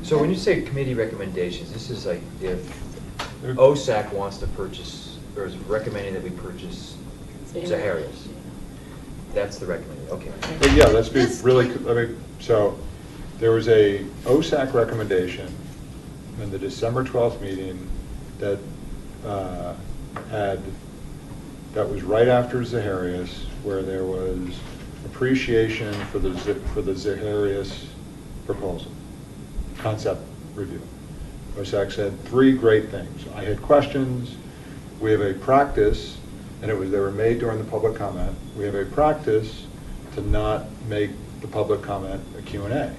So when you say committee recommendations, this is like if OSAC wants to purchase, or is recommending that we purchase Zaharias. That's the recommendation, okay. But yeah, let's be really, so there was a OSAC recommendation in the December 12th meeting that that was right after Zaharias, where there was appreciation for the Zaharias proposal, concept review. OSAC said 3 great things. I had questions. We have a practice, and they were made during the public comment. We have a practice to not make the public comment a Q&A.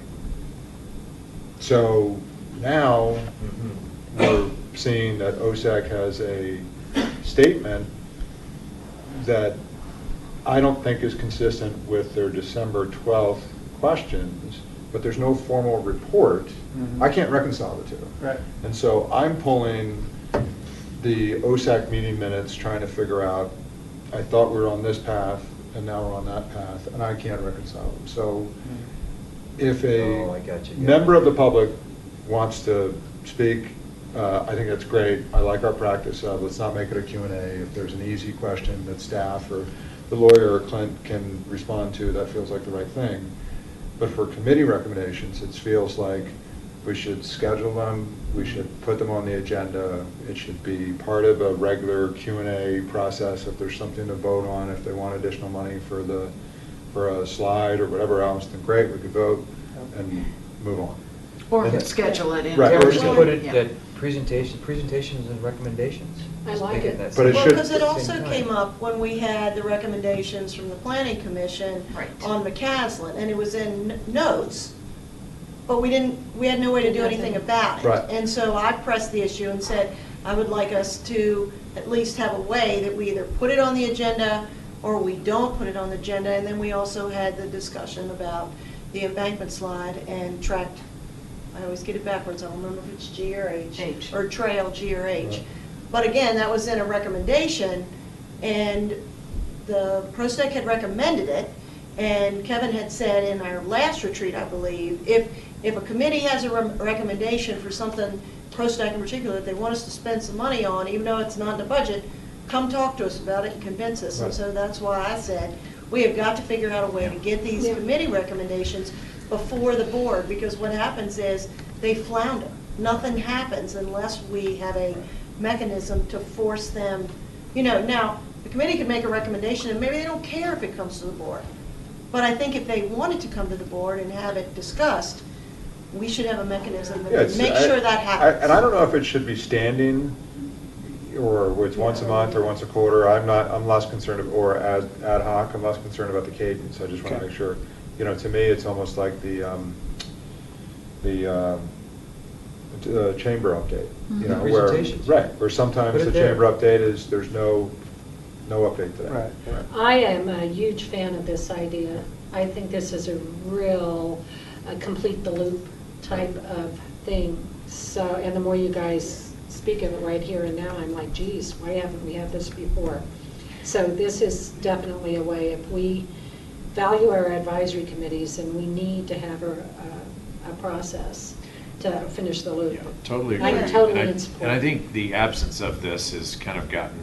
So now we're seeing that OSAC has a statement that I don't think is consistent with their December 12th questions, but there's no formal report. I can't reconcile the two. Right. And so I'm pulling the OSAC meeting minutes, trying to figure out, I thought we were on this path, and now we're on that path, and I can't reconcile them. So if Oh, I a got you. member of the public wants to speak, I think that's great. I like our practice of, let's not make it a Q&A. If there's an easy question that staff or the lawyer or Clint can respond to, that feels like the right thing. But for committee recommendations, it feels like we should schedule them, we should put them on the agenda, it should be part of a regular Q&A process if there's something to vote on, if they want additional money for a slide or whatever else, then great, we could vote and move on. Or And- schedule it in. Right. Yeah, Or we should put it Yeah. that presentations and recommendations. I Just like make it. in that But it same- Well, should- because it at the also same time. came up when we had the recommendations from the planning commission Right. on McCaslin, and it was in notes, but we had no way to do anything about it. Right. And so I pressed the issue and said, I would like us to at least have a way that we either put it on the agenda or we don't put it on the agenda. And then we also had the discussion about the embankment slide and tract, I always get it backwards, I don't remember if it's G or H. H. Or trail, G or H. Right. But again, that was in a recommendation, and the ProSec had recommended it, and Kevin had said in our last retreat, I believe, if a committee has a recommendation for something, ProSec in particular, that they want us to spend some money on, even though it's not in the budget, come talk to us about it and convince us. And Right. so that's why I said, we have got to figure out a way to get these Yeah. committee recommendations before the board, because what happens is they flounder. Nothing happens unless we have a mechanism to force them, now, the committee can make a recommendation and maybe they don't care if it comes to the board. But I think if they wanted to come to the board and have it discussed, we should have a mechanism that would make sure that happens. And I don't know if it should be standing, or it's once a month or once a quarter. I'm less concerned, or ad hoc, I'm less concerned about the cadence. I just want to make sure, to me, it's almost like the chamber update, where, Presentations. right, where sometimes Put it the there. chamber update is, there's no update to that. Right. I am a huge fan of this idea. I think this is a real complete the loop type of thing. So, and the more you guys speak of it right here and now, I'm like, geez, why haven't we had this before? So this is definitely a way, if we value our advisory committees, and we need to have a process to finish the loop. Yeah, totally agree. I'm totally And in support. And I think the absence of this has kind of gotten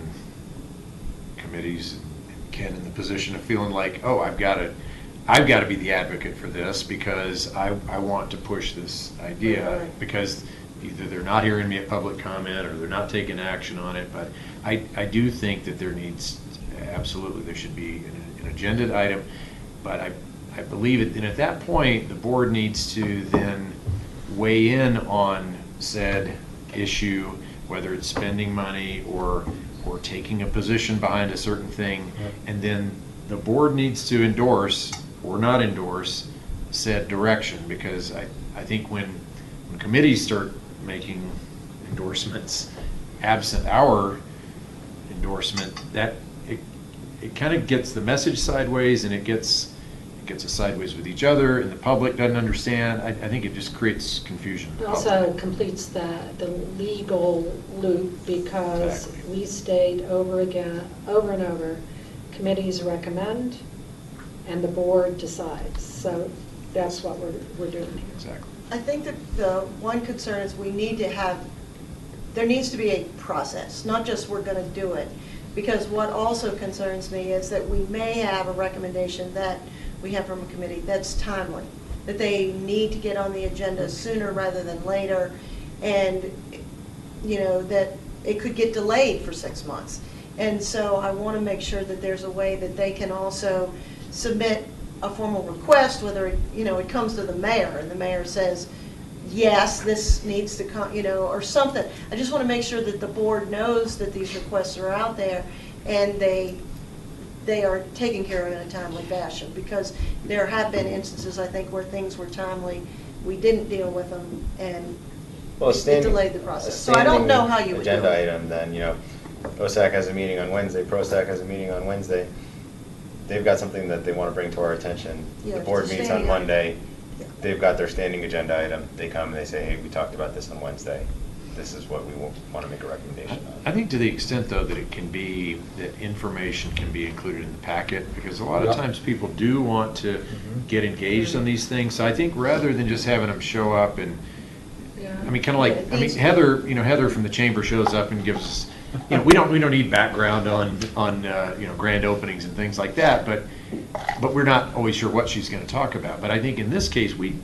committees and Ken in the position of feeling like, oh, I've got to be the advocate for this because I want to push this idea, Right. because either they're not hearing me at public comment or they're not taking action on it. But I do think that there should be an agended item, but I believe it, and at that point, the board needs to then weigh in on said issue, whether it's spending money or taking a position behind a certain thing, and then the board needs to endorse or not endorse said direction, because I think when committees start making endorsements absent our endorsement, that it kind of gets the message sideways, and it gets us sideways with each other, and the public doesn't understand. I think it just creates confusion. in It the also public. completes the legal loop, because Exactly. we state over and over, committees recommend and the board decides. So that's what we're doing here. Exactly. I think that the one concern is there needs to be a process, not just we're going to do it. Because what also concerns me is that we may have a recommendation that we have from a committee that's timely, that they need to get on the agenda sooner rather than later, and, that it could get delayed for 6 months. And so I want to make sure that there's a way that they can also submit a formal request, whether it comes to the mayor, and the mayor says, yes, this needs to come, or something. I just want to make sure that the board knows that these requests are out there, and they are taken care of in a timely fashion, because there have been instances, I think, where things were timely, we didn't deal with them, and Well, it delayed the process. So I don't know how you would do it. Agenda item, then, OSAC has a meeting on Wednesday, PROSAC has a meeting on Wednesday. They've got something that they want to bring to our attention. Yeah, The board it's a meets on standing item. Monday. Yeah. They've got their standing agenda item. They come and they say, hey, we talked about this on Wednesday. This is what we want to make a recommendation on. I think to the extent, though, that that information can be included in the packet, because a lot of Yep. times people do want to get engaged on these things. So I think rather than just having them show up and, I mean, kind of like, Heather from the chamber shows up and gives us, we don't need background on grand openings and things like that, but we're not always sure what she's going to talk about. But I think in this case, we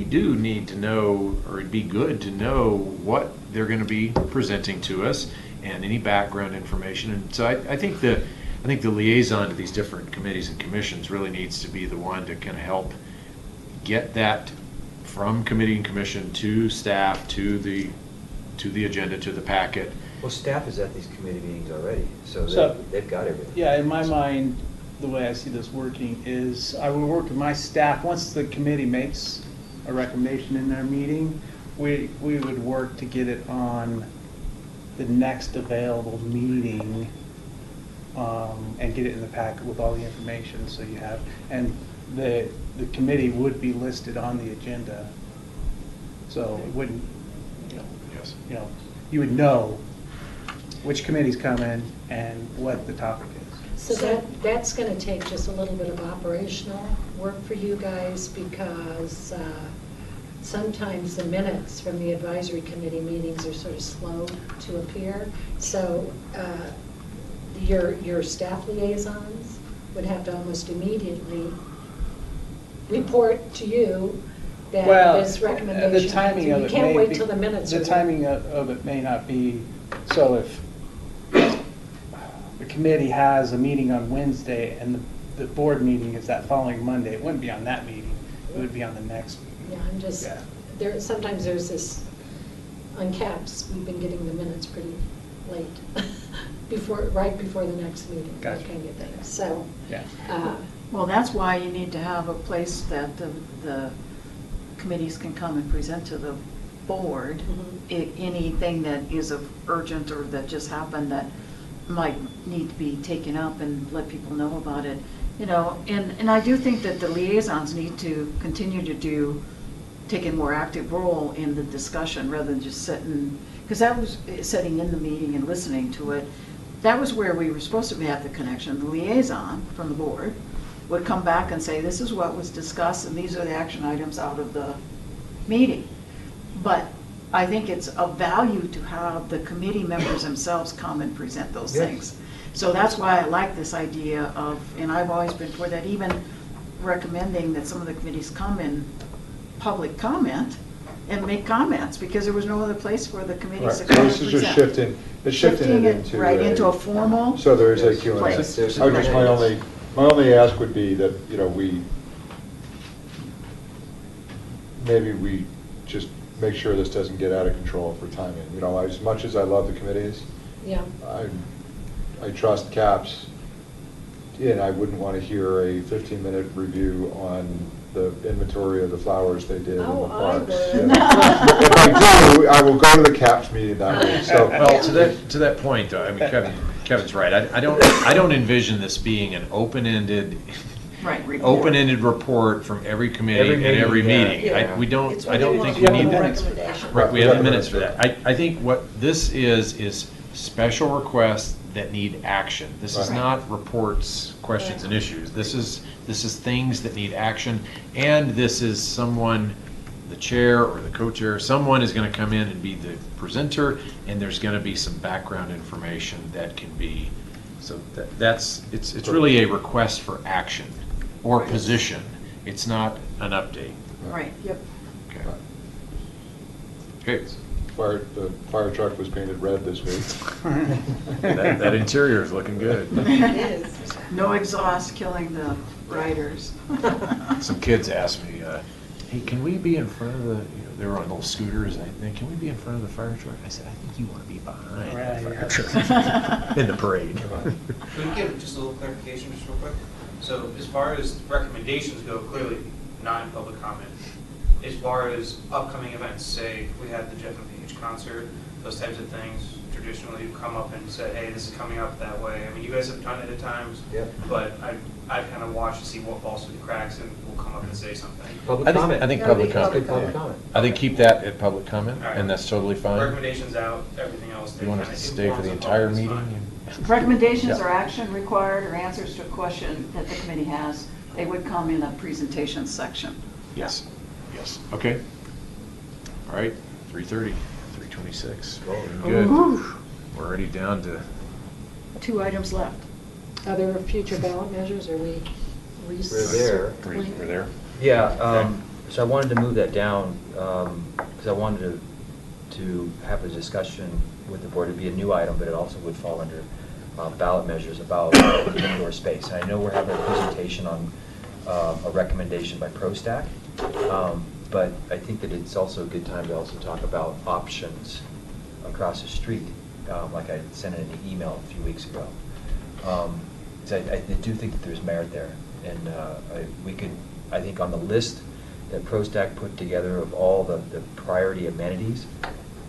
do need to know, or it'd be good to know what they're going to be presenting to us and any background information. And so I think the liaison to these different committees and commissions really needs to be the one to kind of help get that from committee and commission to staff, to the agenda, to the packet. Well, staff is at these committee meetings already, so So- they've got everything. Yeah, in my mind, the way I see this working is I will work with my staff. Once the committee makes a recommendation in their meeting, we would work to get it on the next available meeting, and get it in the packet with all the information, so you have, and the committee would be listed on the agenda. So it wouldn't, Yes. you would know which committee's coming and what the topic is. So that's going to take just a little bit of operational work for you guys, because sometimes the minutes from the advisory committee meetings are sort of slow to appear. So your staff liaisons would have to almost immediately report to you that Well, this recommendation. the timing of it You can't may wait be- till the minutes are The there. timing of it may not be, so if the committee has a meeting on Wednesday and the board meeting is that following Monday, it wouldn't be on that meeting, it would be on the next meeting. Yeah, I'm just, Yeah. sometimes there's this, on caps, we've been getting the minutes pretty late, right before the next meeting, that Gotcha. kind of thing. So, Yeah. Well, that's why you need to have a place that the committees can come and present to the board anything that is of urgent or that just happened that might need to be taken up and let people know about it. You know, and I do think that the liaisons need to continue to take a more active role in the discussion rather than just sitting, because that was sitting in the meeting and listening to it. That was where we were supposed to have the connection. The liaison from the board would come back and say, this is what was discussed and these are the action items out of the meeting. But I think it's of value to have the committee members themselves come and present those Yes. things. So that's why I like this idea of, and I've always been for that, even recommending that some of the committees come in public comment and make comments, because there was no other place for the Right, committees so to come and this is just present. shifting it into. Right, into a formal. So there is a Q&A. place. There's I would just, my only ask would be that, you know, maybe we just make sure this doesn't get out of control for timing. You know, as much as I love the committees, yeah. I trust CAPS, and I wouldn't want to hear a 15-minute review on the inventory of the flowers they did in the Oh, I parks. would. Yeah. If I do, I will go to the CAPS meeting that week, so. Well, to that point, though, I mean, Kevin's right. I don't envision this being an open-ended report from every committee Every and every meeting, meeting. yeah. I don't think we need minutes. Right, we have the minutes for that. I think what this is special requests that need action. This is Right. not reports, questions, and issues. This is things that need action, and this is someone, the chair or the co-chair, someone is going to come in and be the presenter, and there's going to be some background information that can be, so it's really a request for action or position. It's not an update. Right. Yep. Okay. Okay. The fire truck was painted red this week. That interior is looking good. It is. No exhaust killing the riders. Some kids asked me, hey, can we be in front of they were on little scooters, and I think, can we be in front of the fire truck? I said, I think you want to be behind the Right, fire yeah. truck in the parade. Can we give just a little clarification, just real quick? So as far as recommendations go, clearly not in public comment. As far as upcoming events, say we had the Jeff and Paige concert, those types of things, traditionally you come up and say, hey, this is coming up that way. I mean, you guys have done it at times, Yep. but I've kind of watched to see what falls through the cracks and we'll come up and say something. Public comment. I think That'll public be comment. Public yeah. comment. I think keep that at public comment, All right. and that's totally fine. Recommendations out, everything else. You want us to stay for the entire meeting? Recommendations Yeah. or action required or answers to a question that the committee has, they would come in a presentation section. Yes, yes, okay. All right, 3:30, 3:26. Rolling good. We're already down to, 2 items left. Are there future ballot measures, are we? We're there. we're there. Yeah, so I wanted to move that down, because I wanted to have a discussion with the board. It'd be a new item, but it also would fall under ballot measures about indoor space. And I know we're having a presentation on a recommendation by ProStack, but I think that it's also a good time to also talk about options across the street, like I sent in an email a few weeks ago. 'Cause I do think that there's merit there, and I think on the list that ProStack put together of all the priority amenities,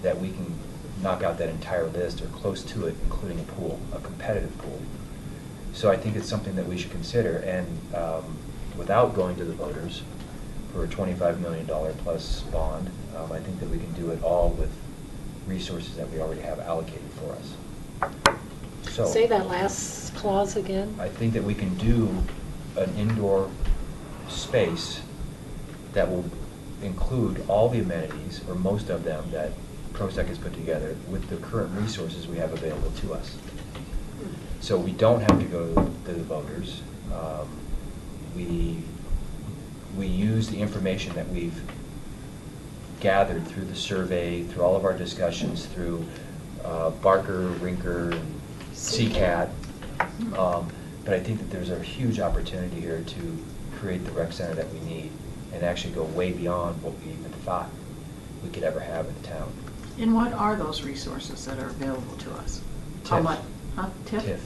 that we can knock out that entire list or close to it, including a pool, a competitive pool. So I think it's something that we should consider, and without going to the voters for a $25 million plus bond, I think that we can do it all with resources that we already have allocated for us. So Say that last clause again? I think that we can do an indoor space that will include all the amenities, or most of them, that ProStack has put together with the current resources we have available to us. So we don't have to go to the voters. We use the information that we've gathered through the survey, through all of our discussions, through Barker, Rinker, and CCAT. But I think that there's a huge opportunity here to create the rec center that we need and actually go way beyond what we even thought we could ever have in the town. And what are those resources that are available to us? How TIF. much? Huh? TIF? TIF.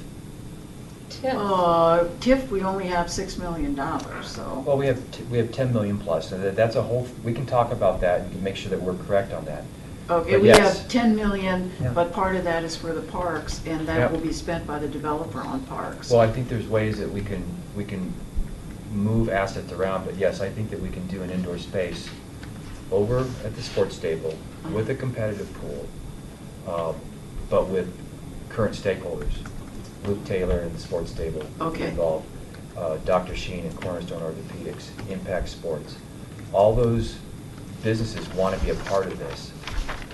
TIF, we only have $6 million, so. Well, we have 10 million plus, so that's a whole, we can talk about that and make sure that we're correct on that. Okay, But we yes. have 10 million, Yeah. but part of that is for the parks, and that Yep. will be spent by the developer on parks. Well, I think there's ways that we can move assets around, but yes, I think that we can do an indoor space over at the sports stable with a competitive pool, but with current stakeholders. Luke Taylor and the sports stable will be Okay. involved, Dr. Sheen and Cornerstone Orthopedics, Impact Sports. All those businesses want to be a part of this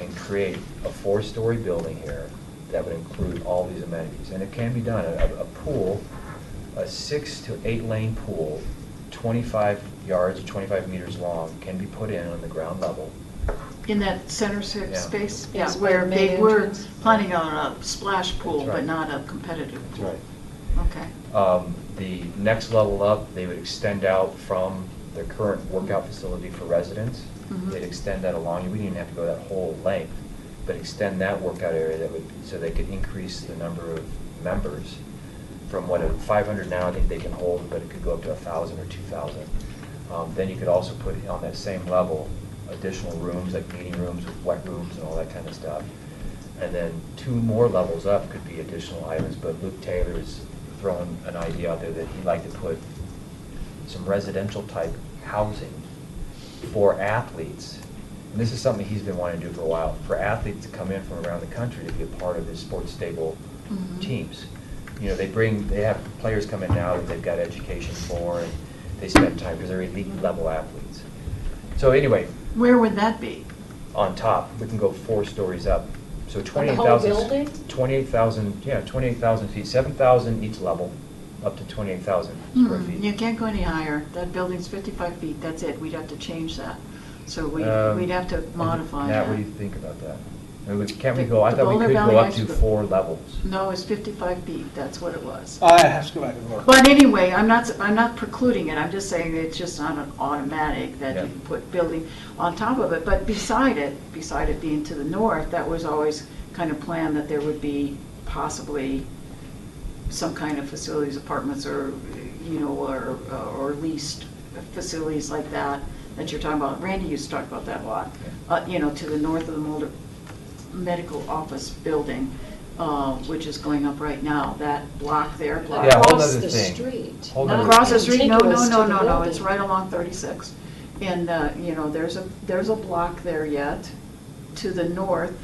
and create a 4-story building here that would include all these amenities. And it can be done. A pool, a 6 to 8 lane pool, 25 yards, 25 meters long, can be put in on the ground level. In that center Yeah. space? Yes, Yeah, by where the main they were entrance. planning on a splash pool, That's right. but not a competitive That's pool. right. Okay. The next level up, they would extend out from their current workout facility for residents. Mhm. They'd extend that along, we didn't even have to go that whole length, but extend that workout area that would, so they could increase the number of members from what, 500 now, I think they can hold, but it could go up to 1,000 or 2,000. Then you could also put on that same level additional rooms, like meeting rooms with wet rooms and all that kind of stuff. And then 2 more levels up could be additional items, but Luke Taylor's thrown an idea out there that he'd like to put some residential type housing for athletes. And this is something he's been wanting to do for a while, for athletes to come in from around the country to be a part of his sports stable Mhm. teams. You know, they have players come in now that they've got education for, and they spend time, because they're elite level athletes. So anyway, Where would that be? on top, we can go 4 stories up. So On the 28,000. whole building? 28,000 feet, 7,000 each level, up to 28,000 square feet. You can't go any higher. That building's 55 feet, that's it. We'd have to change that. So we'd have to modify Matt, what do that. you think about that? I mean, can't we go, I The thought we Boulder could Valley go up High to School- 4 levels. No, it's 55 feet, that's what it was. I have to go back and look. But anyway, I'm not precluding it, I'm just saying it's just not an automatic that Yeah. you can put building on top of it. But beside it being to the north, that was always kind of planned that there would be possibly some kind of facilities, apartments, or, you know, or leased facilities like that you're talking about. Randy used to talk about that a lot. You know, to the north of the Mulder Medical Office Building, which is going up right now, that block there, block. Yeah, whole Across nother the thing. street. Whole not nother Across the street, no, contiguous to the no, it's building. right along 36. And, you know, there's a block there yet to the north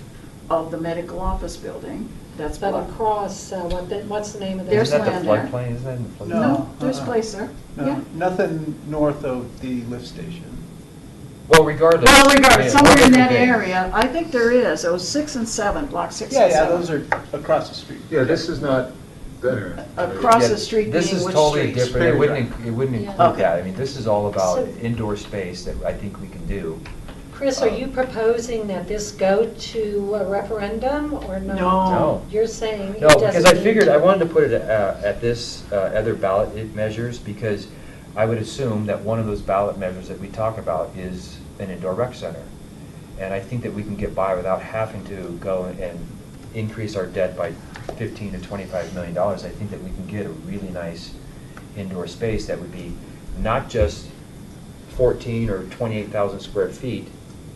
of the medical office building. That's But blocked. across, what's the name of that? There's Isn't that land the there. floodplain? Isn't that in the floodplain? No, there's uh-uh. place there, yeah. No, nothing north of the lift station. Well, regardless. Well, I mean, regardless, somewhere one in other that thing. area, I think there is. It was 6 and 7, block 6 Yeah, and 7. yeah, those are across the street. Yeah, this is not there. Across Yeah, the street This being is which totally streets? different, it wouldn't Yeah. include Okay. that. I mean, this is all about So- indoor space that I think we can do. Chris, are you proposing that this go to a referendum or not? No. You're saying it No, doesn't because I need figured to. I wanted to put it at this other ballot measures, because I would assume that one of those ballot measures that we talk about is an indoor rec center. And I think that we can get by without having to go and increase our debt by $15 to $25 million. I think that we can get a really nice indoor space that would be not just 14 or 28,000 square feet.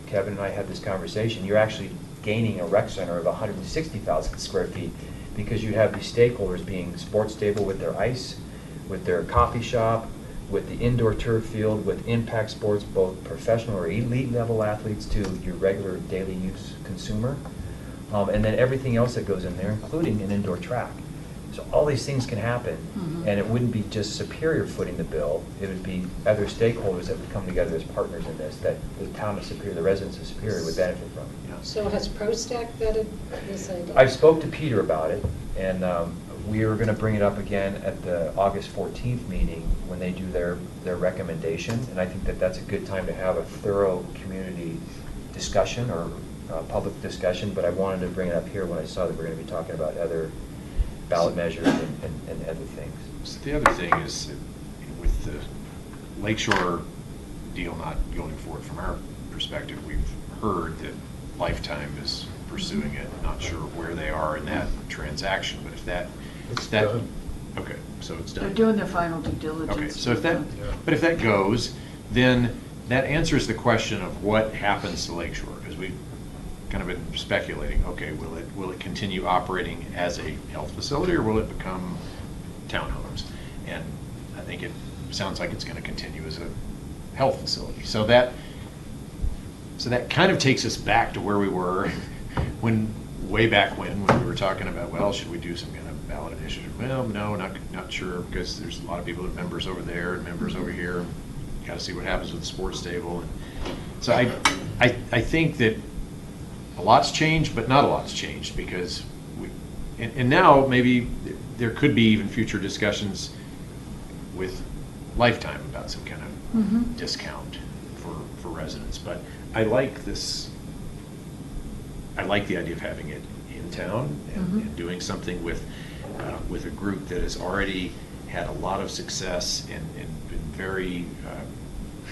Kevin and I had this conversation. You're actually gaining a rec center of 160,000 square feet, because you have these stakeholders being sports stable with their ice, with their coffee shop, with the indoor turf field, with impact sports, both professional or elite level athletes to your regular daily use consumer. And then everything else that goes in there, including an indoor track. So all these things can happen, and it wouldn't be just Superior footing the bill, it would be other stakeholders that would come together as partners in this, that the town of Superior, the residents of Superior would benefit from. So has ProStack vetted this idea? I spoke to Peter about it, and we are going to bring it up again at the August 14th meeting when they do their recommendation, and I think that that's a good time to have a thorough community discussion or public discussion, but I wanted to bring it up here when I saw that we're going to be talking about other ballot measures and other things. So the other thing is, with the Lakeshore deal not going forward, from our perspective, we've heard that Lifetime is pursuing it. Not sure where they are in that transaction, but if that... It's that done. Okay, so it's done. They're doing their final due diligence. Okay, so if that, but if that goes, then that answers the question of what happens to Lakeshore, because we've kind of been speculating, okay, will it continue operating as a health facility, or will it become townhomes? And I think it sounds like it's going to continue as a health facility. So that kind of takes us back to where we were way back when we were talking about, well, should we do some kind of ballot initiative? Well, no, not sure, because there's a lot of people that are members over there and members over here. Got to see what happens with the sports stable. And so I think that a lot's changed, but not a lot's changed, because and now maybe there could be even future discussions with Lifetime about some kind of discount for residents. But I like this. I like the idea of having it in town and doing something with a group that has already had a lot of success and been very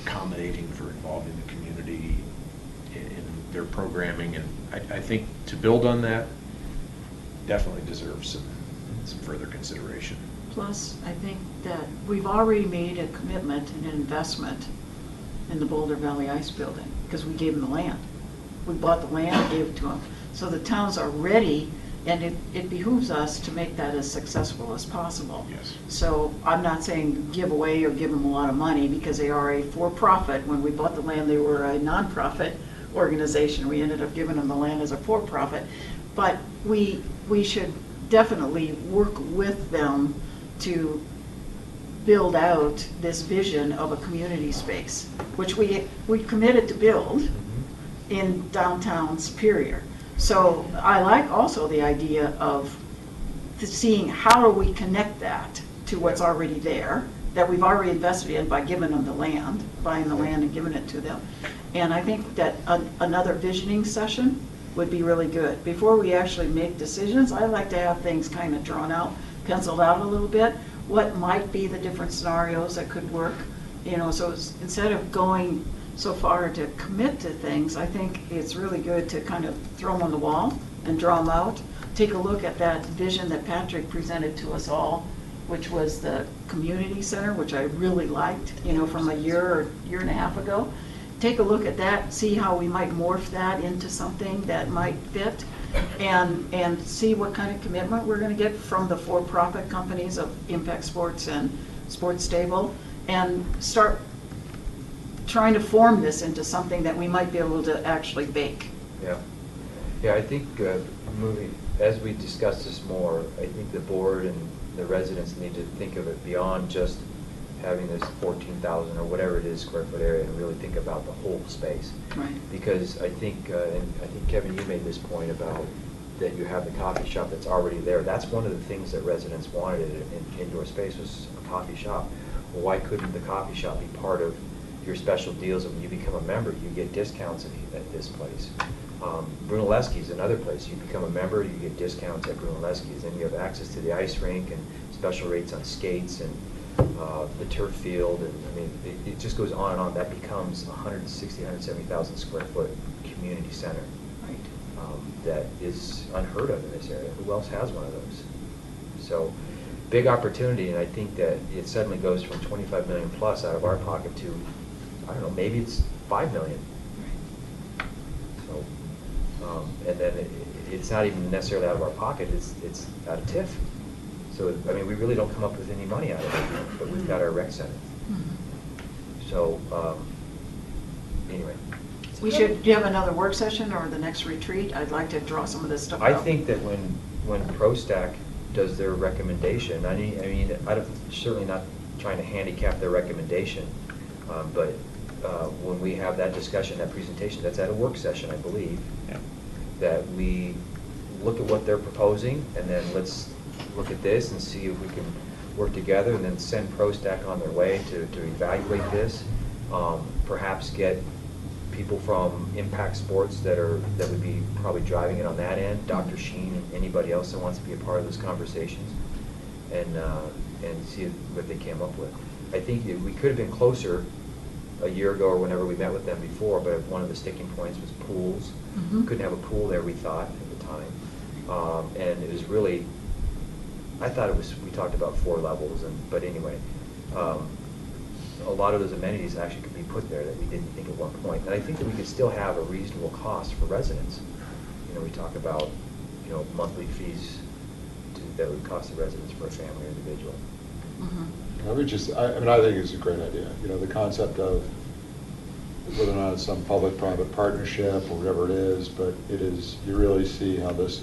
accommodating for involving the community in their programming. And I think to build on that definitely deserves some further consideration. Plus, I think that we've already made a commitment and an investment in the Boulder Valley Ice Building, because we gave them the land. We bought the land and gave it to them. So the towns are ready, and it behooves us to make that as successful as possible. Yes. So I'm not saying give away or give them a lot of money, because they are a for-profit. When we bought the land, they were a non-profit organization. We ended up giving them the land as a for-profit. But we should definitely work with them to build out this vision of a community space, which we committed to build in downtown Superior. So I like also the idea of seeing how do we connect that to what's already there, that we've already invested in by giving them the land, buying the land and giving it to them. And I think that another visioning session would be really good. Before we actually make decisions, I like to have things kind of drawn out, penciled out a little bit, what might be the different scenarios that could work. You know, so instead of going so far to commit to things, I think it's really good to kind of throw them on the wall and draw them out. Take a look at that vision that Patrick presented to us all, which was the community center, which I really liked, you know, from a year or year and a half ago. Take a look at that, see how we might morph that into something that might fit, and see what kind of commitment we're going to get from the for-profit companies of Impact Sports and Sports Stable, and start trying to form this into something that we might be able to actually bake. Yeah, I think as we discuss this more, I think the board and the residents need to think of it beyond just having this 14,000 or whatever it is square foot area, and really think about the whole space. Right. Because I think, and I think Kevin, you made this point about that you have the coffee shop that's already there. That's one of the things that residents wanted in indoor space, was a coffee shop. Well, why couldn't the coffee shop be part of your special deals? When you become a member, you get discounts at this place. Brunelleschi's another place. You become a member, you get discounts at Brunelleschi's, and you have access to the ice rink and special rates on skates and the turf field, and I mean, it just goes on and on. That becomes 160,000, 170,000 square foot community center. Right. That is unheard of in this area. Who else has one of those? So, big opportunity, and I think that it suddenly goes from 25 million plus out of our pocket to, I don't know, maybe it's 5 million. So, and then it's not even necessarily out of our pocket, it's out of TIF. So, I mean, we really don't come up with any money out of it, but we've got our rec center. So, anyway. Do you have another work session or the next retreat? I'd like to draw some of this stuff out. I think that when ProStack does their recommendation, I mean, I'm certainly not trying to handicap their recommendation, but when we have that discussion, that presentation, that's at a work session, I believe, that we look at what they're proposing, and then let's look at this and see if we can work together, and then send ProStack on their way to evaluate this, perhaps get people from Impact Sports that would be probably driving it on that end, Dr. Sheen, and anybody else that wants to be a part of those conversations, and see what they came up with. I think we could have been closer a year ago or whenever we met with them before, but one of the sticking points was pools. Couldn't have a pool there, we thought, at the time. And it was really, I thought it was, we talked about 4 levels, but anyway, a lot of those amenities actually could be put there that we didn't think at one point. And I think that we could still have a reasonable cost for residents. You know, we talk about, you know, monthly fees that would cost the residents for a family or individual. I would just, I mean, I think it's a great idea. You know, the concept of whether or not it's some public-private partnership or whatever it is, but it is, you really see how this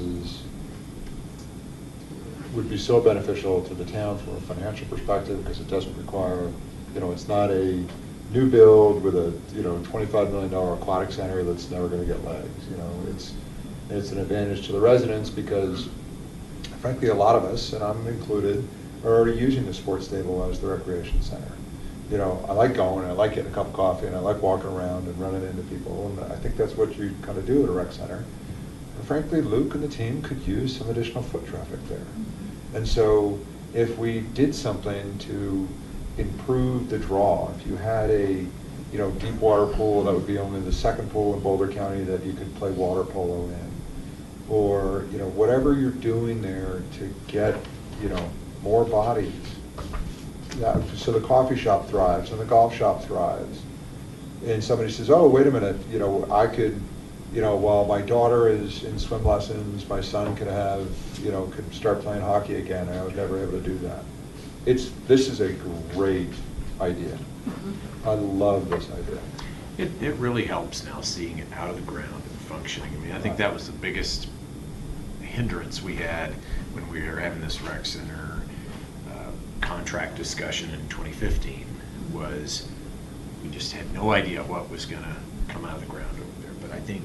would be so beneficial to the town from a financial perspective, because it doesn't require, you know, it's not a new build with a, you know, $25 million aquatic center that's never going to get legs. You know, it's an advantage to the residents because, frankly, a lot of us, and I'm included, are already using the sports stable as the recreation center. You know, I like going, I like getting a cup of coffee, and I like walking around and running into people, and I think that's what you kind of do at a rec center. And frankly, Luke and the team could use some additional foot traffic there. And so if we did something to improve the draw, if you had a, you know, deep water pool that would be only the 2nd pool in Boulder County that you could play water polo in, or, you know, whatever you're doing there to get, you know, more bodies. Yeah, so the coffee shop thrives and the golf shop thrives. And somebody says, oh, wait a minute, you know, I could, you know, while my daughter is in swim lessons, my son could have, you know, could start playing hockey again, and I was never able to do that. This is a great idea. I love this idea. It really helps now seeing it out of the ground and functioning. I mean, I think that was the biggest hindrance we had when we were having this rec center contract discussion in 2015, was we just had no idea what was going to come out of the ground over there. But I think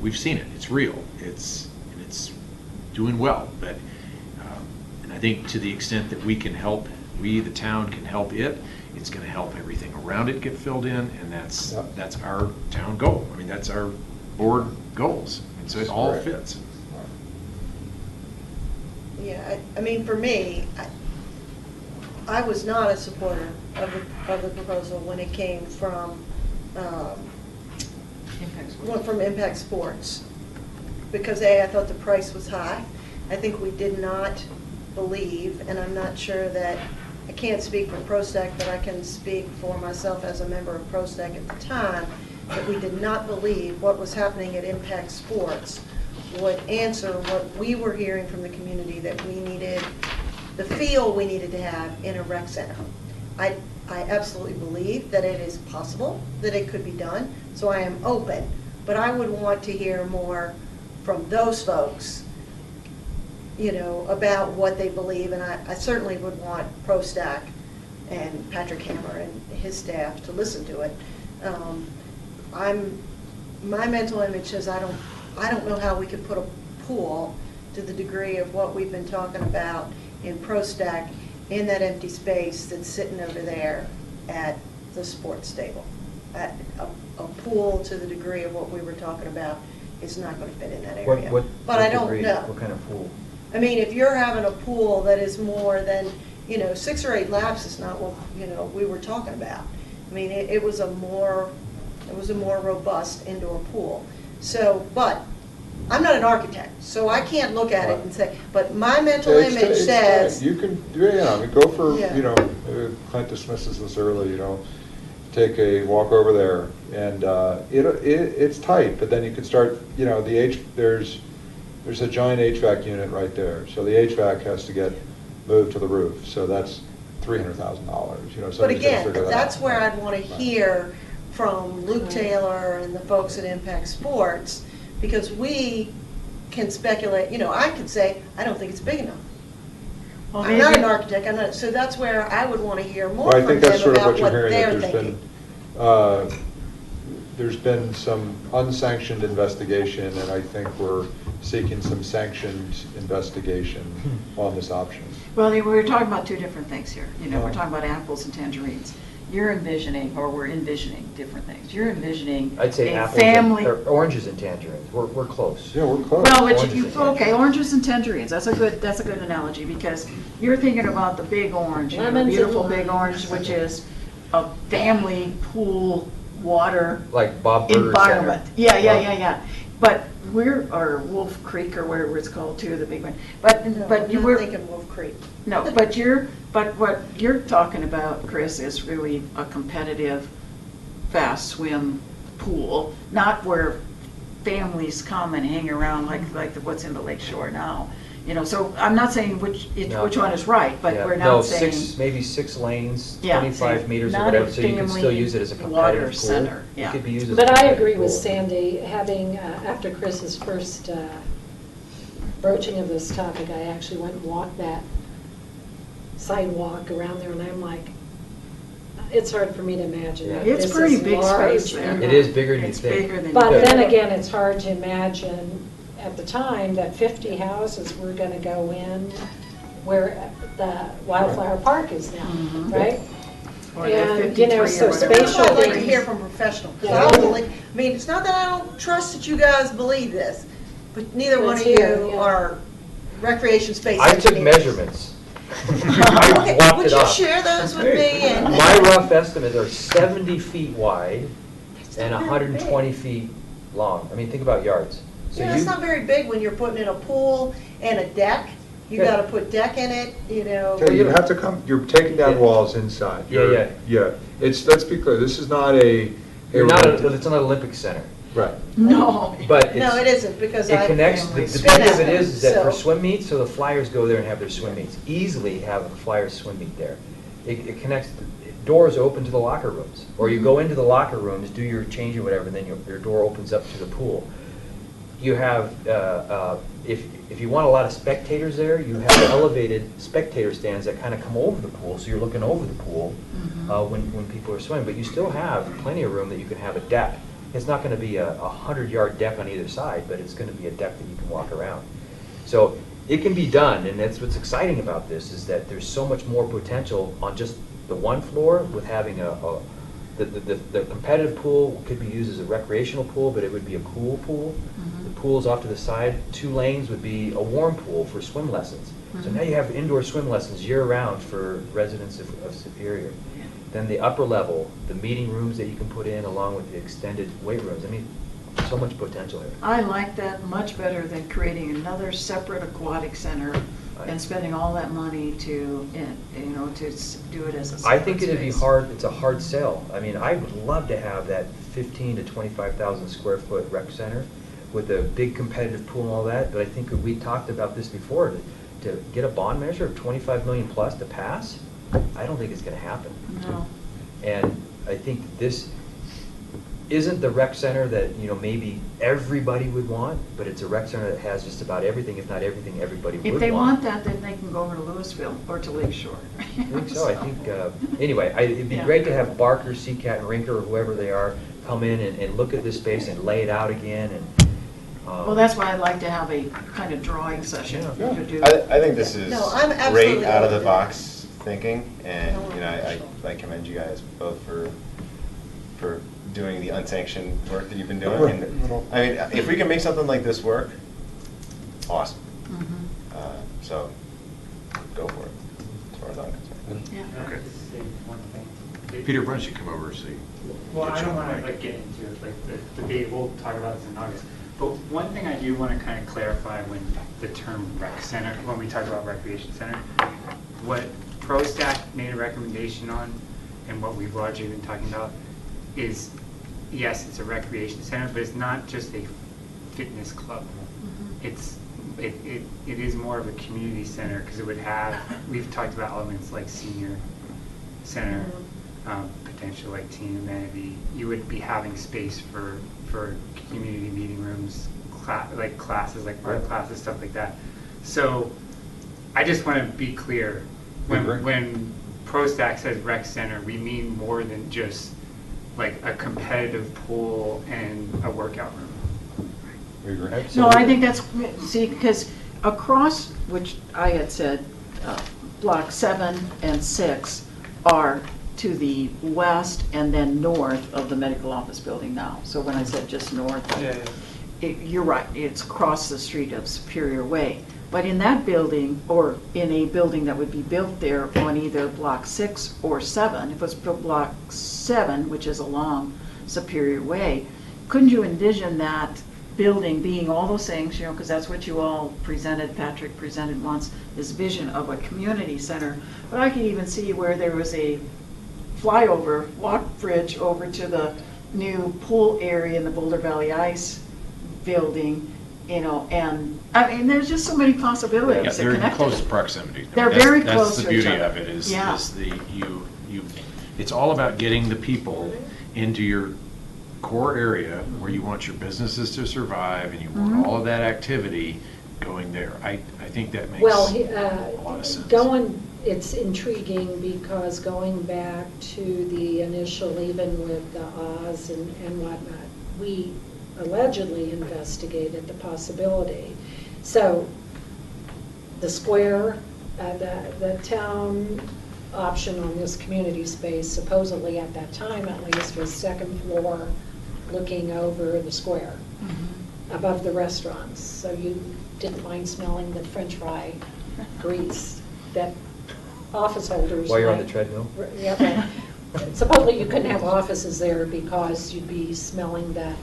we've seen it. It's real. It's doing well. But and I think to the extent that we can help, we the town can help it, it's going to help everything around it get filled in, and that's our town goal. I mean, that's our board goals, and so it all fits. Yeah, I mean, for me, I was not a supporter of the proposal when it came from Impact Sports, because I thought the price was high. I think we did not believe, and I'm not sure that, I can't speak for ProStack, but I can speak for myself as a member of ProStack at the time, that we did not believe what was happening at Impact Sports would answer what we were hearing from the community that we needed, the feel we needed to have in a rec center. I absolutely believe that it is possible, that it could be done, so I am open. But I would want to hear more from those folks, you know, about what they believe, and I certainly would want ProStack and Patrick Hammer and his staff to listen to it. My mental image says I don't know how we could put a pool to the degree of what we've been talking about in ProStack in that empty space that's sitting over there at the sports stable. A pool to the degree of what we were talking about is not going to fit in that area. But I don't know. What kind of pool? I mean, if you're having a pool that is more than, you know, 6 or 8 laps is not what, you know, we were talking about. I mean, it was a more robust indoor pool. So, but I'm not an architect, so I can't look at it and say, but my mental image says. You can, yeah, I mean, go for, Yeah. you know, Clint dismisses this early, you know, take a walk over there, and it's tight, but then you can start, you know, there's a giant HVAC unit right there, so the HVAC has to get moved to the roof, so that's $300,000, you know. But again, that's where I'd want to hear from Luke Taylor and the folks at Impact Sports, because we can speculate, you know, I could say, I don't think it's big enough. Well, I'm not an architect, so that's where I would want to hear more Well, I from think them that's sort of about what you're what hearing, they're that thinking. there's been some unsanctioned investigation, and I think we're seeking some sanctioned investigation on this option. Well, we were talking about 2 different things here. You know, we're talking about apples and tangerines. you're envisioning, or we're envisioning different things. You're envisioning I'd say a apples family. or oranges and tangerines. We're close. Yeah, we're close. Well, but Oranges you, and tangerines. okay, oranges and tangerines, that's a good analogy, because you're thinking about the big orange, you know, Lemons and beautiful big limes. orange, which is a family pool, water Like Bob Burger environment. Center. Yeah. But or Wolf Creek, or whatever it's called too, the big one. But you were, thinking Wolf Creek. no, but what you're talking about, Chris, is really a competitive, fast swim pool, not where families come and hang around like what's in the Lake Shore now. You know, so I'm not saying which No. one is right, but Yeah. we're No, not saying. maybe 6 lanes, Yeah, 25 meters or not a whatever, so you can still family use it as a water competitive pool. center, yeah. It could be used as a But I competitive agree with pool. Sandy, having, after Chris's first broaching of this topic, I actually went and walked that sidewalk around there, and I'm like, it's hard for me to imagine that It's this pretty is big large space there. and- It is bigger than you It's think. bigger than. But you then think. again, it's hard to imagine at the time that 50 houses were going to go in where the Wildflower Park is now, Mhm. right? Or the And, you know, 53 so or whatever. That's spatial what I'd like to things. hear from professionals, because Yeah. I don't believe, I mean, it's not that I don't trust that you guys believe this, but neither one Let's of hear, you yeah. are recreation space I took engineers. measurements. Okay, I walked would it you up. share those with me? And My rough estimates are 70 feet wide That's and not very 120 big. feet long. I mean, think about yards. So Yeah, that's not very big when you're putting in a pool and a deck. You Yeah. gotta put deck in it, you know. Okay, you have to come, you're taking down walls inside. Yeah, You're- Yeah, let's be clear, this is not a. You're not, it's not an Olympic center, Right. No. but No, it it's, isn't, because it I. connects, the families. beauty of it is that for So- swim meets, so the Flyers go there and have their swim meets. Easily have a Flyers swim meet there. It connects, doors open to the locker rooms. Or you go into the locker rooms, do your change or whatever, and then your door opens up to the pool. You have, if you want a lot of spectators there, you have elevated spectator stands that kind of come over the pool, so you're looking over the pool when people are swimming. But you still have plenty of room that you can have a deck. It's not going to be a 100-yard deck on either side, but it's going to be a deck that you can walk around. So it can be done, and that's what's exciting about this, is that there's so much more potential on just the one floor with having the competitive pool could be used as a recreational pool, but it would be a cool pool. The pools off to the side, 2 lanes would be a warm pool for swim lessons. So now you have indoor swim lessons year-round for residents of Superior. Then the upper level, the meeting rooms that you can put in along with the extended weight rooms. I mean, so much potential here. I like that much better than creating another separate aquatic center and spending all that money to, you know, to do it as a separate I think it'd be space. hard, it's a hard sell. I mean, I would love to have that 15 to 25,000 square foot rec center with a big competitive pool and all that, but I think we talked about this before, to get a bond measure of 25 million plus to pass, I don't think it's gonna happen. No. And I think this isn't the rec center that, you know, maybe everybody would want, but it's a rec center that has just about everything, if not everything, everybody would want. If they want that, then they can go over to Louisville or to Lake Shore. I think so. I think, anyway, it'd be Yeah. great to have Barker, Seacat, and Rinker, or whoever they are, come in and look at this space and lay it out again. And Well, that's why I'd like to have a kind of drawing session Yeah. to do. I think this is No, I'm absolutely great out of the open. box thinking, and, No, you know, I commend you guys both for doing the unsanctioned work that you've been doing. And, I mean, if we can make something like this work, awesome. Mhm. So, go for it, as far as I'm concerned. Yeah. Okay. Say one thing. Peter, why don't you come over and see? Well, Get I you don't on want the to mic. like get into like the debate. We'll talk about this in August. But one thing I do want to kind of clarify when the term rec center, when we talk about recreation center, what ProStack made a recommendation on, and what we've largely been talking about, is yes, it's a recreation center, but it's not just a fitness club. It is more of a community center because it would have, we've talked about elements like senior center, potential like teen amenity. You would be having space for community meeting rooms, like classes, like art classes, stuff like that. So I just want to be clear, when ProStack says rec center, we mean more than just like a competitive pool and a workout room. We agree. No, I think that's, see, because across, which I had said, block 7 and 6 are to the west and then north of the medical office building now. So when I said just north, you're right, it's across the street of Superior Way. But in that building, or in a building that would be built there on either Block 6 or 7, if it was built Block 7, which is along Superior Way, couldn't you envision that building being all those things, because that's what you all presented, Patrick presented once, this vision of a community center. But I could even see where there was a flyover, walk bridge over to the new pool area in the Boulder Valley Ice building, and I mean, there's just so many possibilities. Yeah, that they're in connect close it. proximity. I mean, They're very close That's to the each beauty other. of it, is Yeah. it's all about getting the people into your core area where you want your businesses to survive, and you want all of that activity going there. I think that makes Well, a lot of sense. It's intriguing because going back to the initial, even with the Oz and whatnot, we allegedly investigated the possibility. So the square, the town option on this community space supposedly at that time at least was second floor looking over the square above the restaurants. So you didn't mind smelling the french fry grease that office holders. While you're on the might- treadmill? Yeah, but supposedly you couldn't have offices there because you'd be smelling that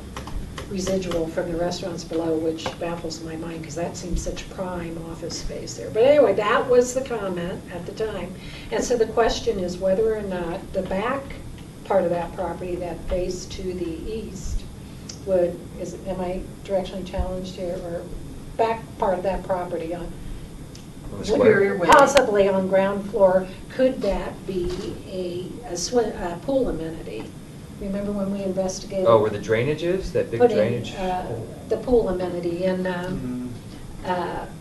residual from the restaurants below, which baffles my mind because that seems such prime office space there. But anyway, that was the comment at the time. And so the question is whether or not the back part of that property that faced to the east am I directionally challenged here, or back part of that property on the square? possibly on ground floor, could that be a pool amenity? Remember when we investigated? Oh, where the drainage is, that big putting, drainage? the pool amenity in,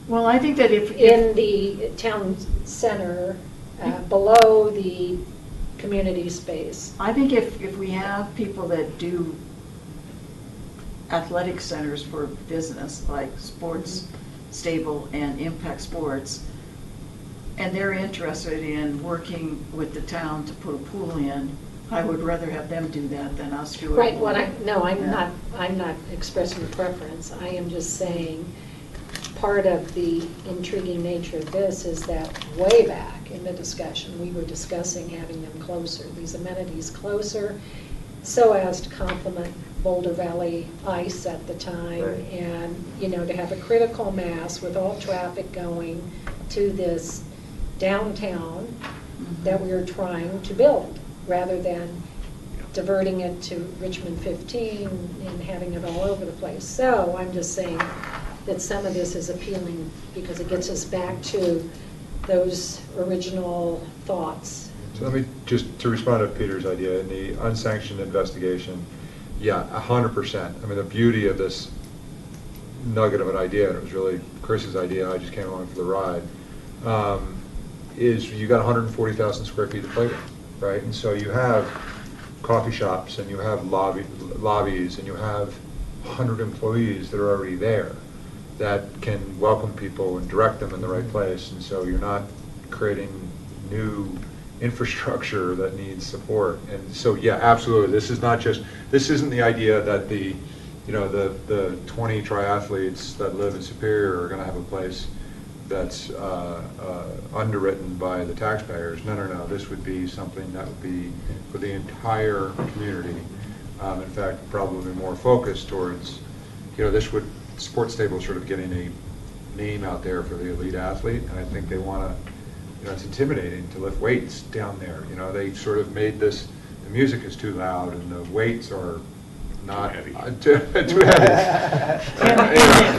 Well, I think that in the town center, below the community space. I think if we have people that do athletic centers for business, like Sports Stable and Impact Sports, and they're interested in working with the town to put a pool in, I would rather have them do that than us do it. Right, I'm not expressing a preference. I am just saying, part of the intriguing nature of this is that way back in the discussion, we were discussing having them closer, these amenities closer, so as to complement Boulder Valley Ice at the time, Right. and, to have a critical mass with all traffic going to this downtown that we are trying to build, rather than diverting it to Richmond 15 and having it all over the place. So I'm just saying that some of this is appealing because it gets us back to those original thoughts. So let me, just to respond to Peter's idea, in the unsanctioned investigation, yeah, 100%. I mean, the beauty of this nugget of an idea, and it was really Chris's idea, I just came along for the ride, is you got 140,000 square feet to play with, right? And so you have coffee shops, and you have lobbies, and you have 100 employees that are already there that can welcome people and direct them in the right place. And so you're not creating new infrastructure that needs support. And so, yeah, absolutely. This isn't the idea that the 20 triathletes that live in Superior are going to have a place that's underwritten by the taxpayers. No. This would be something that would be for the entire community. In fact, probably more focused towards, Sports Stable is sort of getting a name out there for the elite athlete, and I think they want to, it's intimidating to lift weights down there. They sort of made this, the music is too loud and the weights are not heavy. Too heavy. And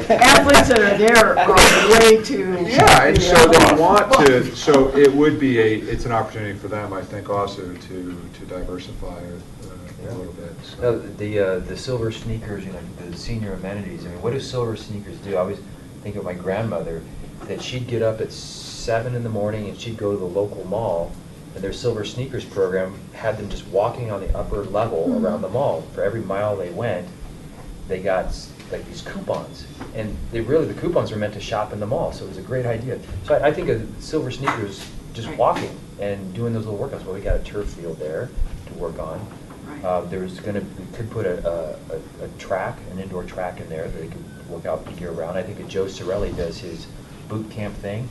the athletes that are there are way too. Yeah, and so they want to, so it would be it's an opportunity for them, I think, also to diversify a little bit. No, the silver sneakers, the senior amenities, I mean, what do silver sneakers do? I always think of my grandmother, that she'd get up at 7 in the morning and she'd go to the local mall, and their silver sneakers program had them just walking on the upper level around the mall. For every mile they went, they got like these coupons, and the coupons were meant to shop in the mall, so it was a great idea. So I think of silver sneakers just walking and doing those little workouts. Well, we got a turf field there to work on. Right. We could put a track, an indoor track in there that they could work out year round. I think that Joe Sorelli does his boot camp thing.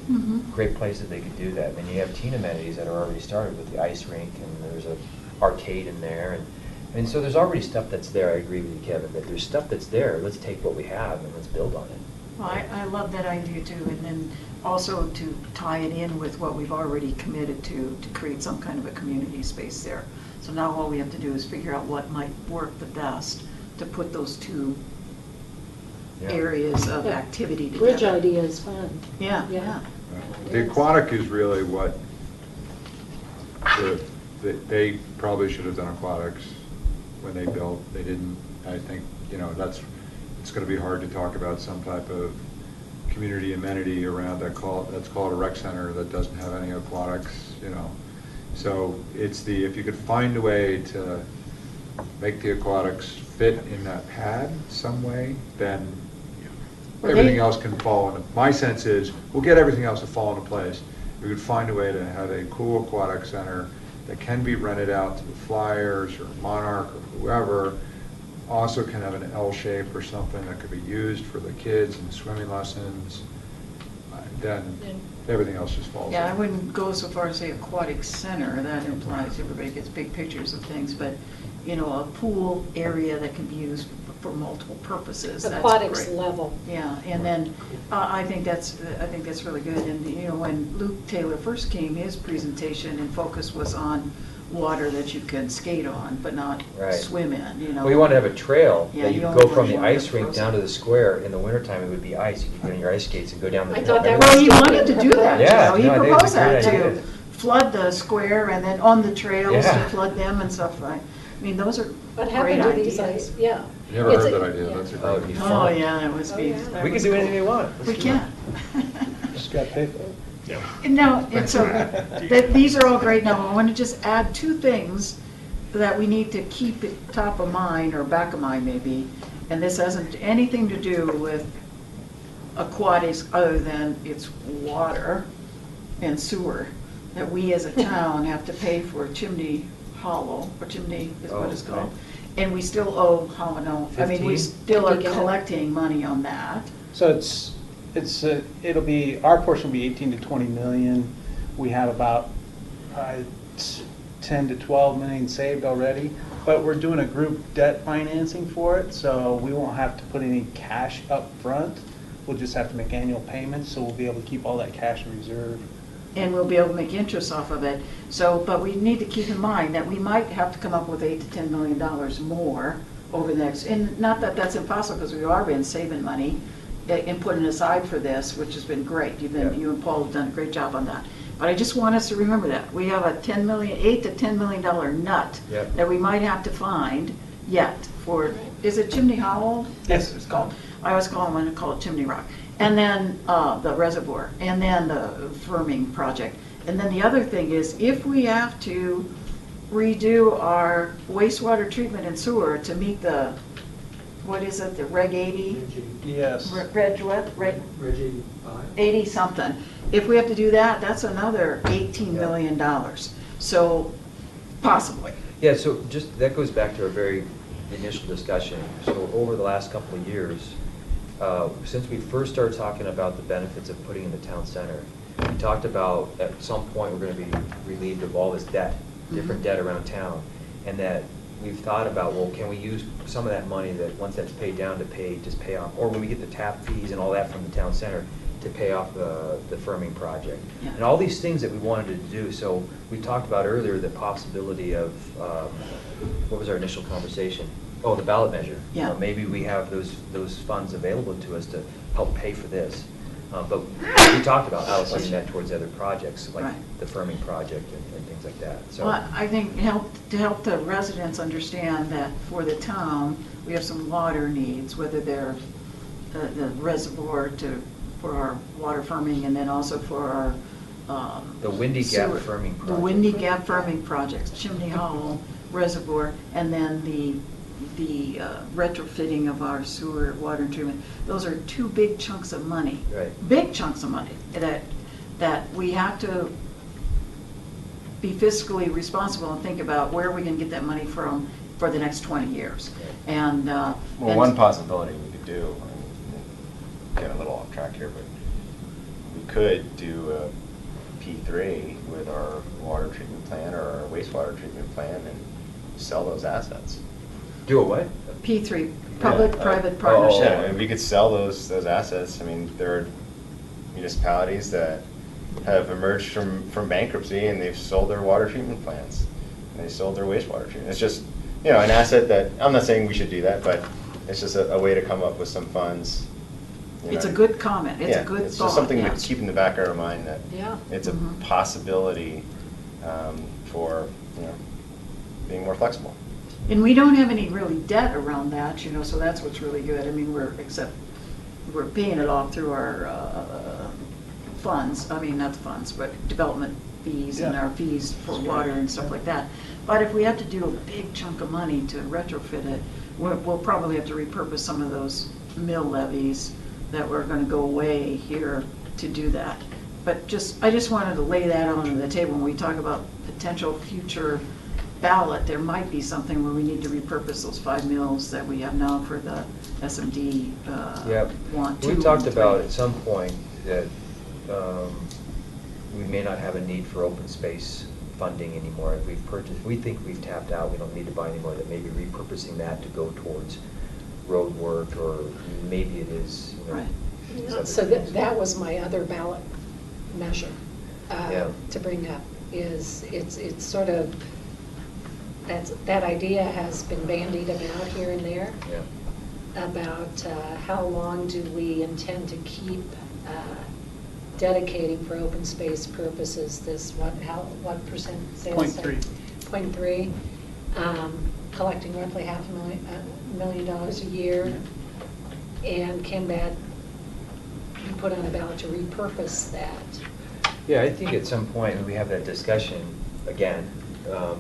Great place that they could do that. And you have teen amenities that are already started with the ice rink, and there's a arcade in there, and so there's already stuff that's there. I agree with you, Kevin, that there's stuff that's there. Let's take what we have and let's build on it. Well, I love that idea too, and then also to tie it in with what we've already committed to create some kind of a community space there. So now all we have to do is figure out what might work the best to put those two Yeah. areas of Yeah. activity together. Bridge idea is fun. Yeah, Yeah. yeah. The aquatic is really what, they probably should have done aquatics when they built. They didn't. I think, it's going to be hard to talk about some type of community amenity around that's called a rec center that doesn't have any aquatics, So it's if you could find a way to make the aquatics fit in that pad some way, then everything else can fall into. My sense is, we'll get everything else to fall into place. We could find a way to have a cool aquatic center that can be rented out to the Flyers or Monarch or whoever, also can have an L shape or something that could be used for the kids and swimming lessons. Then everything else just falls. Yeah, I in. wouldn't go so far as say aquatic center, that implies everybody gets big pictures of things, but, a pool area that can be used for multiple purposes, that's Aquatics great. level. Yeah, and then, I think that's really good, and, when Luke Taylor first came, his presentation and focus was on water that you can skate on, but not Right. swim in, Well, you want to have a trail Yeah, that you you don't go want from the to ice go rink frozen. down to the square. In the wintertime, it would be ice. You could get on your ice skates and go down the I hill. thought that Well, he wanted to do that, Yeah, He no, I think it's proposed a great that idea. to flood the square and then on the trails Yeah. to flood them and stuff like, those are What great happened to these, ideas. yeah. Never It's heard a- that idea. yeah. That's a That would great be idea. Oh, fun. yeah, it was Oh, be. yeah. that We can was do cool. anything we want. Let's We do can. Just got paper. No, and so, these are all great. Now, I want to just add two things that we need to keep it top of mind, or back of mind maybe, and this hasn't anything to do with aquatics other than it's water and sewer, that we as a town have to pay for Chimney Hollow, or Chimney is what it's Oh, called. And we still owe, how, no, I mean, we 15? still are 50 gallon. collecting money on that. So it'll be, our portion will be 18 to 20 million. We have about 10 to 12 million saved already, but we're doing a group debt financing for it, so we won't have to put any cash up front. We'll just have to make annual payments, so we'll be able to keep all that cash in reserve. And we'll be able to make interest off of it. So, but we need to keep in mind that we might have to come up with $8 to $10 million more over the next, and not that that's impossible, because we are been saving money and putting aside for this, which has been great. You and Paul have done a great job on that. But I just want us to remember that. We have a $8 to $10 million nut Yep. that we might have to find yet for, is it Chimney Hollow? Yes. It's called. I always want to call it Chimney Rock. And then the reservoir, and then the firming project. And then the other thing is, if we have to redo our wastewater treatment and sewer to meet the, what is it, the Reg 80? Yes. Reg what? Reg 80 something. If we have to do that, that's another $18 million. So possibly. Yeah, so just, that goes back to our very initial discussion. So over the last couple of years, since we first started talking about the benefits of putting in the town center, we talked about at some point we're going to be relieved of all this debt, different debt around town, and that we've thought about, well, can we use some of that money that once that's paid down to just pay off, or when we get the tap fees and all that from the town center, to pay off the firming project. Yeah. And all these things that we wanted to do. So we talked about earlier the possibility of, what was our initial conversation? Oh, the ballot measure. Yeah. Maybe we have those funds available to us to help pay for this. But we talked about allocating that towards other projects, like Right. the firming project and things like that. So Well, I think to help the residents understand that for the town, we have some water needs, whether they're the reservoir for our water firming, and then also for our the Windy Gap sewer. firming project. The Windy Gap firming projects, Chimney Hollow Reservoir, and then the retrofitting of our sewer water treatment. Those are two big chunks of money. Right. Big chunks of money that we have to be fiscally responsible and think about where we can get that money from for the next 20 years. And, Well, and- one possibility we could do, I mean, get a little off track here, but we could do a P3 with our water treatment plant or our wastewater treatment plant and sell those assets. Do a what? P3, Yeah. public-private Yeah, partnership. and we could sell those assets. I mean, there are municipalities that have emerged from bankruptcy and they've sold their water treatment plants. And they sold their wastewater treatment. It's just, you know, an asset that, I'm not saying we should do that, but it's just a way to come up with some funds. you It's a know. good comment, it's a Yeah, good thought, it's just something to yes. keep in the back of our mind that Yeah. it's a Mhm. possibility for, being more flexible. And we don't have any really debt around that, so that's what's really good. I mean, we're paying it off through our funds, I mean, not the funds, but development fees and Yeah. our fees for water and stuff like that. But if we have to do a big chunk of money to retrofit it, we'll probably have to repurpose some of those mill levies that were gonna go away here to do that. But I just wanted to lay that on the table when we talk about potential future ballot. There might be something where we need to repurpose those 5 mills that we have now for the SMD Yeah, want to. we talked about at some point that we may not have a need for open space funding anymore. If we've purchased, we think we've tapped out, we don't need to buy anymore, that maybe repurposing that to go towards road work, or maybe it is, Right. these other So things. that was my other ballot measure Yeah. to bring up, is it's sort of, that idea has been bandied about here and there, Yeah. about how long do we intend to keep dedicating for open space purposes this, what percent sales? 0.3. 0.3, collecting roughly $500,000 a year. And can that be put on a ballot to repurpose that? Yeah, I think at some point, and we have that discussion again,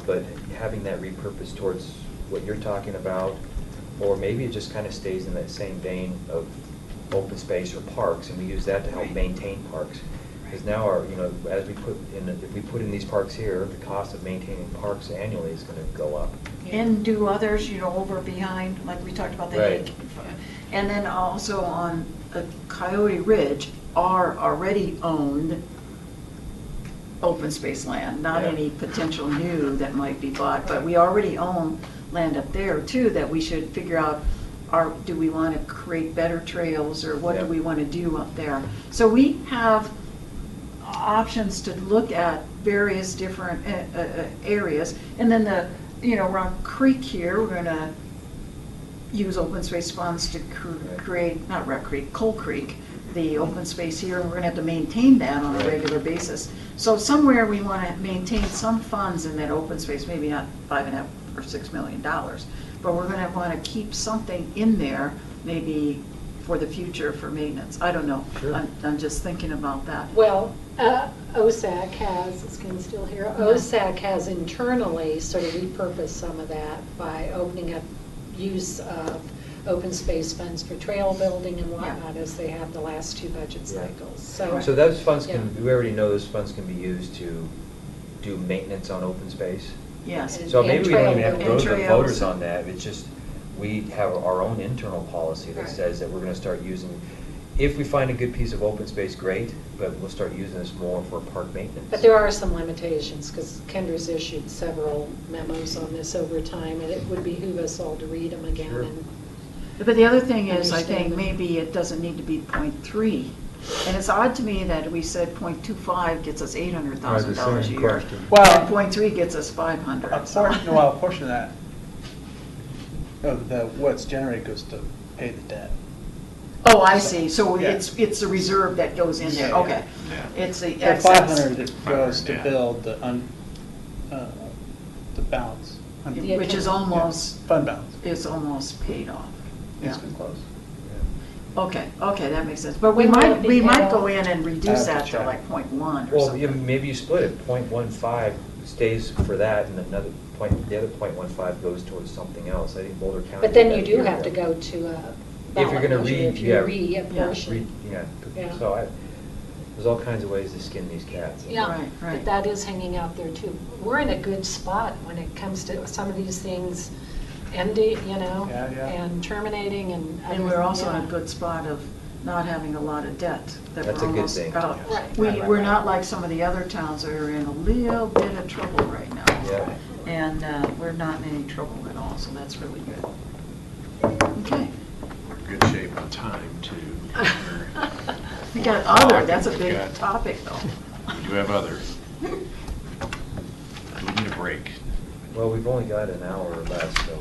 but having that repurposed towards what you're talking about, or maybe it just kind of stays in that same vein of open space or parks, and we use that to help maintain parks. Because now as we if we put in these parks here, the cost of maintaining parks annually is going to go up. And do others, over behind, like we talked about the Right. Hake. And then also on Coyote Ridge are already owned open space land, not Yeah. any potential new that might be bought, but we already own land up there too that we should figure out, do we want to create better trails, or what do Yeah. we want to do up there? So we have options to look at various different areas. And then Rock Creek here, we're going to use open space funds to create, not Rock Creek, Coal Creek, the open space here, and we're going to have to maintain that on a regular basis. So somewhere we want to maintain some funds in that open space, maybe not $5.5 or $6 million, but we're going to want to keep something in there, maybe for the future for maintenance. I don't know. Sure. I'm just thinking about that. Well, OSAC has, is Ken still here? OSAC has internally sort of repurposed some of that by opening up use of open space funds for trail building and whatnot, as they have the last 2 budget Yeah. cycles. So those funds Yeah. we already know those funds can be used to do maintenance on open space. Yes. And- So maybe we don't even have to And go to the trails. voters on that, it's just, we have our own internal policy that Right. says that we're gonna start using, if we find a good piece of open space, great, but we'll start using this more for park maintenance. But there are some limitations, because Kendra's issued several memos on this over time, and it would behoove us all to read them again. Sure. And But the other thing is, I Understand think that. maybe it doesn't need to be .3. And it's odd to me that we said .25 gets us $800,000 a year. Question. Well- And .3 gets us 500. A portion of that, what's generated goes to pay the debt. Oh, I see. So Yeah. it's a reserve that goes in there. Yeah, Okay. yeah. It's the The excess. 500 that goes to yeah. build the balance. Yeah. Which is almost, Fund balance. is almost paid off. It's Yeah. been close. Okay, that makes sense. But we When will might, it be we paid might off? go in and I reduce have to that to check. like .1 or Well, something. maybe you split it, .15 stays for that, and the other .15 goes towards something else. I think Boulder County. But then did you that do years have to ago. go to a If you're ballot gonna measure read, if you yeah. reapportion. Yeah, Yeah. so There's all kinds of ways to skin these cats. Yeah, Right, but right. that is hanging out there too. We're in a good spot when it comes to some of these things ending, Yeah, yeah. and terminating and. And we're also in a yeah. good spot of not having a lot of debt. That That's we're a good almost thing. out. Right. We're not like some of the other towns that are in a little bit of trouble right now. Yeah. And we're not in any trouble at all, so that's really good. Okay. We're in good shape on time, too. We got other, Oh, that's a we big got- topic though. We do have other. We need a break. Well, we've only got an hour or less, so.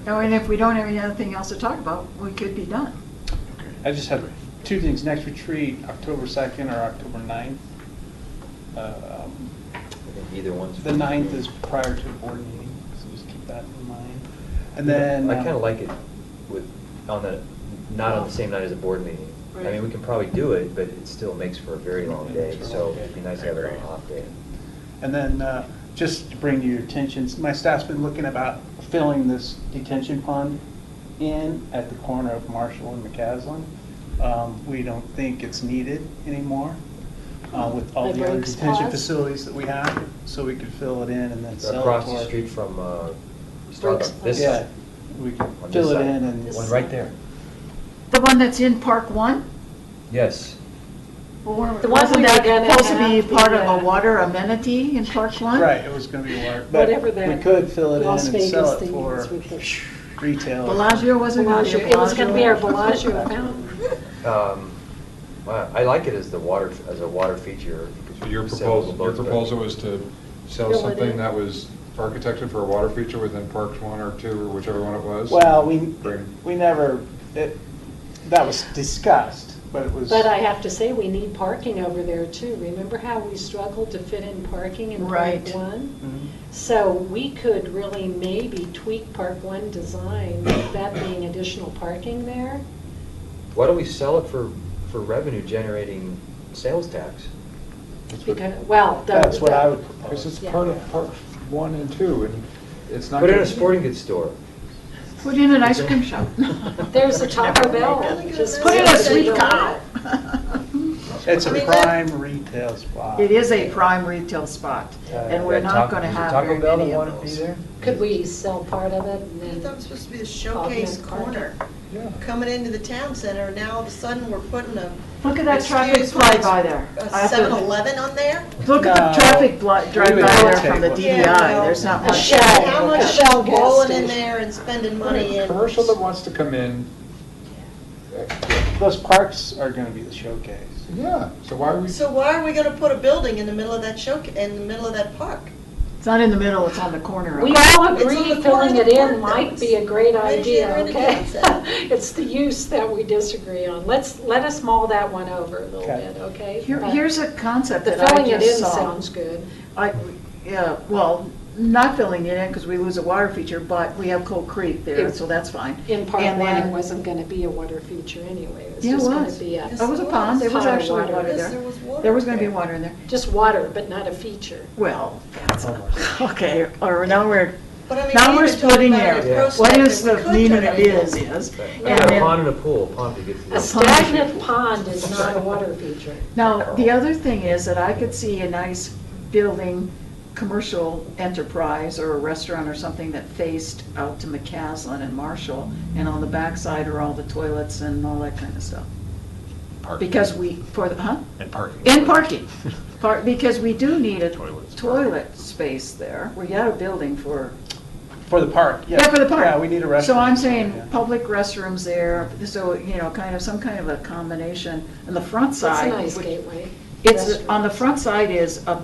Oh, and if we don't have anything else to talk about, we could be done. I just have two things. Next retreat, October 2nd or October 9th. I think either one's. The 9th is prior to a board meeting, so just keep that in mind. And then. I kind of like it with, on the, not on the same night as a board meeting. I mean, we can probably do it, but it still makes for a very long day, so it'd be nice to have it on a off day. And then, just to bring to your attention, my staff's been looking about filling this detention pond in at the corner of Marshall and McCaslin. We don't think it's needed anymore with all the other Like detention spots? facilities that we have, so we could fill it in and then sell it to Across the our- street from Brooks Starbucks, this Yeah, side. we can On fill this it side. in and. One right there. The one that's in Park 1? Yes. The one Wasn't we were that gonna supposed to be have the, part of a water amenity in Park 1? Right, it was gonna be water, but Whatever that we could fill it in Las and Vegas sell it thing for is with the retail. Bellagio wasn't going to be a Bellagio. It was gonna be our Bellagio? Bellagio fountain. Wow, I like it as the water, as a water feature. So your Several proposal, boats, but- was to sell Fill it something in. that was architected for a water feature within Parks 1 or 2, or whichever one it was? Well, Bring- we never, that was discussed, but it was. But I have to say, we need parking over there too. Remember how we struggled to fit in parking in Park Right. 1? Mhm. So we could really maybe tweak Park 1 design, with that being additional parking there. Why don't we sell it for revenue generating sales tax? Because, well, That's what I would Because propose. it's Yeah. part of Parks 1 and 2, and it's not. Put it in a gonna- sporting goods store. Put in an ice cream shop. There's a Taco Bell. just- Put in a sweet cow. It's a I mean, prime retail spot. It is a prime retail spot, and we're That not Taco- going to is it have Taco very Bell that many of wanted to be those. there? Could we sell part of it and I thought it then? was supposed to be the showcase corner, coming into the town center, and now all of a sudden we're putting a. Look at that traffic excuse me, fly-by there. A I have to- 7-Eleven on there? Look at No. the traffic drive We by would there from the take DDI, well, there's not a much. shell. How much A Shell gas rolling in station. there and spending money in? Commercial that wants to come in, Those parks are gonna be the showcase. yeah, so why are we? So why are we gonna put a building in the middle of that in the middle of that park? It's not in the middle, it's on the corner of We it. all It's on agree the filling corner of it the in might be a great Right idea, here in the okay? town center. It's the use that we disagree on. Let us mull that one over a little Okay. bit, okay? Here's a concept The that I filling it in just saw. sounds good. Yeah, well, not filling it in because we lose a water feature, but we have Cold Creek there, It- so that's fine. In Park And 1, it then- wasn't gonna be a water feature anyway. It was Yeah, it just gonna was. be Yes, It was a it pond, there was Pond of actually water. water Yes, there. there was water. There was gonna be water in there. just water, but not a feature. Well, that's, okay, or now we're, But I mean, now we we're even talked splitting about hairs. it at What ProStack is that the we could meaning turn of it into- is? You And got a then- pond and a pool, pond to get to A the. stagnant pond is not a water feature. Now, the other thing is that I could see a nice building, commercial enterprise or a restaurant or something that faced out to McCaslin and Marshall, and on the backside are all the toilets and all that kind of stuff. Parking. Because we, for the, huh? And parking. And parking, because we do need a Toilets. toilet space there. We got a building for, For the park, yeah. yeah, for the park. Yeah, we need a So restaurant. I'm saying Yeah. public restrooms there, so, kind of, some kind of a combination. And the front It's a side. nice which- gateway. It's, on restaurant. the front side is a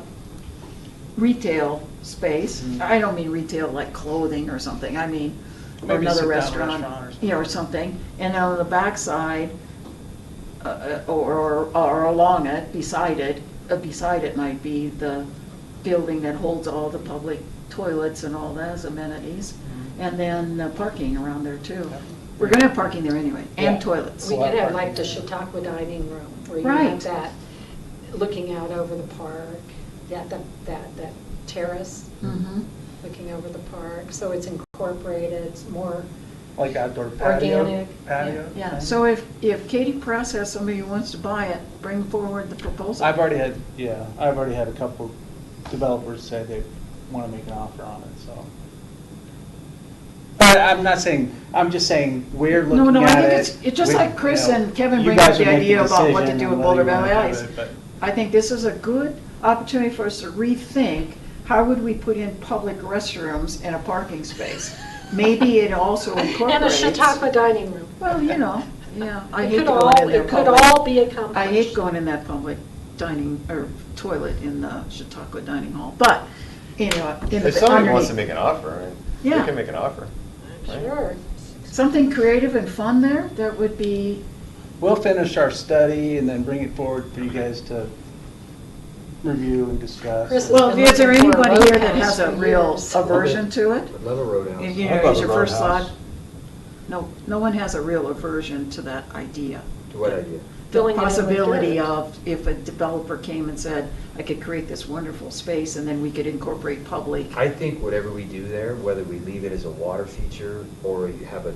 retail space. Mhm. I don't mean retail like clothing or something, I mean Maybe a another sit-down restaurant, restaurant or something. or something. And on the back side, or along it, beside it might be the building that holds all the public toilets and all those amenities. Mm-hmm. And then parking around there too. We're gonna have parking there anyway, and Yeah. toilets. We could have like the Chautauqua dining room, where you Right. have that, looking out over the park, that terrace, Mhm. looking over the park. So it's incorporated, it's more Like outdoor patio? Organic, Patio? Yeah, so if Katie Press has somebody who wants to buy it, bring forward the proposal. I've already had a couple developers say they want to make an offer on it, so. But I'm not saying, I'm just saying, we're looking at it. No, I think it's just We- like Chris you know, and Kevin you bring up guys the will make idea about what to decision do on with whether Boulder you Valley wanna do Ice. it, but- I think this is a good opportunity for us to rethink, how would we put in public restrooms in a parking space? Maybe it also And a incorporates. Chautauqua dining room. Well, yeah, I It hate could going all, in their it could public. all be accomplished. I hate going in that public dining, or toilet in the Chautauqua Dining Hall, but, in the. If somebody wants to underneath. make an offer, they Yeah. can make an offer. right? Sure. Something creative and fun there, that would be, We'll finish our study and then bring it forward for you guys to review and discuss. Chris has well, been is there looking for a anybody here that roadhouse has a for real years. aversion to it? Would love a roadhouse. You I'd know, love is a your first roadhouse. thought? No one has a real aversion to that idea. To what idea? The Filling it in with possibility dirt. of, if a developer came and said, I could create this wonderful space, and then we could incorporate public. I think whatever we do there, whether we leave it as a water feature or you have a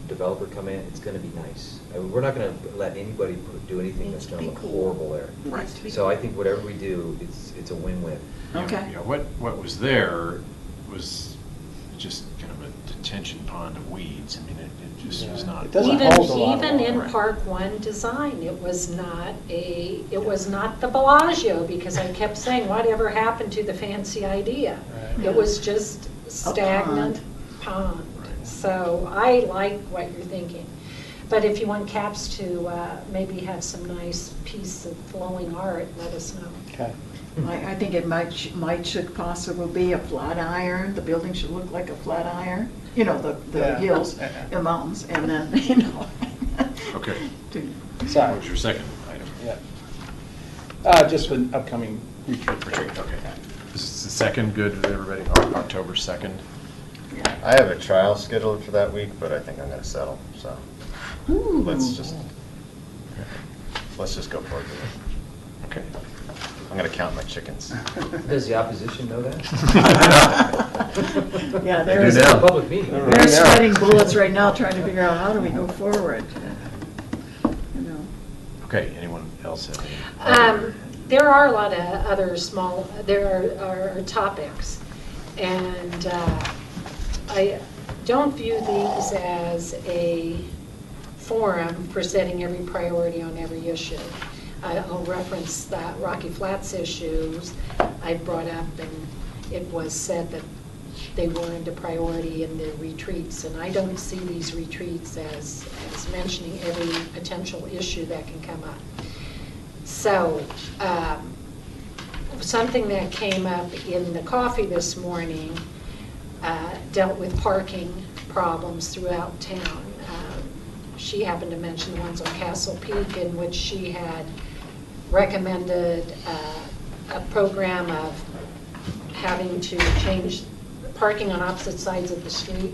developer come in, it's gonna be nice. I mean, we're not gonna let anybody do anything that's Needs to gonna be look cool. horrible there. Right. Needs to be So I think whatever we do, it's a win-win. Okay. Yeah, what was there was just kind of a detention pond of weeds. I mean, it just was Yeah. not. It doesn't Even, hold a lot of even in water. Park One design, it was not the Bellagio, because I kept saying, whatever happened to the fancy idea? Right. It was just stagnant pond. So I like what you're thinking. But if you want Caps to maybe have some nice piece of flowing art, let us know. Okay. I think it should possibly be a flat iron, the building should look like a flat iron, the Yeah. hills, the mountains, and then, Okay. What Sorry. was your second item? Yeah. Just an upcoming retreat. Retreat, okay. Is the second good with everybody? October 2nd? I have a trial scheduled for that week, but I think I'm gonna settle, so let's just go for it. Okay. I'm gonna count my chickens. Does the opposition know that? Yeah, They do It's now. a public meeting. they're sweating bullets right now, trying to figure out how do we go forward. Okay, anyone else have any? There are a lot of other there are topics, and I don't view these as a forum for setting every priority on every issue. I'll reference that Rocky Flats issues I brought up, and it was said that they weren't a priority in the retreats, and I don't see these retreats as mentioning every potential issue that can come up. So, something that came up in the coffee this morning dealt with parking problems throughout town. She happened to mention the ones on Castle Peak, in which she had recommended a program of having to change parking on opposite sides of the street,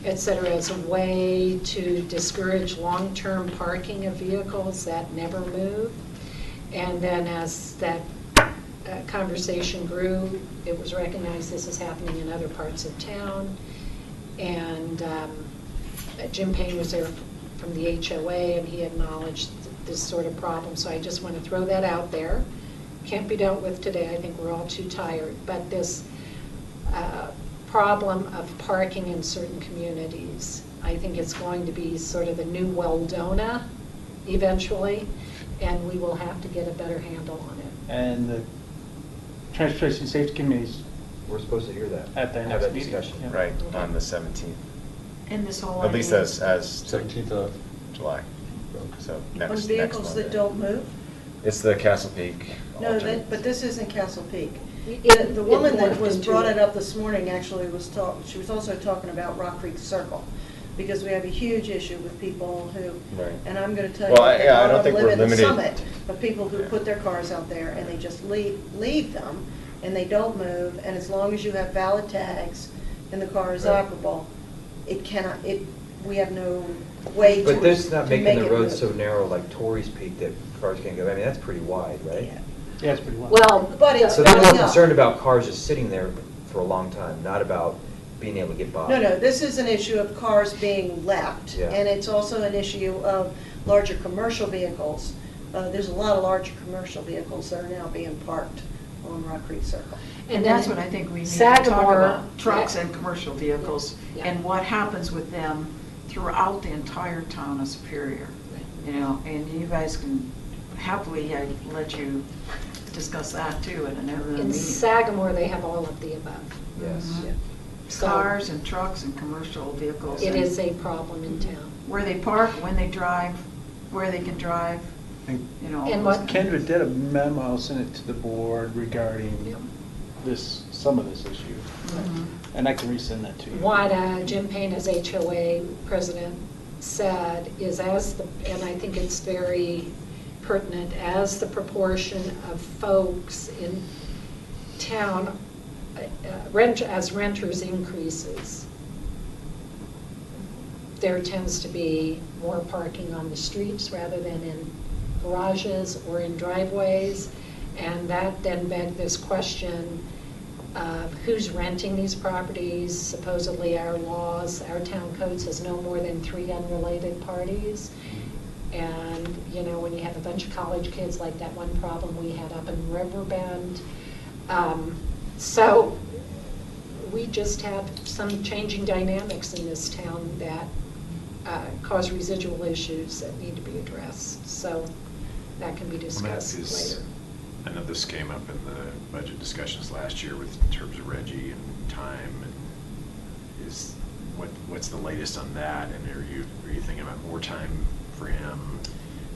et cetera, as a way to discourage long-term parking of vehicles that never move. And then as that conversation grew, it was recognized this is happening in other parts of town. And Jim Payne was there from the HOA, and he acknowledged this sort of problem. So I just want to throw that out there. Can't be dealt with today. I think we're all too tired. But this problem of parking in certain communities, I think it's going to be sort of the new Weldona eventually, and we will have to get a better handle on it. And the Transportation Safety Committee's We're supposed to hear that. at their Have next that meeting. discussion. Yeah. Right, on the 17th, In this whole. at least as 17th of July, so On next vehicles Monday. that don't move? It's the Castle Peak. No, alternate. but this isn't Castle Peak. It- The woman it that morphed was into brought it. it up this morning actually she was also talking about Rock Creek Circle, because we have a huge issue with people who, Right. and I'm gonna tell you, Well, they I don't don't think live we're in the limited. summit, but people who put their cars out there and they just leave them, and they don't move, and as long as you have valid tags and the car is Right. operable, we have no way to. But this not to making make the it road move. so narrow like Torrey's Peak that cars can't go, I mean, that's pretty wide, right? Yeah. Yeah, it's pretty well. Well, But it's So they're more backing up. concerned about cars just sitting there for a long time, not about being able to get by. No, this is an issue of cars being left, Yeah. and it's also an issue of larger commercial vehicles. There's a lot of larger commercial vehicles that are now being parked on Rock Creek Circle. And then that's what I think we need to talk Sagamore- about, trucks and commercial vehicles, Yeah. and what happens with them throughout the entire town of Superior. You know, and you guys can happily, I'd let you discuss that too at another In meeting. Sagamore, they have all of the above. Yes. Mhm. So Cars and trucks and commercial vehicles. it and is a problem in town. Where they park, when they drive, where they can drive, And you know. And those what- kind of- Kendra did a memo, sent it to the board regarding this, some of this issue. Mhm. And I can resend that to you. What Jim Payne, as HOA president, said is and I think it's very pertinent, as the proportion of folks in town, as renters increases, there tends to be more parking on the streets rather than in garages or in driveways. And that then begged this question of who's renting these properties. Supposedly our laws, our town code says no more than 3 unrelated parties. And, you know, when you have a bunch of college kids, like that one problem we had up in Riverbend. So we just have some changing dynamics in this town that cause residual issues that need to be addressed. So that can be discussed later. I know this came up in the budget discussions last year in terms of Reggie and time. And what's the latest on that? And are you thinking about more time for him?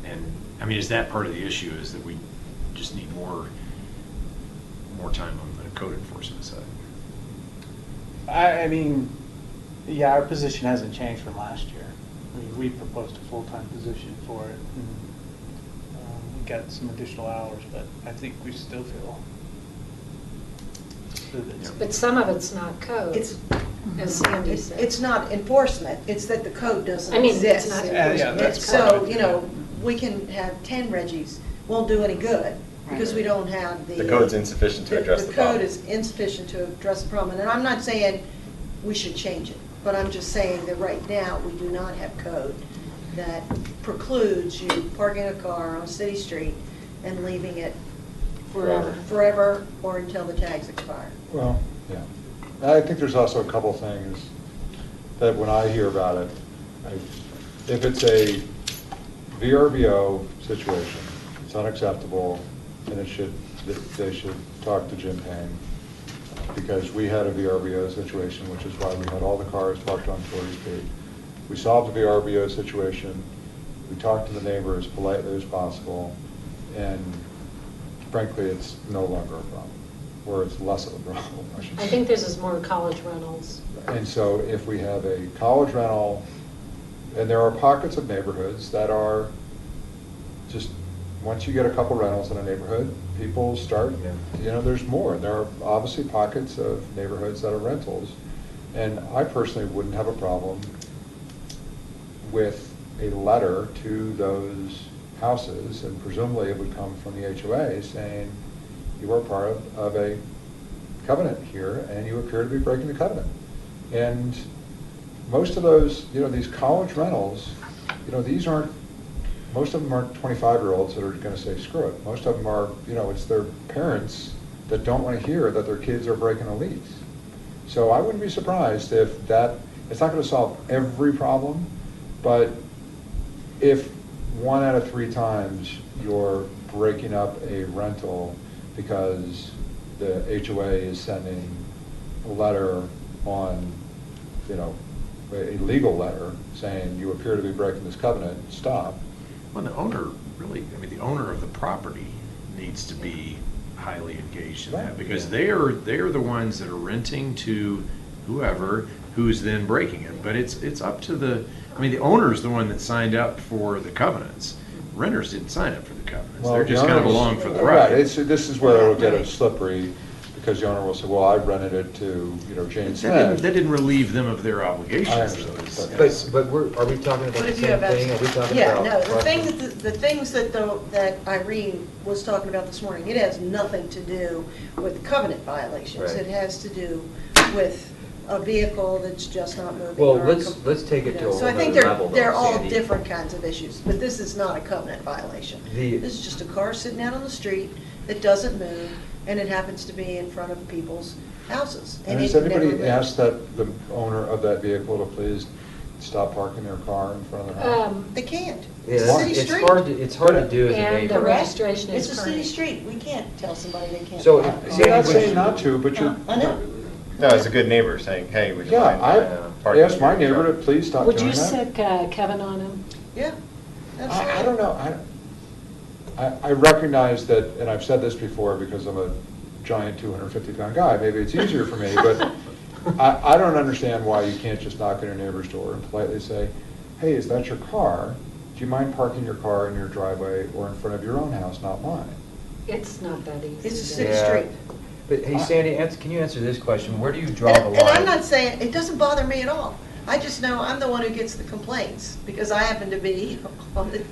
And I mean, is that part of the issue? Is that we just need more time on the code enforcement side? I mean, yeah, our position hasn't changed from last year. I mean, we proposed a full-time position for it. And, we got some additional hours, but I think we still feel that it's- But some of it's not code, It's, as Sandy said. it's not enforcement, it's that the code doesn't I mean, it's exist. not Yeah, enforcement, that's it's part of So, it. you know, we can have 10 Reggies, won't do any good, because we don't have the. The code's insufficient to address the problem. The code is insufficient to address the problem, and I'm not saying we should change it, but I'm just saying that right now, we do not have code that precludes you parking a car on a city street and leaving it forever or until the tags expire. Well, yeah. I think there's also a couple things that when I hear about it, if it's a VRBO situation, it's unacceptable, and they should talk to Jim Payne, because we had a VRBO situation, which is why we had all the cars parked on Torrey Street. We solved the VRBO situation, we talked to the neighbor as politely as possible, and frankly, it's no longer a problem, or it's less of a problem, I should say. I think this is more college rentals. And so if we have a college rental, and there are pockets of neighborhoods that are just, once you get a couple rentals in a neighborhood, people start, you know, there's more. There are obviously pockets of neighborhoods that are rentals. And I personally wouldn't have a problem with a letter to those houses, and presumably it would come from the HOA saying, you are part of a covenant here, and you appear to be breaking the covenant. And most of those, you know, these college rentals, you know, these aren't, most of them aren't 25-year-olds that are going to say, screw it. Most of them are, you know, it's their parents that don't want to hear that their kids are breaking a lease. So I wouldn't be surprised if that, it's not going to solve every problem, but if 1 out of 3 times you're breaking up a rental because the HOA is sending a letter on, you know, a legal letter saying you appear to be breaking this covenant, stop. Well, the owner really, I mean, the owner of the property needs to be highly engaged in that, Right. because they are the ones that are renting to whoever who's then breaking it. But it's up to the, I mean, the owner's the one that signed up for the covenants. Renters didn't sign up for the covenants. Well, They're the just kind of owners- along for the Right, ride. this is where it'll get slippery, because the owner will say, well, I rented it to, you know, Jane That Smith. didn't relieve them of their I obligations. understand, though. But are we talking about But the if you same have thing? Are we talking Yeah, about? no, the things that Irene was talking about this morning, it has nothing to do with covenant violations. Right. It has to do with a vehicle that's just not moving. Well, or a let's take it to a So I whole think nother level, they're though, all Sandy. different kinds of issues, but this is not a covenant violation. The- This is just a car sitting out on the street that doesn't move, and it happens to be in front of people's houses. And it has never anybody moves. asked that, the owner of that vehicle to please stop parking their car in front of their house? They can't. Yeah, It's a city it's street. it's hard to do as a And the neighbor. registration is It's a city current. street. We can't tell somebody they can't. So, park. Sandy, I'm not would saying you- not to, but you're. I know. No, it's a good neighbor saying, hey, would you Yeah, mind I parking asked my your neighbor to truck? please stop Would doing you that. sick Kevin on him? Yeah. I don't know, I recognize that, and I've said this before because I'm a giant 250-pound guy, maybe it's easier for me, but I don't understand why you can't just knock on your neighbor's door and politely say, hey, is that your car? Do you mind parking your car in your driveway or in front of your own house, not mine? It's not that easy. It's a to city do. Yeah. street. But hey, Sandy, can you answer this question? Where do you draw the And line? I'm not saying, it doesn't bother me at all. I just know I'm the one who gets the complaints, because I happen to be on the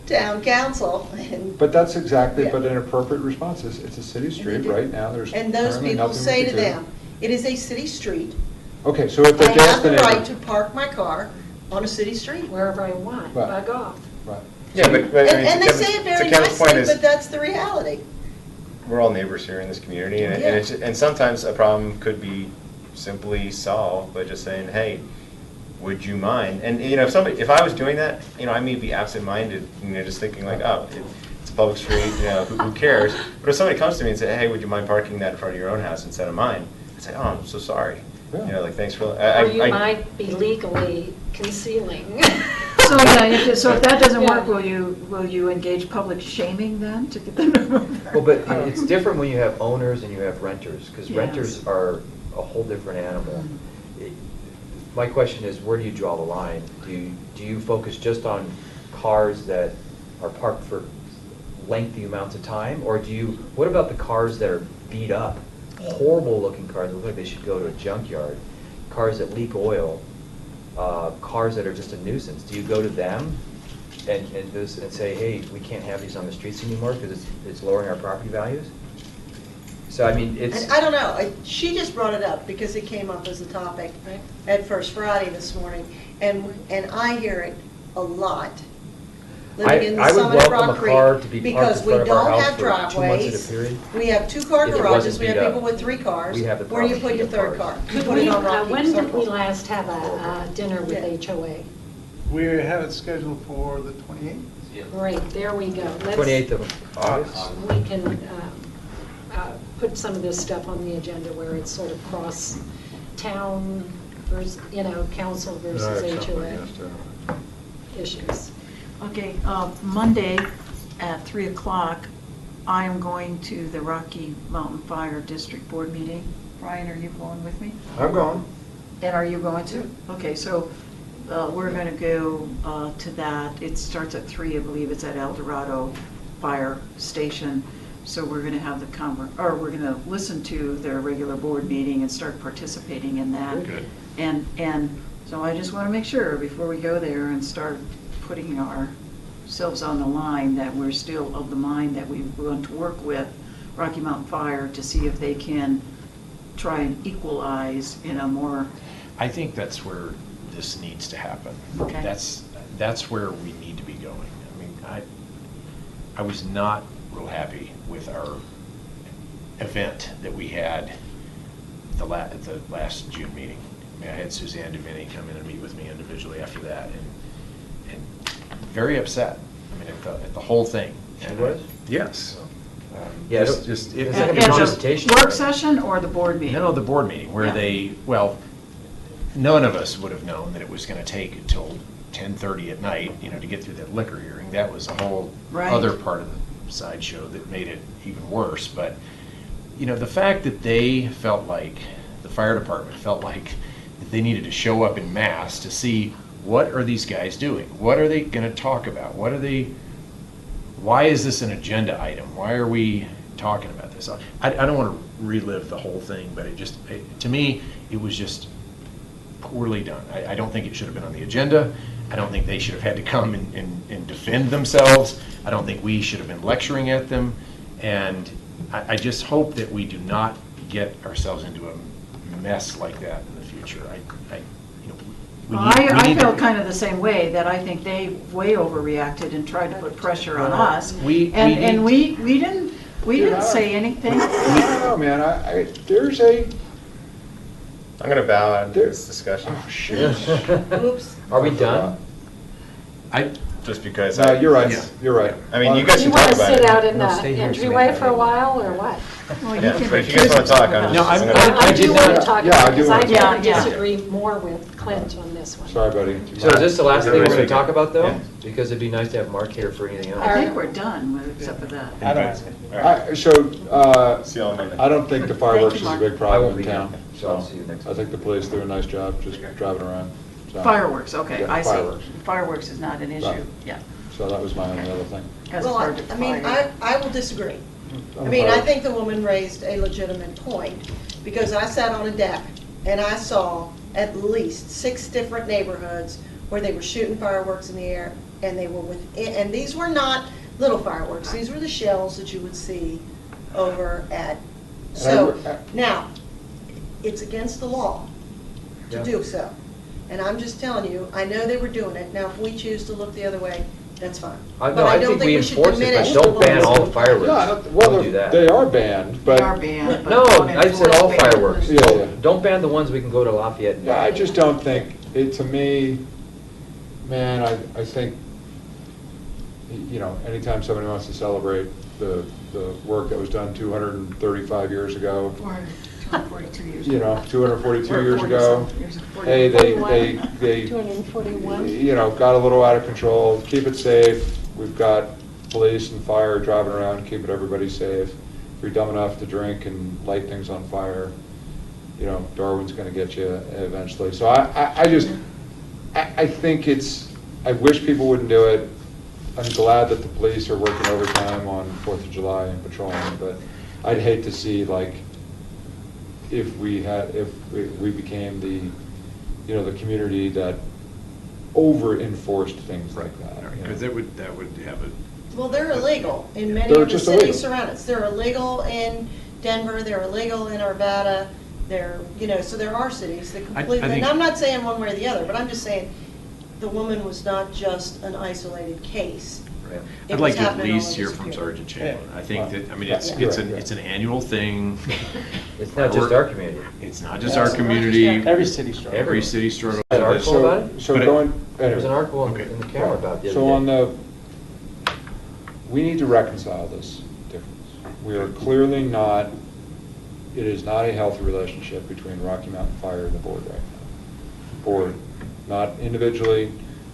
town council, and, But that's exactly, Yeah. but an appropriate response is, it's a city street do. right now, there's and those currently people nothing we say can to do. them, it is a city street. Okay, so if I they ask have the the neighbor. right to park my car on a city street. Wherever I want, Right. bug off. Right. Yeah, but I mean, And they to say it Kevin's- very to Kevin's point nicely, is, but that's the reality. we're all neighbors here in this community, and, Yeah. and sometimes a problem could be simply solved by just saying, hey, would you mind? And, you know, if I was doing that, you know, I may be absent-minded, you know, just thinking like, oh, it's a public street, you know, who cares? But if somebody comes to me and say, hey, would you mind parking that in front of your own house instead of mine? I'd say, oh, I'm so sorry. Yeah. You know, like, thanks for, Or you might be legally concealing. So, yeah, so if that doesn't work, Yeah. will you engage public shaming then to get them to move? Well, but it's different when you have owners and you have renters, because Yes. renters are a whole different animal. It- My question is, where do you draw the line? Do you focus just on cars that are parked for lengthy amounts of time? Or what about the cars that are beat up? Horrible looking cars, look like they should go to a junkyard. Cars that leak oil, cars that are just a nuisance. Do you go to them and say, hey, we can't have these on the streets anymore because it's lowering our property values? So, I mean, it's. And I don't know, she just brought it up because it came up as a topic at First Friday this morning, and I hear it a lot. Living in the I would Summit of welcome Rock a car Creek, to be parked because in we front of our don't house have for 2 months at a driveways. period. We have 2-car If it garages, wasn't we have beat up. people with 3 cars. We have the Where do you put problem your with 3rd cars. car? You Could put we, it on Rocky when did we Circle. last have a dinner with Yeah. HOA? We have it scheduled for the 28th. Right, there we go. Let's- 28th of August? We can put some of this stuff on the agenda where it's sort of cross-town versus, council versus HOA issues. Okay, Monday at 3 o'clock, I am going to the Rocky Mountain Fire District Board meeting. Brian, are you going with me? I'm going. And are you going to? Okay, so we're going to go to that. It starts at 3, I believe it's at El Dorado Fire Station. So we're going to have we're going to listen to their regular board meeting and start participating in that. Good. And so I just want to make sure before we go there and start putting ourselves on the line that we're still of the mind that we want to work with Rocky Mountain Fire to see if they can try and equalize in a more. I think that's where this needs to happen. Okay. That's where we need to be going. I mean, I was not real happy with our event that we had at the last June meeting. I mean, I had Suzanne Domini come in and meet with me individually after that, and very upset. I mean, at the whole thing. She was? Yes. Yeah, I don't- Just Is it- that At gonna be it a just- presentation? the work session or the board meeting? No, the board meeting, where Yeah. none of us would have known that it was going to take until 10:30 at night, to get through that liquor hearing. That was a whole Right. other part of the sideshow that made it even worse. But, the fact that the fire department felt like that they needed to show up in mass to see what are these guys doing? What are they going to talk about? Why is this an agenda item? Why are we talking about this? I don't want to relive the whole thing, but to me, it was just poorly done. I don't think it should have been on the agenda. I don't think they should have had to come and defend themselves. I don't think we should have been lecturing at them. And I just hope that we do not get ourselves into a mess like that in the future. future. You know, we Well, need- we I need feel to- kind of the same way, that I think they way overreacted and tried to put pressure on us. We And need- we didn't say anything. I don't know, man, there's a, I'm going to bow out of this discussion. Oops. Are we done? Just because. no, you're right, Yeah. you're right. I mean, you guys You should want talk to about it. sit out in No, the stay here, entryway Samantha. for a while, or what? Well, Yeah, can but if you guys recuse wanna talk, yourself. I'm No, just- I'm- gonna- I I do did want to not- talk yeah, I about do this. I wanna talk. tend to Yeah, yeah. disagree more with Clint on this one. Sorry, buddy. So is this the last thing we're Everybody's gonna talk speaking. about, though? Yeah. Because it'd be nice to have Mark here for anything else. I think we're done, except for that. I don't. All right. See you all Monday. I don't think the fireworks is a Mark. big I problem won't in be here, town. so I'll see you next I week. think the police do a nice job just driving around. So- Fireworks, okay, Yeah, I see. fireworks. Fireworks is not an issue, Right. yeah. So that was my only other thing. Because it's Well, hard to I mean, fire. I will disagree. I I'm mean, I opposed. think the woman raised a legitimate point, because I sat on a deck and I saw at least 6 different neighborhoods where they were shooting fireworks in the air, and they were and these were not little fireworks, these were the shells that you would see over at, so, now, it's against the law to Yeah. do so. And I'm just telling you, I know they were doing it, now if we choose to look the other way, that's fine. No, But I don't think we should enforce it, diminish but the don't ban woman's all vote. fireworks. No, I don't- well, Don't do that. they are banned, They but. are banned, but No, don't I said all enforce ban. fireworks. Yeah, yeah. Don't ban the ones we can go to Lafayette and. Yeah, I just don't think, to me, man, I think, you know, anytime somebody wants to celebrate the work that was done 235 years ago, Or 242 years. you know, 242 Or years 40 ago, some years, 40. hey, they 241. you know, got a little out of control, keep it safe. We've got police and fire driving around, keeping everybody safe. If you're dumb enough to drink and light things on fire, you know, Darwin's gonna get you eventually. So I think I wish people wouldn't do it. I'm glad that the police are working overtime on 4th of July and patrolling, but I'd hate to see, like, if we became the, you know, the community that over-enforced things like that. Because that would have a, Well, they're illegal in many They're of the just cities illegal. surrounding us. They're illegal in Denver, they're illegal in Arvada, they're, you know, so there are cities that completely, and think- I'm not saying one way or the other, but I'm just saying the woman was not just an isolated case. Right. It I'd was like to at happening all least over hear this from community. Sergeant Chamberlain. I think that, I mean, Yeah. it's an annual thing. It's not just our community. It's not just our community. Every city struggles. Every city struggles An with article this. about it? So But it- going, There was an anyway. article in Okay. in the camera about the other So on day. we need to reconcile this difference. We are clearly not, it is not a healthy relationship between Rocky Mountain Fire and the board right now. Board, not individually,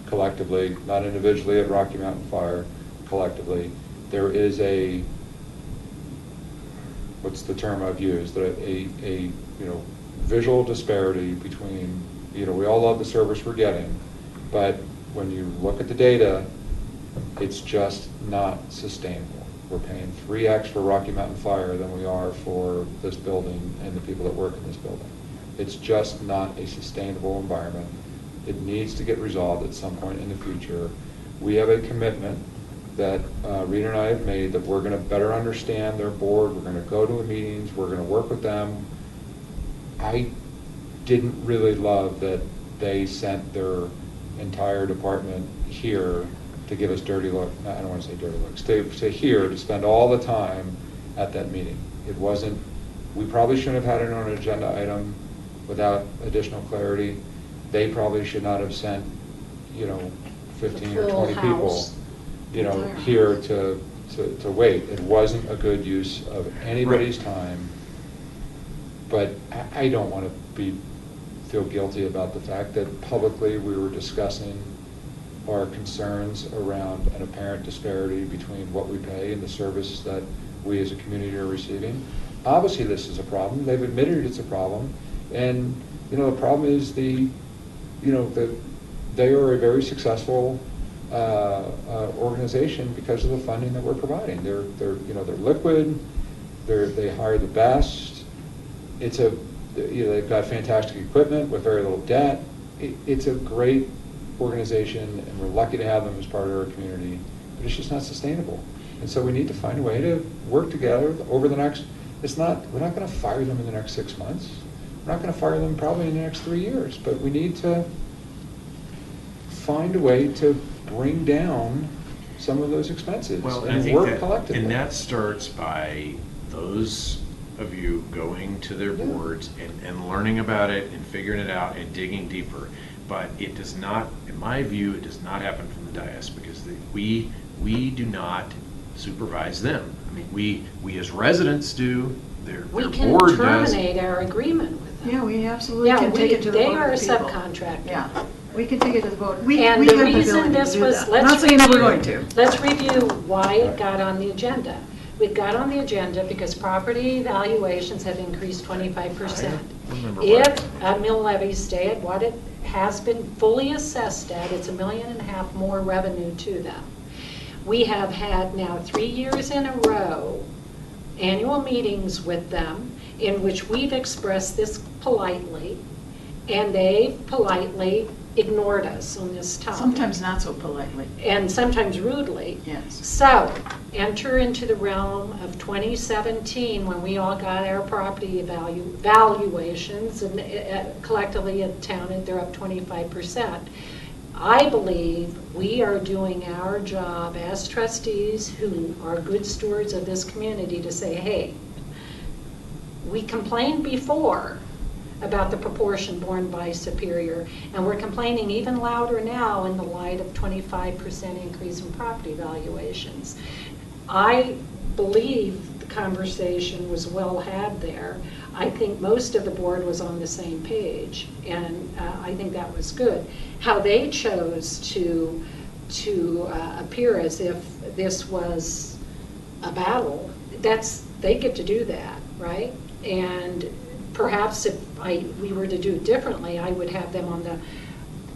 collectively, not individually at Rocky Mountain Fire, collectively. There is a, what's the term I've used, you know, visual disparity between, you know, we all love the service we're getting, but when you look at the data, it's just not sustainable. We're paying 3x for Rocky Mountain Fire than we are for this building and the people that work in this building. It's just not a sustainable environment. It needs to get resolved at some point in the future. We have a commitment that Rita and I have made that we're going to better understand their board, we're going to go to the meetings, we're going to work with them. I didn't really love that they sent their entire department here to give us dirty look, I don't want to say dirty looks, to here, to spend all the time at that meeting. It wasn't, we probably shouldn't have had it on an agenda item without additional clarity. They probably should not have sent, you know, 15 or Full 20 people, house. you know, Entire here to wait. It wasn't a good use of anybody's time. But I don't want to feel guilty about the fact that publicly we were discussing our concerns around an apparent disparity between what we pay and the service that we as a community are receiving. Obviously, this is a problem. They've admitted it's a problem. And, you know, the problem is they are a very successful organization because of the funding that we're providing. They're liquid. They hire the best. They've got fantastic equipment with very little debt. It's a great organization, and we're lucky to have them as part of our community, but it's just not sustainable. And so we need to find a way to work together over the next, we're not going to fire them in the next 6 months. we're not gonna fire them probably in the next 3 years, but we need to find a way to bring down some of those expenses Well, and I and think work that, collectively. and that starts by those of you going to their Yeah. boards and learning about it and figuring it out and digging deeper. But it does not, in my view, it does not happen from the dais, because we do not supervise them. I mean, we as residents do, their We board can does. terminate our agreement with them. Yeah, we absolutely Yeah, can take it to the they vote are of a the people. subcontractor. Yeah, we can take it to the vote. We And we the have reason ability to this do was, that. I'm let's not saying that we're review- going to. Let's review why it got on the agenda. It got on the agenda because property valuations have increased 25%. I remember why. If a mill levy stay at what it has been fully assessed at, it's $1.5 million more revenue to them. We have had now 3 years in a row annual meetings with them in which we've expressed this politely, and they politely ignored us on this topic. Sometimes not so politely. And sometimes rudely. Yes. So, enter into the realm of 2017, when we all got our property valuations, and collectively at town, they're up 25%. I believe we are doing our job as trustees who are good stewards of this community to say, hey, we complained before about the proportion borne by Superior, and we're complaining even louder now in the light of 25% increase in property valuations. I believe the conversation was well had there. I think most of the board was on the same page, and I think that was good. How they chose to appear as if this was a battle, they get to do that, right? And perhaps if we were to do it differently, I would have them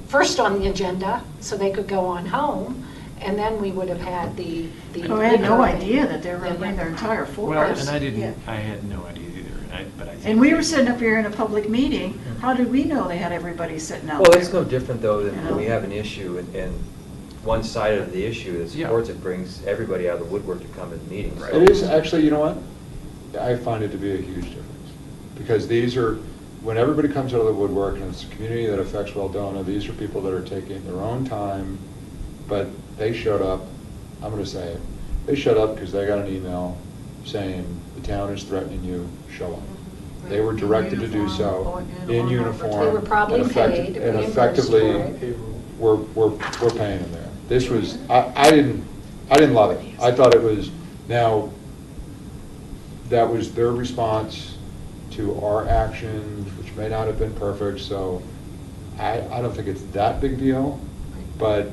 first on the agenda so they could go on home, and then we would have had the. Oh, I had no idea that they were going to bring their entire force. Well, and I Yeah. didn't, I had no idea either, but I think. And we were sitting up here in a public meeting. How did we know they had everybody sitting out Well, there? it's no different, though, than You when we know? have an issue, and one side of the issue that Yeah. supports it brings everybody out of the woodwork to come to the meeting. So- It is, actually, you know what? I find it to be a huge difference. Because these are, when everybody comes out of the woodwork, and it's a community that affects Weldona, these are people that are taking their own time, but they showed up, I'm gonna say it, they showed up because they got an email saying, the town is threatening you, show up. They were directed to do so in uniform. They were probably and paid, and reimbursed effectively, for it. we're paying them there. This was, I didn't love it. I thought it was, now, that was their response to our actions, which may not have been perfect, so I don't think it's that big deal, but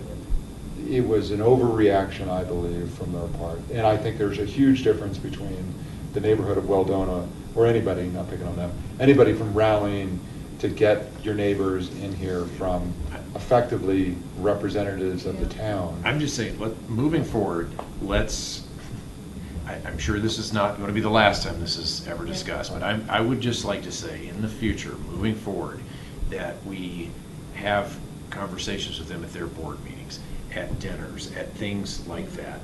it was an overreaction, I believe, from their part. And I think there's a huge difference between the neighborhood of Weldona, or anybody, not picking on them, anybody from rallying to get your neighbors in here from effectively representatives of the town. I'm just saying, moving forward, I'm sure this is not going to be the last time this is ever discussed, but I would just like to say, in the future, moving forward, that we have conversations with them at their board meetings, at dinners, at things like that.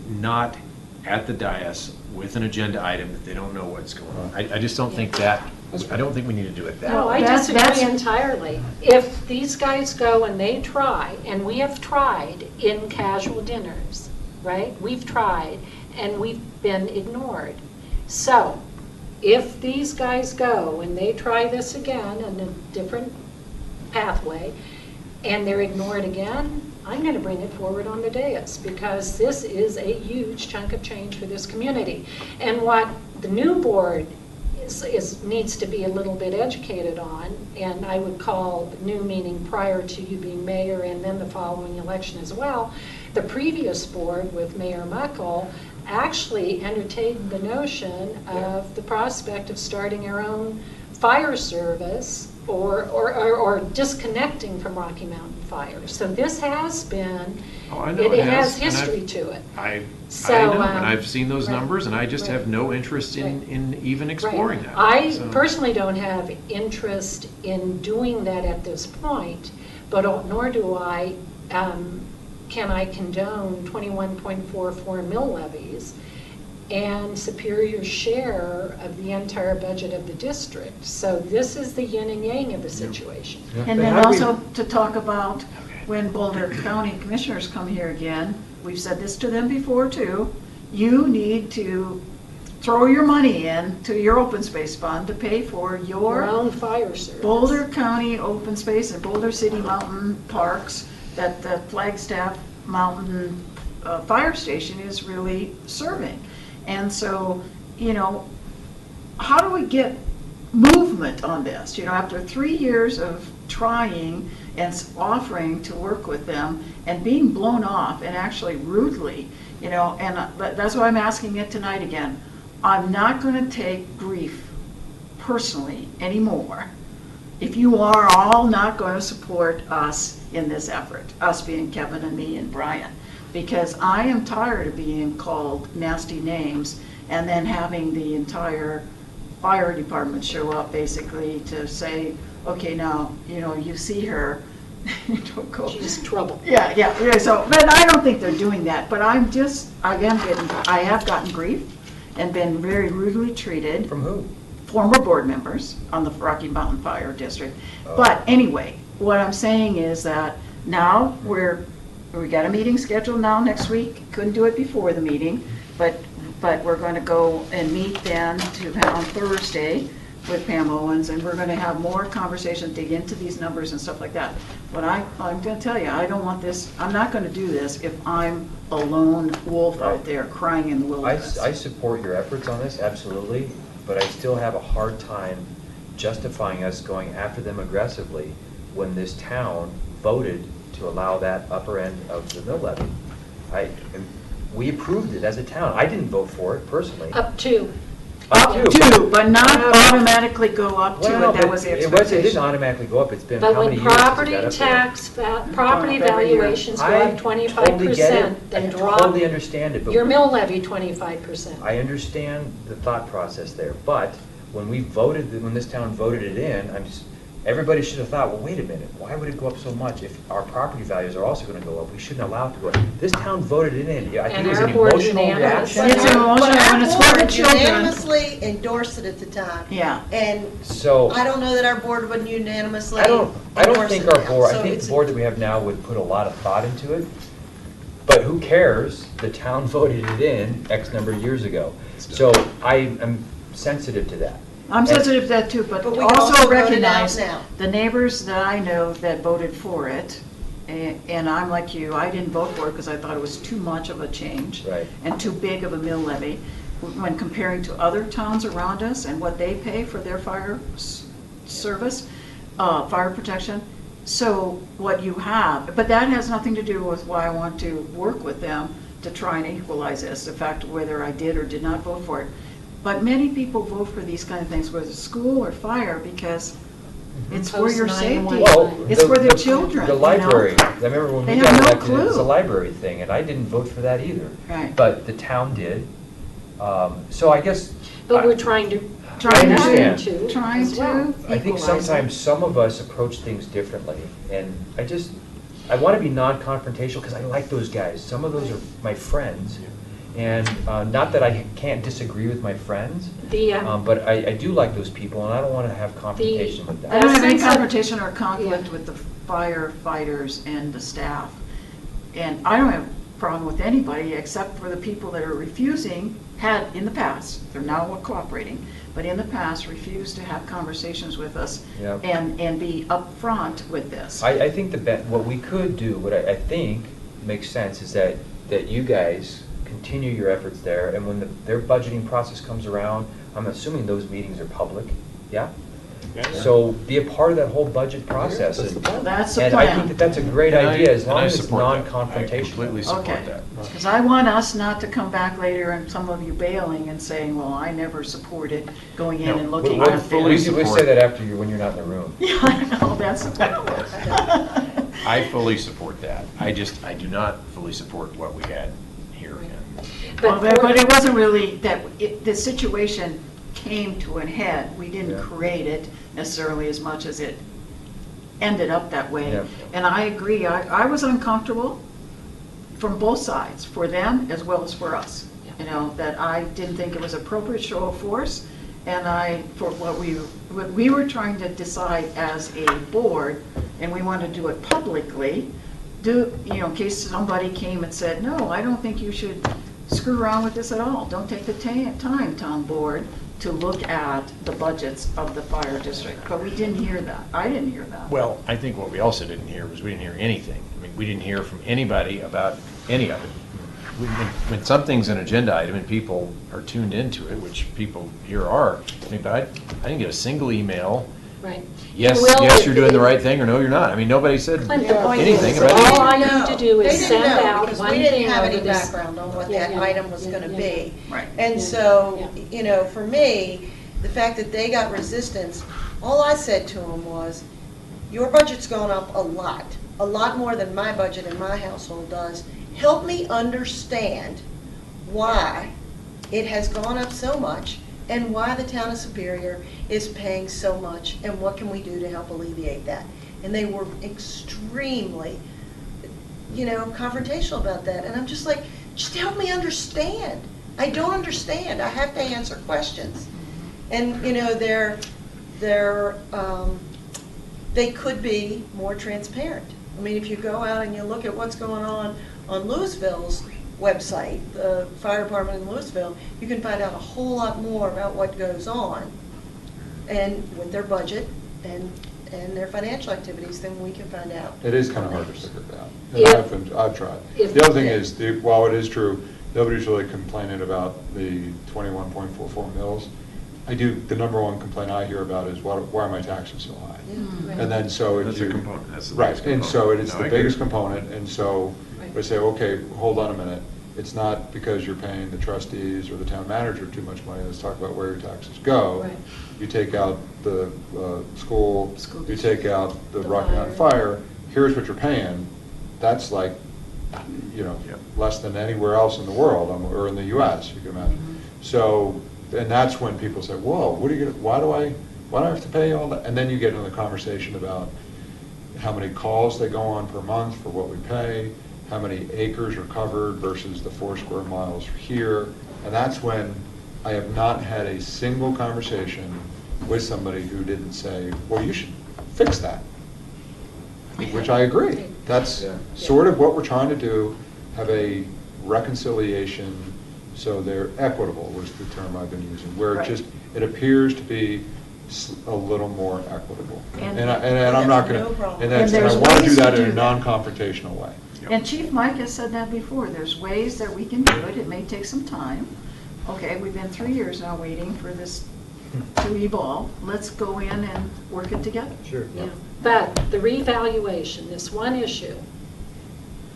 Not at the dais with an agenda item that they don't know what's going on. I just don't think that, I don't think we need to do it that No, way. I That's- disagree entirely. If these guys go and they try, and we have tried in casual dinners, right? We've tried, and we've been ignored. So, if these guys go and they try this again in a different pathway, and they're ignored again, I'm going to bring it forward on the dais, because this is a huge chunk of change for this community. And what the new board needs to be a little bit educated on, and I would call new meaning prior to you being mayor and then the following election as well, the previous board with Mayor Muckle actually entertained the notion of the prospect of starting our own fire service or disconnecting from Rocky Mountain Fire. So this has been, Oh, I know it it has has, and history I've- to it. I So, know, and I've seen those right, numbers, and I just right. have no interest in even exploring that. I So- personally don't have interest in doing that at this point, but nor do I, can I condone 21.44 mill levies and Superior's share of the entire budget of the district. So this is the yin and yang of the situation. And then also to talk about when Boulder County Commissioners come here again, we've said this to them before too, you need to throw your money in to your open space fund to pay for your own fire service. Boulder County Open Space and Boulder City Mountain Parks that the Flagstaff Mountain Fire Station is really serving. And so, you know, how do we get movement on this? You know, after 3 years of trying and offering to work with them and being blown off and actually rudely, you know, and that's why I'm asking it tonight again. I'm not going to take grief personally anymore if you are all not going to support us in this effort, us being Kevin and me and Brian, because I am tired of being called nasty names and then having the entire fire department show up basically to say, okay, now, you know, you see her. She's trouble. Yeah, so, but I don't think they're doing that, but I have gotten grief and been very rudely treated. From who? Former board members on the Rocky Mountain Fire District. But anyway, what I'm saying is that now we got a meeting scheduled now next week. Couldn't do it before the meeting, but we're going to go and meet then on Thursday with Pam Owens, and we're going to have more conversation, dig into these numbers and stuff like that. But I'm going to tell you, I don't want this, I'm not going to do this if I'm a lone wolf out there crying in the wilderness. I support your efforts on this, absolutely, but I still have a hard time justifying us going after them aggressively when this town voted to allow that upper end of the mill levy. We approved it as a town. I didn't vote for it personally. Up to. Up to, but not automatically go up to, Well, and that was the expectation. It didn't automatically go up. It's been But how many when years since it property got up tax, property Every year. valuations go I up 25%, totally get it. then I drop totally understand it, but your mill levy 25%. I understand the thought process there, but when this town voted it in, everybody should have thought, well, wait a minute, why would it go up so much if our property values are also going to go up? We shouldn't allow it to go up. This town voted it in. I think it was an emotional reaction. It's emotional when it's for the children. Unanimously endorsed it at the time. Yeah. And So I don't know that our board would unanimously I don't endorse think it our now. board, So I think it's- the board that we have now would put a lot of thought into it. But who cares? The town voted it in X number of years ago. So I am sensitive to that. I'm sensitive to that too, but But we can also also vote it out recognize now. the neighbors that I know that voted for it, and I'm like you, I didn't vote for it because I thought it was too much of a change. Right. And too big of a mill levy when comparing to other towns around us and what they pay for their fire service, fire protection. So what you have, but that has nothing to do with why I want to work with them to try and equalize this, the fact whether I did or did not vote for it. But many people vote for these kind of things, whether it's school or fire, because it's for your safety. Well, It's for their children, The you know? library, I remember when They we have got no elected, it was clue. a library thing, and I didn't vote for that either. Right. But the town did. So I guess. But we're trying to. I understand. Trying as well. to I think equalize it. sometimes some of us approach things differently, and I want to be non-confrontational because I like those guys. Some of those are my friends, and not that I can't disagree with my friends, but I do like those people, and I don't want to have confrontation with them. I don't have any essence of- confrontation or conflict with the firefighters and the staff. And I don't have a problem with anybody except for the people that are refusing, had in the past, they're now cooperating, but in the past refused to have conversations with us Yep. and be upfront with this. I think what we could do, what I think makes sense, is that you guys continue your efforts there, and when their budgeting process comes around, I'm assuming those meetings are public, yeah? So be a part of that whole budget process. that's the plan. That's the And I plan. think that's a great idea, as long as it's I non-confrontational. completely support Okay. that. Because I want us not to come back later and some of you bailing and saying, well, I never supported going in No, and looking we'll at fully this. We say that after when you're not in the room. Yeah, I know, that's the problem. I fully support that. I do not fully support what we had here. Well, but it wasn't really that, the situation came to an head. We didn't Yeah. create it necessarily as much as it ended up that way. Yeah. And I agree, I was uncomfortable from both sides, for them as well as for us. you know, that I didn't think it was appropriate show of force, and for what we were trying to decide as a board, and we wanted to do it publicly, in case somebody came and said, no, I don't think you should screw around with this at all. Don't take the time, town board, to look at the budgets of the fire district. But we didn't hear that. I didn't hear that. Well, I think what we also didn't hear was we didn't hear anything. I mean, we didn't hear from anybody about any of it. When something's an agenda item and people are tuned into it, which people here are, I mean, but I didn't get a single email. Right. Yes, Well, yes, you're doing the right thing, or no, you're not. I mean, nobody said Clint, the point anything is, about all anything. I need to do They is didn't send know, out because one we didn't thing have over any this. background on what Yeah, that yeah, item was yeah, gonna yeah, be. Right. And Yeah, so, yeah. for me, the fact that they got resistance, all I said to them was, your budget's gone up a lot more than my budget in my household does. Help me understand why it has gone up so much and why the town of Superior is paying so much, and what can we do to help alleviate that? And they were extremely, confrontational about that. And I'm just like, just help me understand. I don't understand. I have to answer questions. And, they could be more transparent. I mean, if you go out and you look at what's going on Louisville's website, the fire department in Louisville, you can find out a whole lot more about what goes on and with their budget and their financial activities than we can find out. It is kind of hard to figure it out. If- And I've tried. if- The other thing is, while it is true, nobody's really complaining about the 21.44 mils. The number one complaint I hear about is, why are my taxes so high? Right. And then so. That's a component. That's the Right, biggest and so component. it's No, I the agree. biggest component, and so Right. we say, okay, hold on a minute. It's not because you're paying the trustees or the town manager too much money. Let's talk about where your taxes go. Right. You take out the school, School you district. take out the The Rocky Mountain fire. Fire, here's what you're paying. That's like, Yep. less than anywhere else in the world, or in the US, you can imagine. So, and that's when people say, whoa, why do I have to pay all that? And then you get into the conversation about how many calls they go on per month for what we pay, how many acres are covered versus the 4 square miles here. And that's when I have not had a single conversation with somebody who didn't say, well, you should fix that. Which I agree. That's Yeah. sort of what we're trying to do, have a reconciliation so they're equitable, was the term I've been using, where Right. it appears to be a little more equitable. And- And I'm not That's gonna, no problem. and that's, And and I there's want to ways do to that in do a that. non-confrontational way. And Chief Mike has said that before, there's ways that we can do it, it may take some time. Okay, we've been 3 years now waiting for this to evolve, let's go in and work it together. Sure. Yeah. But the revaluation, this one issue,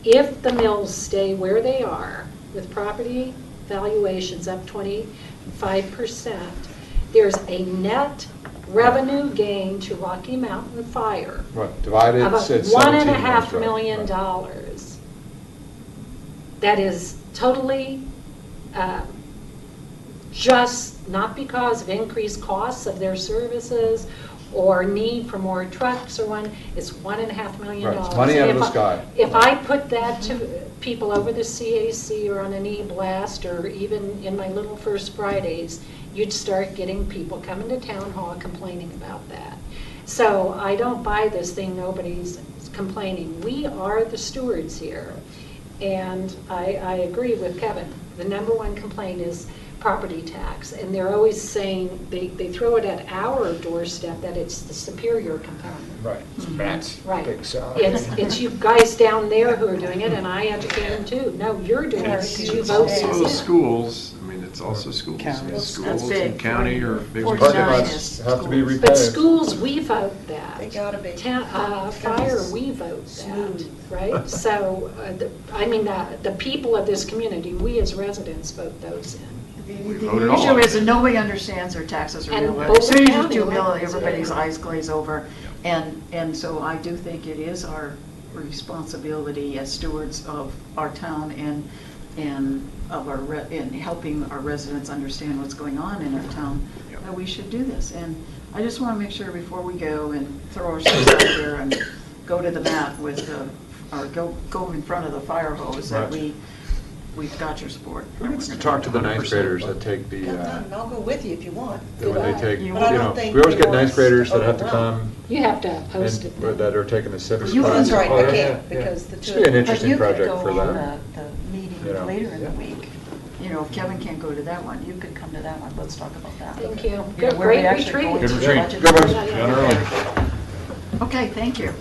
if the mills stay where they are with property valuations up 25%, there's a net revenue gain to Rocky Mountain Fire Right, divided, of said 17. $1.5 right, million right. dollars. That is totally just not because of increased costs of their services or need for more trucks or it's $1.5 million. Right, it's money out of the sky. If I put that to people over the CAC or on an e-blast or even in my little First Fridays, you'd start getting people coming to town hall complaining about that. So I don't buy this thing, nobody's complaining. We are the stewards here. And I agree with Kevin. The number one complaint is property tax. And they're always saying, they throw it at our doorstep that it's the Superior component. Right, that's Right. big salary. It's you guys down there who are doing it, and I educate them too. No, you're doing it because you vote Also this the in. schools, I mean, it's also schools. I mean, Counties. Schools That's big. and county are big. 49 Parking lots is have to be schools. repaid. But schools, we vote that. They gotta be. Fire, we vote that, Smooth. right? So, the people of this community, we as residents vote those in. We The voted all issue on is it. that nobody understands their taxes are And real. As Boulder soon as you County do mill, likes it. everybody's eyes glaze over. And so I do think it is our responsibility as stewards of our town and of in helping our residents understand what's going on in our town, Yep. that we should do this. And I just want to make sure before we go and throw ourselves out there and go to the mat with or go in front of the fire hose, that Right. we've got your support. Who gets to talk to the ninth graders that take the, Come on, I'll go with you if you want. when they take, you But I don't know, think we always they get want ninth us graders that have to overwhelmed. come You have to post it. and that are taking the civics You class. That's right, Oh, I yeah, can't, yeah. because the two. Should be an interesting project for But you could go them. on the meeting You know. later in the week. You know, if Kevin can't go to that one, you could come to that one. Let's talk about that. Thank you. You know, Good, where we great actually go retreat. into Good the retreat. budget. Good one. Done early. Okay, thank you.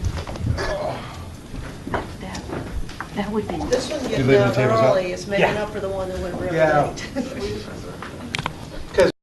That would be. This one You getting leaving the out tables out? early is making up for the one that went really Yeah. late.